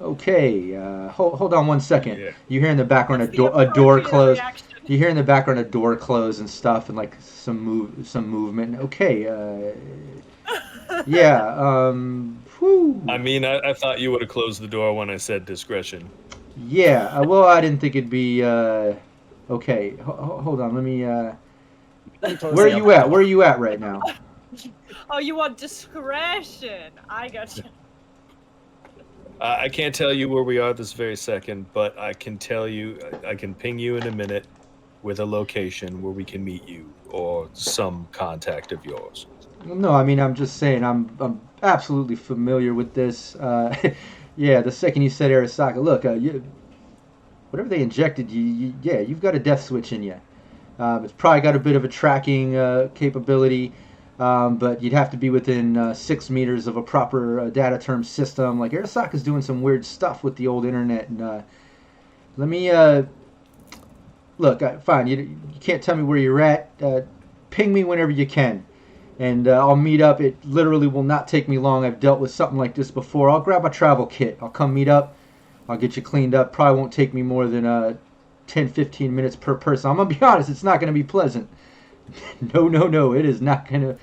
Okay. Hold on one second. Yeah. You hear in the background a door close. You hear in the background a door close and stuff, and like some movement. Okay. Yeah. Whew. I mean, I thought you would have closed the door when I said discretion. Yeah. Well, I didn't think it'd be. Okay. Hold on. Let me. Where are you at? Where are you at right now? Oh, you want discretion? I got you. I can't tell you where we are this very second, but I can tell you, I can ping you in a minute with a location where we can meet you or some contact of yours. No, I mean, I'm just saying, I'm absolutely familiar with this. Yeah, the second you said Arasaka, look, whatever they injected you've got a death switch in you. It's probably got a bit of a tracking capability. but you'd have to be within 6 meters of a proper data term system. Like, Arasaka's doing some weird stuff with the old internet, and let me look. Fine, you can't tell me where you're at. Ping me whenever you can, and I'll meet up. It literally will not take me long. I've dealt with something like this before. I'll grab my travel kit. I'll come meet up. I'll get you cleaned up. Probably won't take me more than 10, 15 minutes per person. I'm going to be honest, it's not going to be pleasant. No, it is not going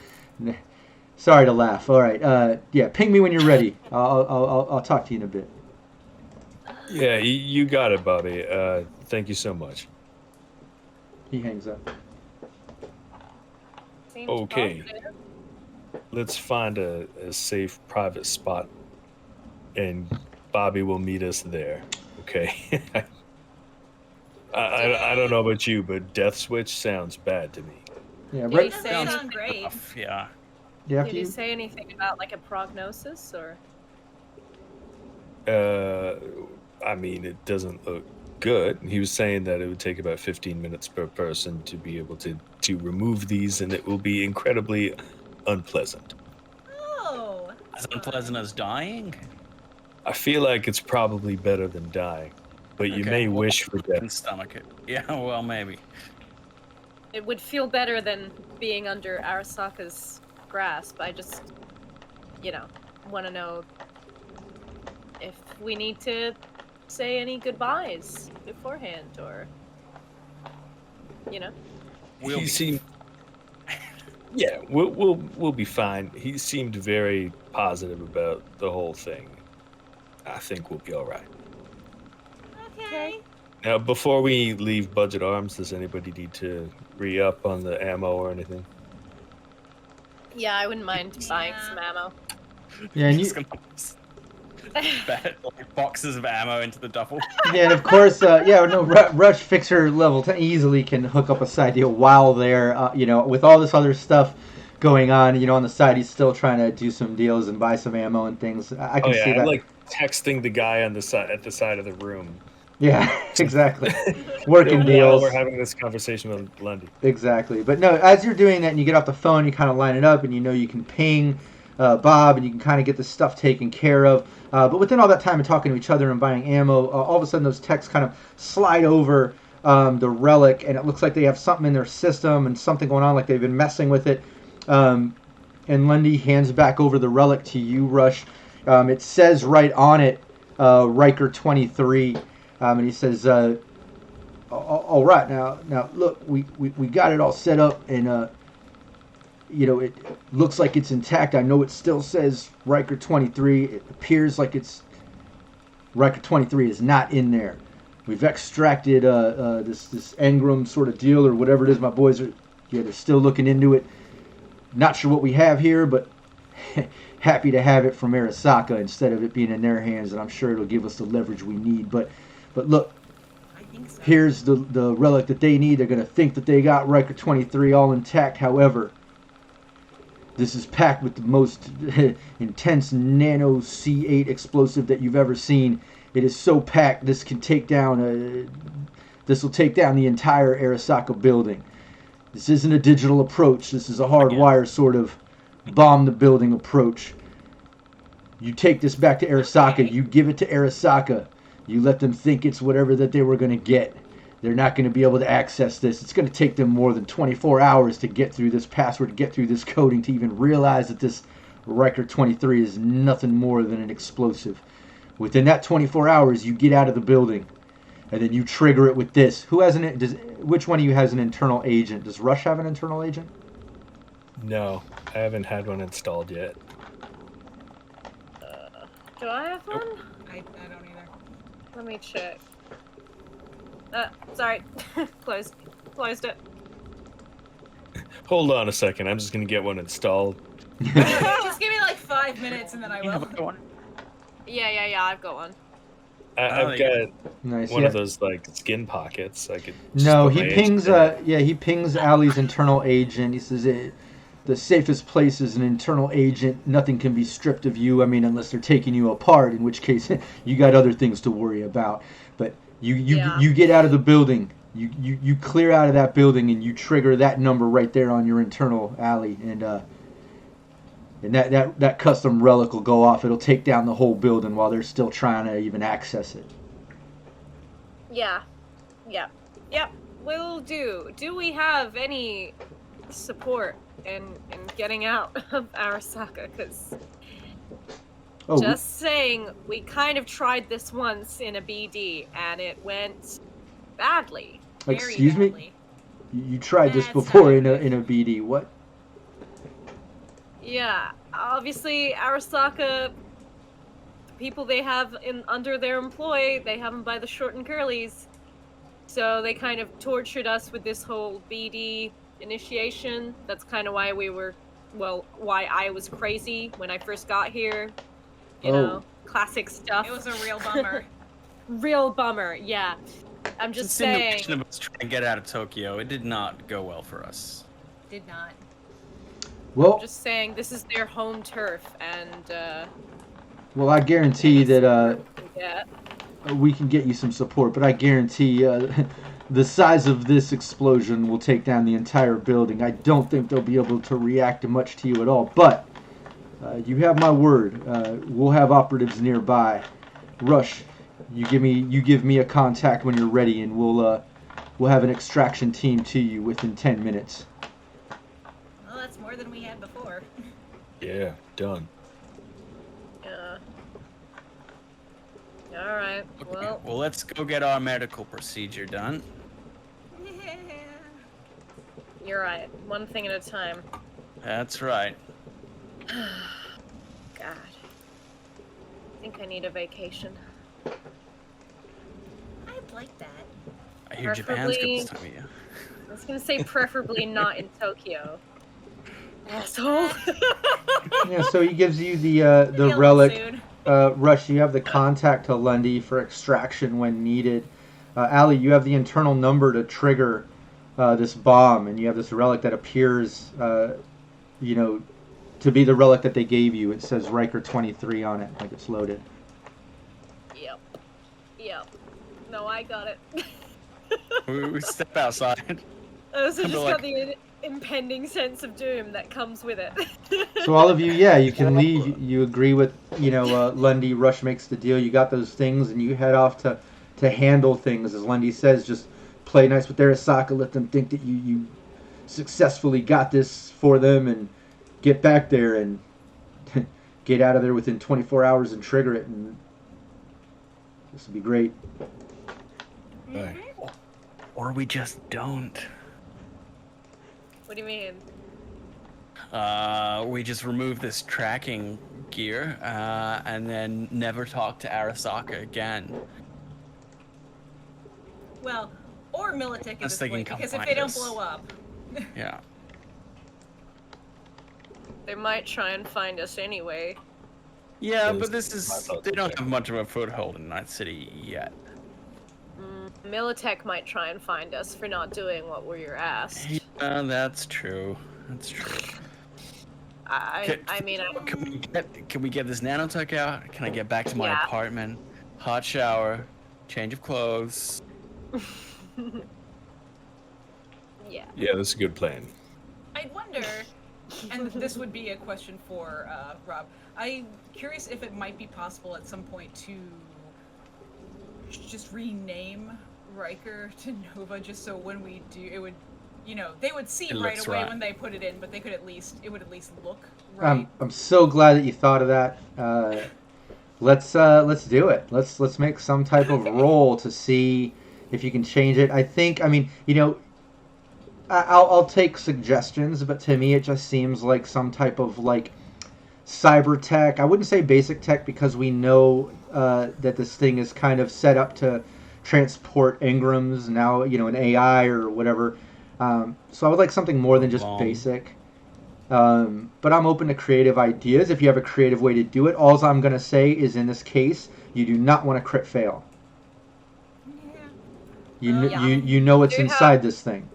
to... Sorry to laugh. All right. Yeah, ping me when you're ready. I'll talk to you in a bit. Yeah, you got it, Bobby. Thank you so much. He hangs up. Seems Okay. positive. Let's find a safe private spot, and Bobby will meet us there. Okay. I don't know about you, but Death Switch sounds bad to me. Yeah, Yeah, right. you say Sounds anything- great. Yeah. Yeah, Did you say anything about like a prognosis or? I mean, it doesn't look good. He was saying that it would take about 15 minutes per person to be able to remove these, and it will be incredibly unpleasant. Oh. As unpleasant as dying? I feel like it's probably better than dying, but you Okay, may well, wish for I death. can stomach it. Yeah, well, maybe. It would feel better than being under Arasaka's grasp. I just, want to know if we need to say any goodbyes beforehand, or, We'll He be- seemed, yeah, we'll be fine. He seemed very positive about the whole thing. I think we'll be all right. Okay. Now, before we leave Budget Arms, does anybody need to re-up on the ammo or anything? Yeah, I wouldn't mind buying Yeah. some ammo. Yeah, and Just gonna bet, like, boxes of ammo into the duffel. Yeah, and of course, Rush Fixer level 10 easily can hook up a side deal while they're, with all this other stuff going on, on the side, he's still trying to do some deals and buy some ammo and things. I can see I'm that. like texting the guy on the side at the side of the room. Yeah, exactly. Working While deals. we're having this conversation with Lundy. Exactly. But no, as you're doing that and you get off the phone, you kind of line it up and you can ping Bob and you can kind of get the stuff taken care of. But within all that time of talking to each other and buying ammo, all of a sudden those techs kind of slide over the relic, and it looks like they have something in their system and something going on, like they've been messing with it. And Lundy hands back over the relic to you, Rush. It says right on it, Riker 23, and he says, all right, now look, we got it all set up, and it looks like it's intact. I know it still says Riker 23. It appears like it's Riker 23 is not in there. We've extracted this engram sort of deal or whatever it is. My boys are, they're still looking into it. Not sure what we have here, but happy to have it from Arasaka instead of it being in their hands, and I'm sure it'll give us the leverage we need. But look, I think so. here's the relic that they need. They're going to think that they got Riker 23 all intact. However, this is packed with the most intense nano C8 explosive that you've ever seen. It is so packed, this will take down the entire Arasaka building. This isn't a digital approach. This is a hardwire sort of bomb the building approach. You take this back to Arasaka. You give it to Arasaka. You let them think it's whatever that they were going to get. They're not going to be able to access this. It's going to take them more than 24 hours to get through this password, to get through this coding, to even realize that this Riker 23 is nothing more than an explosive. Within that 24 hours, you get out of the building, and then you trigger it with this. Which one of you has an internal agent? Does Rush have an internal agent? No, I haven't had one installed yet. Do I have one? I don't either. Let me check. Sorry. Closed it. Hold on a second. I'm just gonna get one installed. Just give me like 5 minutes and then I Yeah, will. but go on. Yeah, I've got one. I've yeah. got Nice. one yeah. of those like skin pockets. I could. just No, put he my pings. agent in it. He pings Ali's internal agent. He says the safest place is an internal agent. Nothing can be stripped of you. I mean, unless they're taking you apart, in which case you got other things to worry about. But you get out of the building. You clear out of that building and you trigger that number right there on your internal alley, and And that custom relic will go off. It'll take down the whole building while they're still trying to even access it. Yeah. Yep. Will do. Do we have any support in getting out of Arasaka? Because just saying, we kind of tried this once in a BD and it went badly. Excuse Very badly. me? You tried this That's before not in a BD. What? Yeah, obviously Arasaka, the people they have under their employ, they have them by the short and curlies. So they kind of tortured us with this whole BD initiation. That's kind of why why I was crazy when I first got here. You know, classic stuff. It was a real bummer. Real bummer, yeah. I'm just saying. Insinuation of us trying to get out of Tokyo, it did not go well for us. Did not. Well, Just saying, this is their home turf, and well, I guarantee that yeah. we can get you some support, but I guarantee the size of this explosion will take down the entire building. I don't think they'll be able to react much to you at all, but you have my word. We'll have operatives nearby. Rush, you give me a contact when you're ready, and we'll have an extraction team to you within 10 minutes. Well, that's more than we had before. Yeah, done. Yeah. Alright, Well, well, let's go get our medical procedure done. Yeah. you're right. One thing at a time. That's right. God. I think I need a vacation. I'd like that. I hear Japan's good this Preferably- time of year. I was gonna say preferably not in Tokyo. Asshole. Yeah, so he gives you the Maybe a relic. little soon. Rush, you have the contact to Lundy for extraction when needed. Allie, you have the internal number to trigger this bomb, and you have this relic that appears, to be the relic that they gave you. It says Riker 23 on it, like it's loaded. Yep. No, I got it. We step outside. I also just like- got the impending sense of doom that comes with it. So all of you, yeah, you can leave. You agree with, Lundy. Rush makes the deal. You got those things, and you head off to handle things. As Lundy says, just play nice with Arasaka. Let them think that you successfully got this for them, and get back there and get out of there within 24 hours and trigger it. And this will be great. Right. Or we just don't. What do you mean? We just remove this tracking gear and then never talk to Arasaka again. Well, or Militech at Unless this they can point, come because if find they don't us. blow up. Yeah. They might try and find us anyway. Yeah, Yes, but this my is... thoughts They don't too. have much of a foothold in Night City yet. Militech might try and find us for not doing what we're asked. Yeah, that's true. That's true. I mean, Can we get this nanotech out? Can I get back to my Yeah. apartment? Hot shower, change of clothes. yeah. Yeah, that's a good plan. I'd wonder, and this would be a question for Rob. I'm curious if it might be possible at some point to just rename Riker to Nova, just so when we do, it would, they would see It right looks away right. when they put it in, but it would at least look right. I'm so glad that you thought of that. Let's do it. Let's make some type of roll to see if you can change it. I'll take suggestions, but to me it just seems like some type of cyber tech. I wouldn't say basic tech because we know that this thing is kind of set up to transport engrams now, an AI or whatever. So I would like something more than just Long. basic. But I'm open to creative ideas if you have a creative way to do it. All I'm going to say is in this case, you do not want to crit fail. Yeah. Yeah. You know what's Do you inside this thing.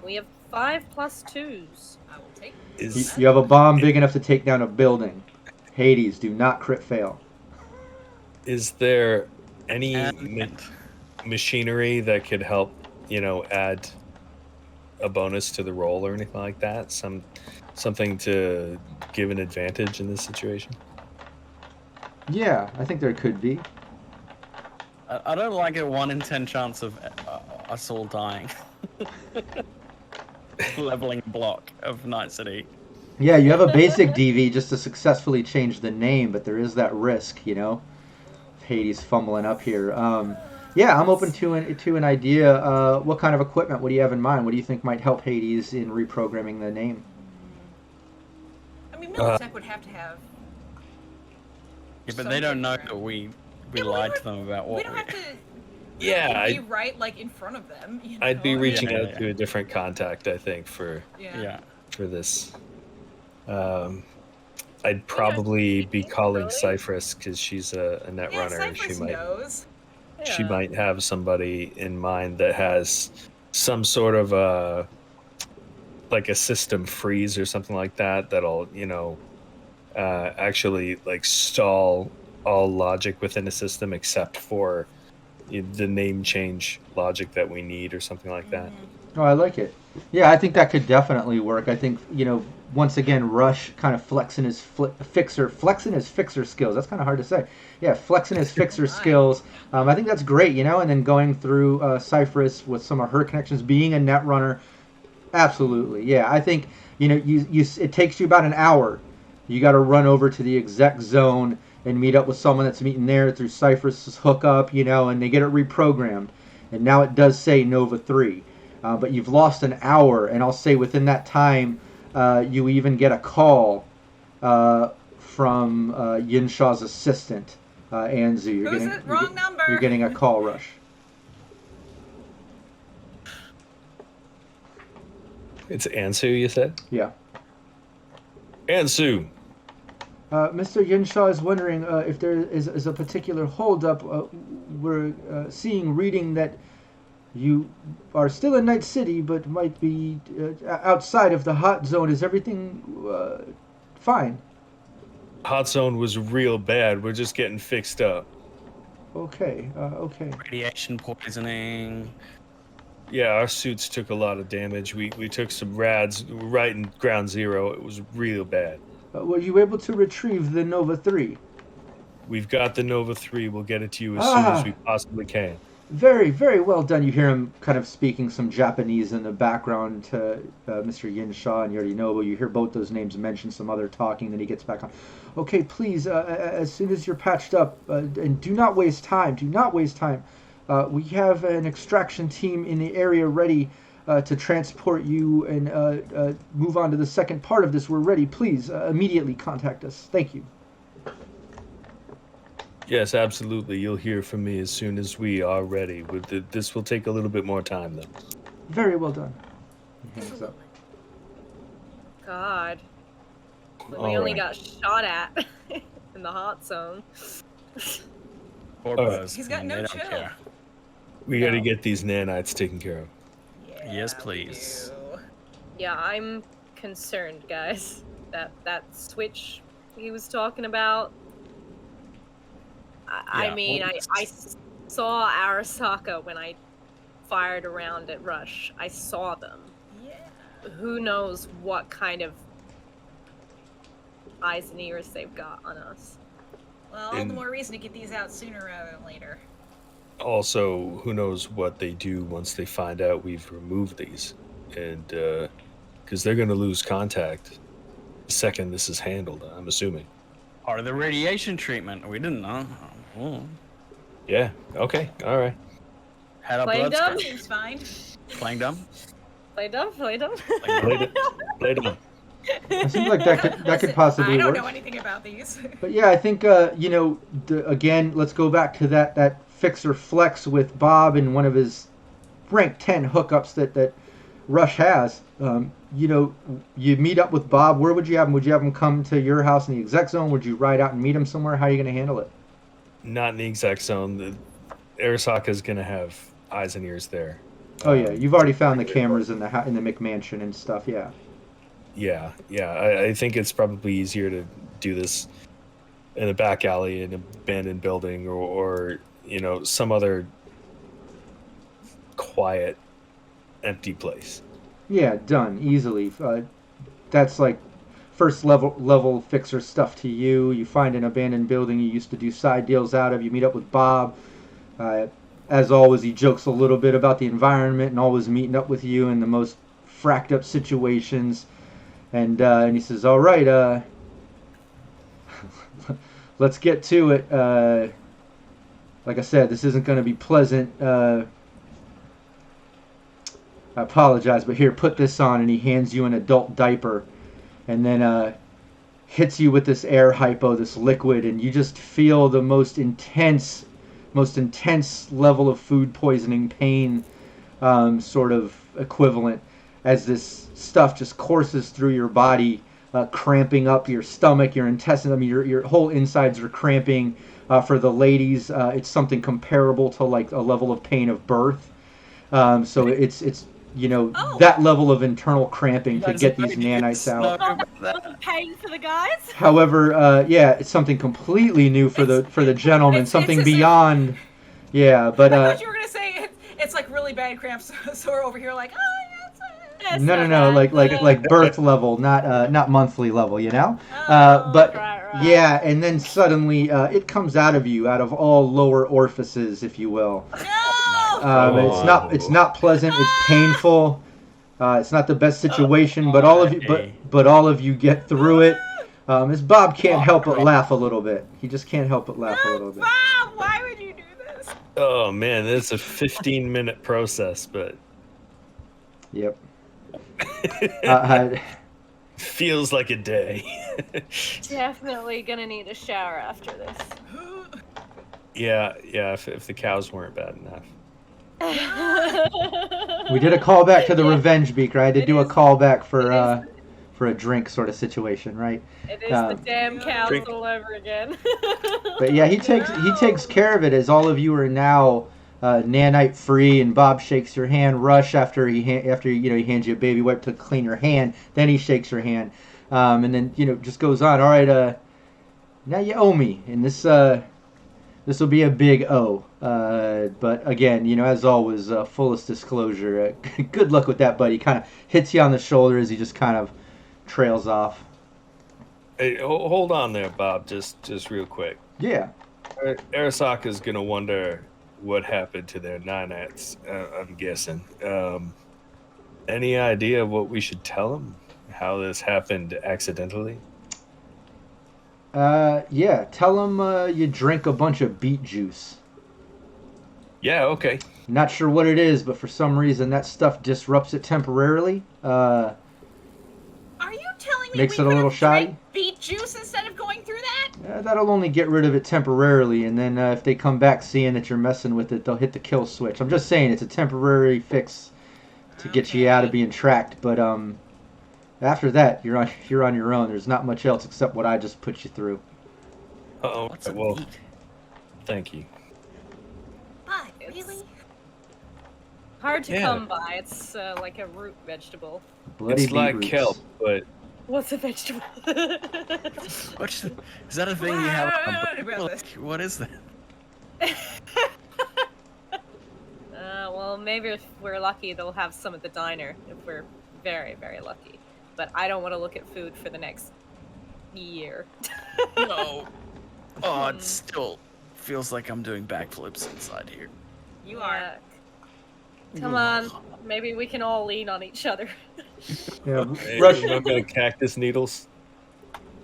We have 5 + 2s. I will take Is You have a bomb big enough to take down a building. Hades, do not crit fail. is there any And- machinery that could help, add, a bonus to the roll or anything like that? Something to give an advantage in this situation? Yeah, I think there could be. I don't like a 1 in 10 chance of us all dying. Leveling block of Night City. Yeah, you have a basic DV just to successfully change the name, but there is that risk, you know. Hades fumbling up here. Yeah, I'm open to an idea. What kind of equipment? What do you have in mind? What do you think might help Hades in reprogramming the name? I mean, Militech would have to have. Yeah, but they don't know that we lied to them about what we don't have to. Yeah, be right like in front of them. You know? I'd be reaching Yeah, out yeah. to a different contact, I think, for Yeah. this. I'd probably be calling Cypress because she's a Netrunner. Cypress knows. She might have somebody in mind that has some sort of like a system freeze or something like that that'll actually like stall all logic within a system except for the name change logic that we need or something like that. Oh, I like it. Yeah, I think that could definitely work. I think, once again, Rush kind of flexing his fixer skills. That's kind of hard to say. Yeah, flexing his fixer skills. I think that's great, and then going through Cypress with some of her connections, being a Netrunner. Absolutely. Yeah, I think, it takes you about an hour. You got to run over to the exec zone and meet up with someone that's meeting there through Cypress's hookup, and they get it reprogrammed. And now it does say Nova 3. But you've lost an hour, and I'll say within that time, you even get a call from Yinshaw's assistant, Anzu. Wrong number. You're getting a call, Rush. It's Ansu, you said? Yeah. Ansu! Mr. Yinshaw is wondering if there is a particular holdup. We're reading that you are still in Night City, but might be outside of the hot zone. Is everything fine? Hot zone was real bad. We're just getting fixed up. Okay. Radiation poisoning. Yeah, our suits took a lot of damage. We took some rads right in ground zero. It was real bad. Were you able to retrieve the Nova 3? We've got the Nova 3. We'll get it to you as soon as we possibly can. Very, very well done. You hear him kind of speaking some Japanese in the background to Mr. Yinshaw and Yorinobu. You hear both those names mention some other talking, then he gets back on. Okay, please, as soon as you're patched up, and do not waste time. We have an extraction team in the area ready to transport you and move on to the second part of this. We're ready. Please, immediately contact us. Thank you. Yes, absolutely. You'll hear from me as soon as we are ready. This will take a little bit more time, though. Very well done. Hands up. God. We All only right. got shot at in the hot zone. Poor All Buzz, He's got man, no they don't chill. care. We got to get these nanites taken care of. Yeah, Yes, please. we do. Yeah, I'm concerned, guys. That switch he was talking about. I Yeah, mean, well, I saw Arasaka when I fired around at Rush. I saw them. Yeah. Who knows what kind of eyes and ears they've got on us. Well, all the more reason to get these out sooner rather than later. Also, who knows what they do once they find out we've removed these. And, because they're going to lose contact the second this is handled, I'm assuming. Part of the radiation treatment. We didn't know. Oh. Yeah, okay, all right. Had our Playing blood dumb? screen. Seems fine. Playing dumb? Play dumb. Play it. It seems like that could possibly I don't work. know anything about these. But yeah, I think again, let's go back to that fixer flex with Bob and one of his rank 10 hookups that Rush has. You meet up with Bob. Where would you have him? Would you have him come to your house in the exec zone? Would you ride out and meet him somewhere? How are you going to handle it? Not in the exact zone. Arasaka's going to have eyes and ears there. Oh yeah, you've already found the cameras in the McMansion and stuff. Yeah. Yeah. I think it's probably easier to do this in a back alley in an abandoned building or some other quiet, empty place. Yeah, done easily. That's like first level fixer stuff to you. You find an abandoned building you used to do side deals out of. You meet up with Bob. As always, he jokes a little bit about the environment and always meeting up with you in the most fracked up situations. And he says, "All right, let's get to it. Like I said, this isn't going to be pleasant. I apologize, but here, put this on." And he hands you an adult diaper, and then hits you with this air hypo, this liquid, and you just feel the most intense level of food poisoning pain, sort of equivalent, as this stuff just courses through your body, cramping up your stomach, your intestines. I mean, your whole insides are cramping. For the ladies, it's something comparable to like a level of pain of birth. So it's that level of internal cramping to get these nanites out. Paying for the guys. However, it's something completely new for the gentleman, something beyond. Yeah, but I thought you were gonna say it's like really bad cramps, so we're over here like, no, like birth level, not monthly level, but right. yeah, and then suddenly it comes out of you, out of all lower orifices, if you will. No! It's not pleasant. It's painful. It's not the best situation, but all of you get through it. As Bob can't help but laugh a little bit. He just can't help but laugh a little bit. Bob, why would you do this? Oh man, it's a 15-minute process, but Yep. feels like a day. Definitely gonna need a shower after this. yeah. If the cows weren't bad enough. We did a callback to the revenge beaker. I had to do a callback for a drink sort of situation, right? It is the damn cows drink. all over again. But yeah, he takes care of it, as all of you are now nanite free, and Bob shakes your hand. Rush, after he hands you a baby wipe to clean your hand, then he shakes your hand, and then just goes on. All right, now you owe me, and this will be a big O. But again, as always, fullest disclosure. Good luck with that, buddy. Kind of hits you on the shoulder as he just kind of trails off. Hey, hold on there, Bob. Just real quick. Yeah. Arasaka's gonna wonder what happened to their nanites. I'm guessing. Any idea what we should tell them? How this happened accidentally? Yeah. Tell them you drink a bunch of beet juice. Yeah. Okay. Not sure what it is, but for some reason that stuff disrupts it temporarily. Are you telling me Makes we it a little could've shoddy? drank beet juice instead of going through that? That'll only get rid of it temporarily, and then if they come back seeing that you're messing with it, they'll hit the kill switch. I'm just saying it's a temporary fix to get you out of being tracked, but after that you're on your own. There's not much else except what I just put you through. Uh-oh. What's a Well, beet? thank you. But really? Hard to Yeah. come by. It's like a root vegetable. Bloody It's like beetroots. kelp, but What's a vegetable? Is that a thing you have? What is that? Well, maybe if we're lucky, they'll have some at the diner. If we're very, very lucky. But I don't want to look at food for the next year. No. Oh, it still feels like I'm doing backflips inside here. You are. Yeah. Come on, maybe we can all lean on each other. Yeah, hey, Rush, remember the cactus needles?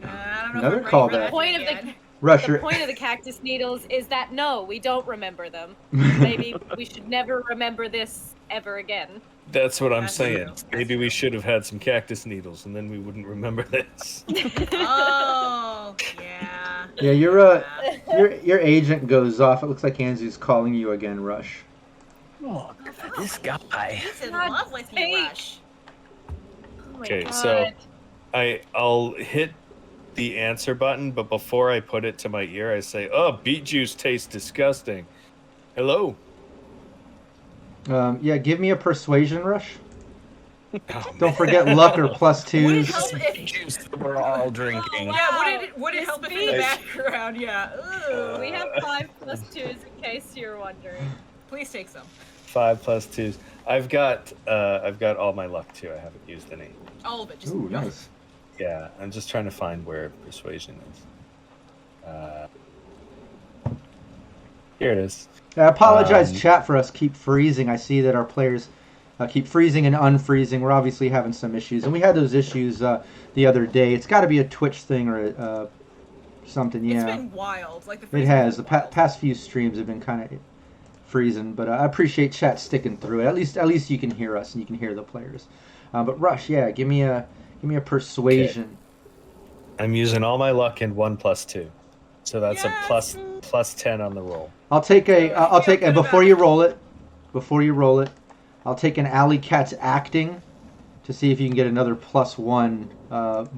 I don't know Another if I'm ready for callback. that Point of yet. the Rusher. point of the cactus needles is that no, we don't remember them. Maybe we should never remember this ever again. That's what I'm That's saying. true. That's Maybe we true. should have had some cactus needles, and then we wouldn't remember this. Oh, yeah. Yeah, Yeah. your agent goes off. It looks like Anzu's calling you again, Rush. Oh, this guy. He's in God love with you, sake. Rush. Oh my Okay, God. so I'll hit the answer button, but before I put it to my ear, I say, "Oh, beet juice tastes disgusting." Hello. Yeah, give me a persuasion, Rush. Oh, Don't forget luck or plus Would it twos. help if... Juice that we're all drinking. Yeah, would it This help if in the beach- background, yeah. Ugh. we have 5 + 2s in case you're wondering. Please take some. 5 plus 2s. I've got all my luck too. I haven't used any. All of it. Just Ooh, nice. Yeah, I'm just trying to find where persuasion is. Here it is. I apologize, chat, for us keep freezing. I see that our players keep freezing and unfreezing. We're obviously having some issues, and we had those issues the other day. It's got to be a Twitch thing or something. Yeah, It's been wild. Like the it freezing has. has The been wild. past few streams have been kind of freezing, but I appreciate chat sticking through it. At least you can hear us and you can hear the players. But Rush, yeah, give me a persuasion. I'm using all my luck in 1 plus 2, so that's Yes! a plus 10 on the roll. I'll take I feel good before about you it. roll it, I'll take an Alley Cat's acting to see if you can get another +1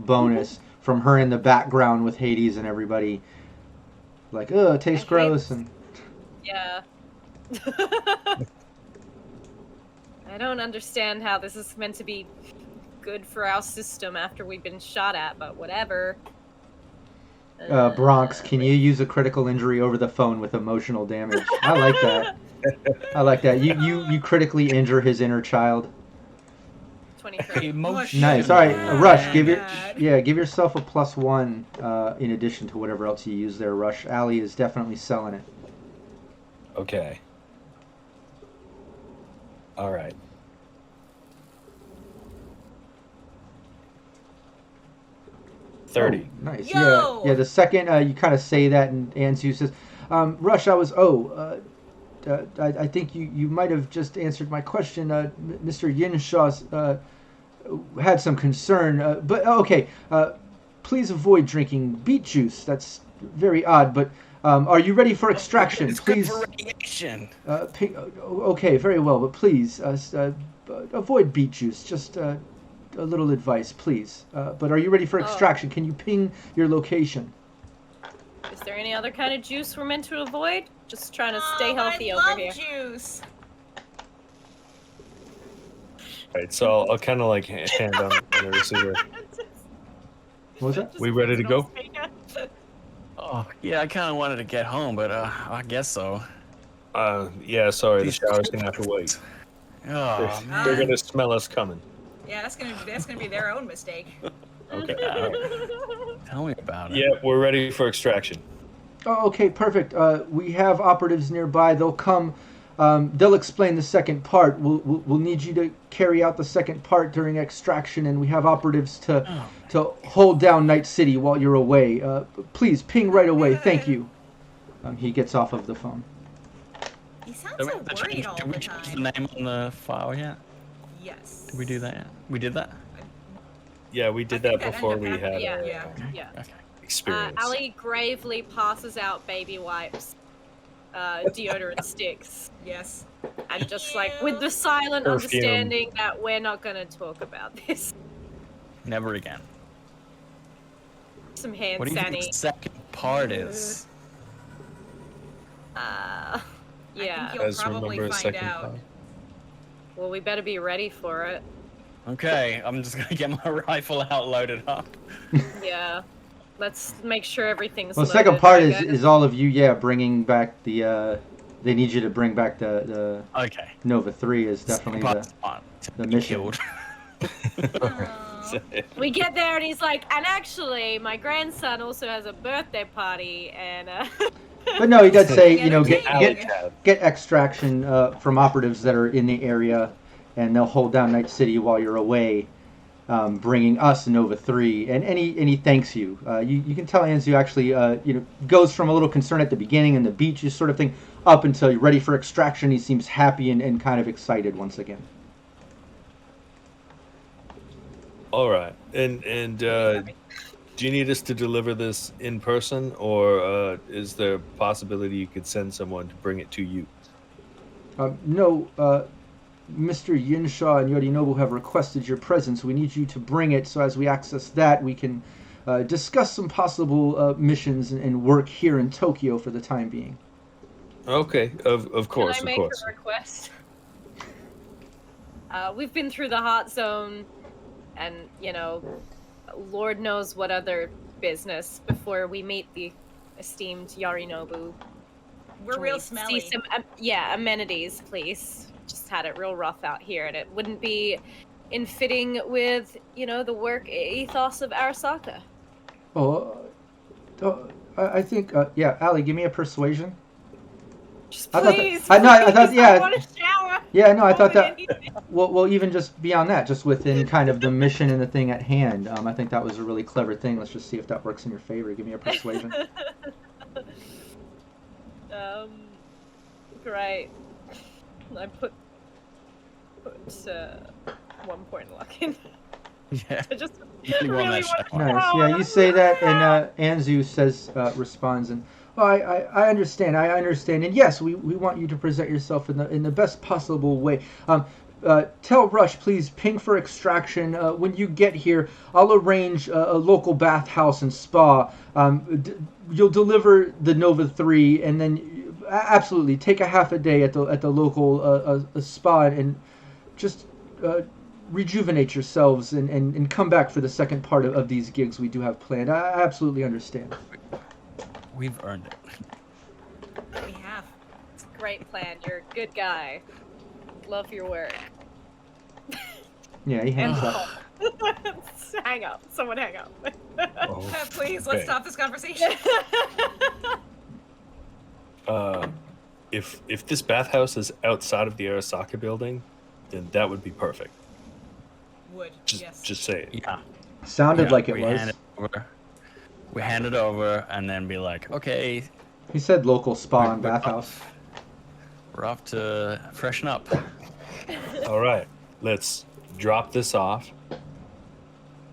bonus from her in the background with Hades and everybody. Like, it tastes I hate gross, this. and Yeah. I don't understand how this is meant to be good for our system after we've been shot at, but whatever. Bronx, can you use a critical injury over the phone with emotional damage? I like that. I like that. You critically injure his inner child. 23. Emotion. Nice. All right, Yeah, Rush, give God. give yourself a +1 in addition to whatever else you use there. Rush, Allie is definitely selling it. Okay. All right. $30. Oh, nice. Yo! Yeah. The second you kind of say that, and Anzu says, "Rush, I was. I think you might have just answered my question. Mr. Yinshaw's had some concern, but okay. Please avoid drinking beet juice. That's very odd. But are you ready for extraction? It's Please. good for radiation. Okay, very well. But please avoid beet juice. Just a little advice, please. But are you ready for extraction? Can you ping your location? Is there any other kind of juice we're meant to avoid? Just trying to stay healthy I over love here. juice. All right, so I'll kind of like hand on the receiver. What was that? We ready to go? Oh, yeah, I kind of wanted to get home, but I guess so. Yeah, sorry, the These- shower's gonna have to wait. Oh, man. They're gonna smell us coming. Yeah, that's gonna be their own mistake. Okay. Tell me about it. Yeah, we're ready for extraction. Oh, okay, perfect. We have operatives nearby. They'll come. They'll explain the second part. We'll need you to carry out the second part during extraction, and we have operatives to hold down Night City while you're away. Please ping right away. Thank you. He gets off of the phone. He sounds Did so we, worried all did the we change the time. name on the file yet? Yes. Did we do that yet? We did that? Yeah, we did I think that that before ended we up had happening, our yeah. Okay. experience. Allie gravely passes out baby wipes, deodorant sticks, Yes. and just like with the silent Perfume. understanding that we're not gonna talk about this. Never again. Some hand What do you think sanitizer. the second part is? Yeah. I think you'll Guys, probably remember a find second out. part? Well, we better be ready for it. Okay, I'm just gonna get my rifle out, loaded up. Yeah. Let's make sure everything's Well, the loaded, second part I is guess. all of you. Yeah, bringing back the. They need you to bring back the Okay. Nova 3 is Second definitely part's the. fine. the Be mission. killed. Aw. We get there and he's like, and actually, my grandson also has a birthday party, and But no, he does say, you know, Entertaining. get extraction from operatives that are in the area, and they'll hold down Night City while you're away, bringing us Nova 3. And he thanks you. You can tell Anzu actually, goes from a little concern at the beginning and the beaches sort of thing, up until you're ready for extraction. He seems happy and kind of excited once again. All right, and do you need us to deliver this in person, or is there a possibility you could send someone to bring it to you? No, Mr. Yinshaw and Yorinobu have requested your presence. We need you to bring it, so as we access that, we can discuss some possible missions and work here in Tokyo for the time being. Okay, of course, can I of make course. a request? We've been through the hot zone, and Lord knows what other business before we meet the esteemed Yorinobu. We're Can real we smelly. See some, amenities, please. just had it real rough out here, and it wouldn't be in fitting with, the work ethos of Arasaka. I think, Allie, give me a persuasion. Just I thought please, I thought, yeah. I want to shower. Yeah, no, I thought that. Anything. Well, even just beyond that, just within kind of the mission and the thing at hand, I think that was a really clever thing. Let's just see if that works in your favor. Give me a persuasion. Great. I put 1 point luck in. Yeah. I just You want really that want shower. Nice. Yeah, you say that, and Anzu says, responds, and I understand. I understand, and yes, we want you to present yourself in the best possible way. Tell Rush, please, ping for extraction. When you get here, I'll arrange a local bathhouse and spa. You'll deliver the Nova 3, and then absolutely take a half a day at the local spa and just rejuvenate yourselves and come back for the second part of these gigs we do have planned. I absolutely understand. We've earned it. We have. It's a great plan. You're a good guy. Love your work. Yeah, he hangs up. Hang up. Someone hang up. Oh, Please, let's okay. stop this conversation. If this bathhouse is outside of the Arasaka building, then that would be perfect. Would, Just yes. just say it. Yeah. Sounded Yeah, like it we was. hand it over. We hand it over and then be like, okay, He said local spa and we're bathhouse. we're off to freshen up. All right, let's drop this off,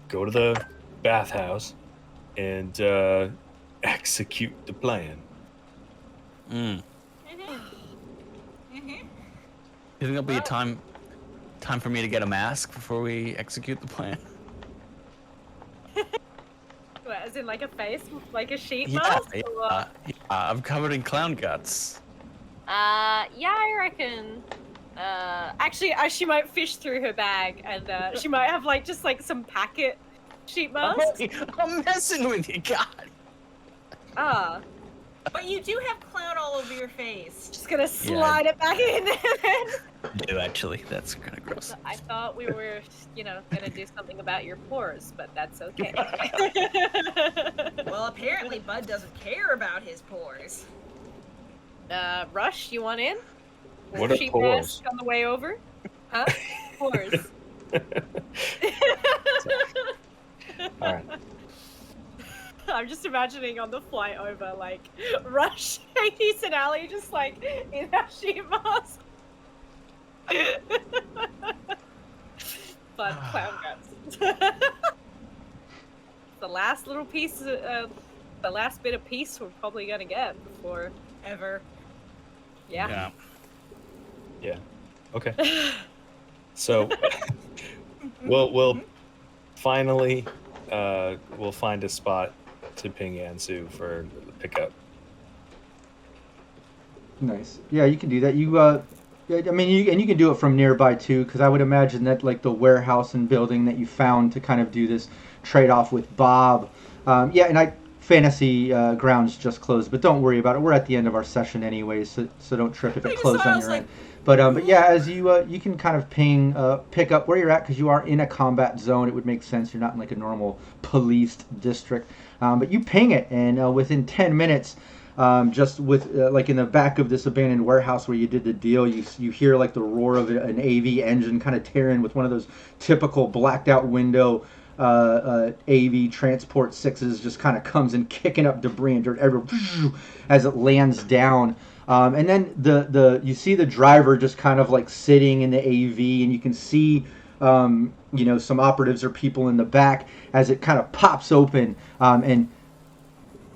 go to the bathhouse, and execute the plan. Mm. Mhm. You think there'll be a time for me to get a mask before we execute the plan? What, as in like a face, like a sheet Yeah, mask? yeah, I'm covered in clown guts. Yeah, I reckon. Actually, she might fish through her bag, and she might have just some packet sheet masks. I'm messing with you, God. Ah, But you do have clown all over your face. just gonna slide it back in there then. I do actually. That's kind of gross. I thought we were, gonna do something about your pores, but that's okay. Well, apparently Bud doesn't care about his pores. Rush, you want in? What are Sheet pores? mask on the way over? Huh? Pores. All right. I'm just imagining on the flight over, Rush, Hades, and Allie just in our sheet mask. But clown guts. The last little piece, the last bit of peace we're probably gonna get before. Ever. Yeah. Yeah. Okay. So we'll finally we'll find a spot to ping Ansu for the pickup. Nice. Yeah, you can do that. I mean, you can do it from nearby too, because I would imagine that the warehouse and building that you found to kind of do this trade-off with Bob. And Fantasy Grounds just closed, but don't worry about it. We're at the end of our session anyway, so don't trip if it closed on your end. But yeah, as you can kind of pick up where you're at, because you are in a combat zone. It would make sense. You're not in a normal policed district. But you ping it, and within 10 minutes, just with in the back of this abandoned warehouse where you did the deal, you hear the roar of an AV engine kind of tearing with one of those typical blacked out window AV transport 6s just kind of comes in kicking up debris and dirt everywhere as it lands down. And then you see the driver just kind of sitting in the AV, and you can see some operatives or people in the back as it kind of pops open. And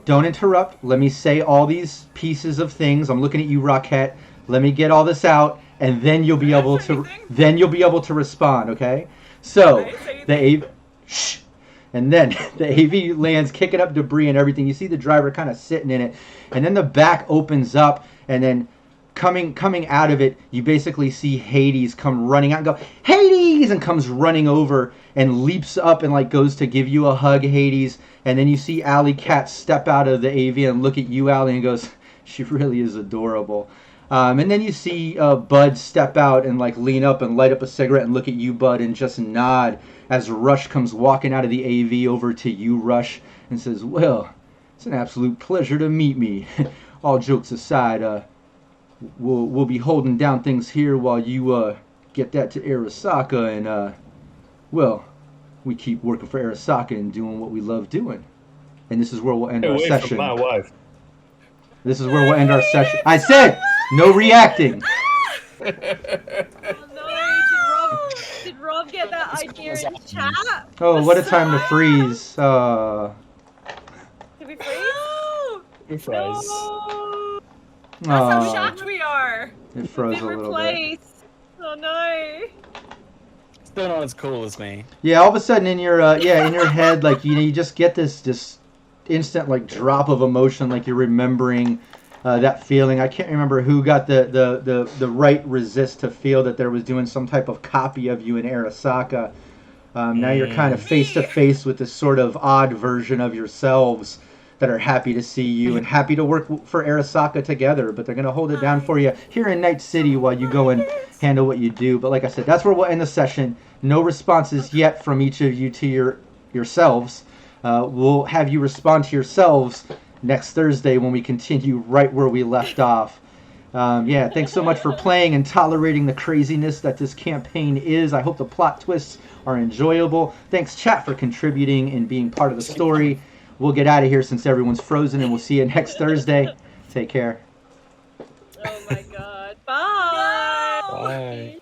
don't interrupt. Let me say all these pieces of things. I'm looking at you, Rockette. Let me get all this out, and then you'll be able to respond. Okay? So the AV. Shh. And then the AV lands, kicking up debris and everything. You see the driver kind of sitting in it, and then the back opens up, and then coming out of it, you basically see Hades come running out and go, Hades, and comes running over and leaps up and goes to give you a hug, Hades. And then you see Alley Cat step out of the AV and look at you, Alley, and goes, she really is adorable. And then you see Bud step out and like lean up and light up a cigarette and look at you, Bud, and just nod as Rush comes walking out of the AV over to you, Rush, and says, "Well, it's an absolute pleasure to meet me. All jokes aside, we'll be holding down things here while you get that to Arasaka, and well, we keep working for Arasaka and doing what we love doing." And this is where we'll end our Away session. from my wife. This is where we'll end our session. I said no reacting. Oh no, did Rob get that idea in chat? Oh, what a time to freeze. Did we freeze? Who fries? No! That's how Aw, shocked we are. it froze Been a little bit. replaced. Oh no. Still not as cool as me. Yeah, all of a sudden in your in your head, like you just get this instant like drop of emotion, like you're remembering that feeling. I can't remember who got the right resist to feel that there was doing some type of copy of you in Arasaka. Now you're kind of face to face with this sort of odd version of yourselves that are happy to see you and happy to work for Arasaka together, but they're going to hold it down for you here in Night City while you go and handle what you do. But like I said, that's where we'll end the session. No responses yet from each of you to yourselves. We'll have you respond to yourselves next Thursday when we continue right where we left off. Thanks so much for playing and tolerating the craziness that this campaign is. I hope the plot twists are enjoyable. Thanks, chat, for contributing and being part of the story. We'll get out of here since everyone's frozen, and we'll see you next Thursday. Take care. Oh my god. Bye. Bye.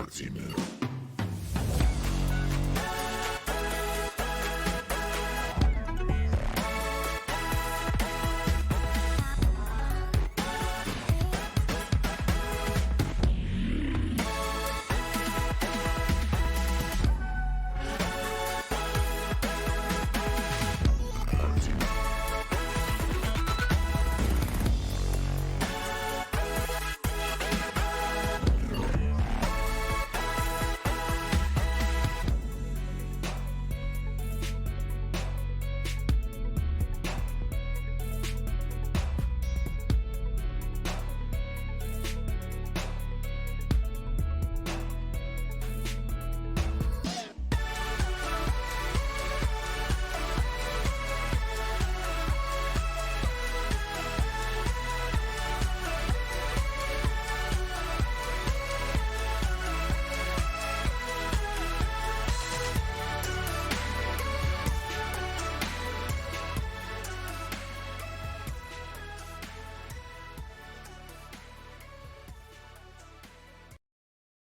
As you know.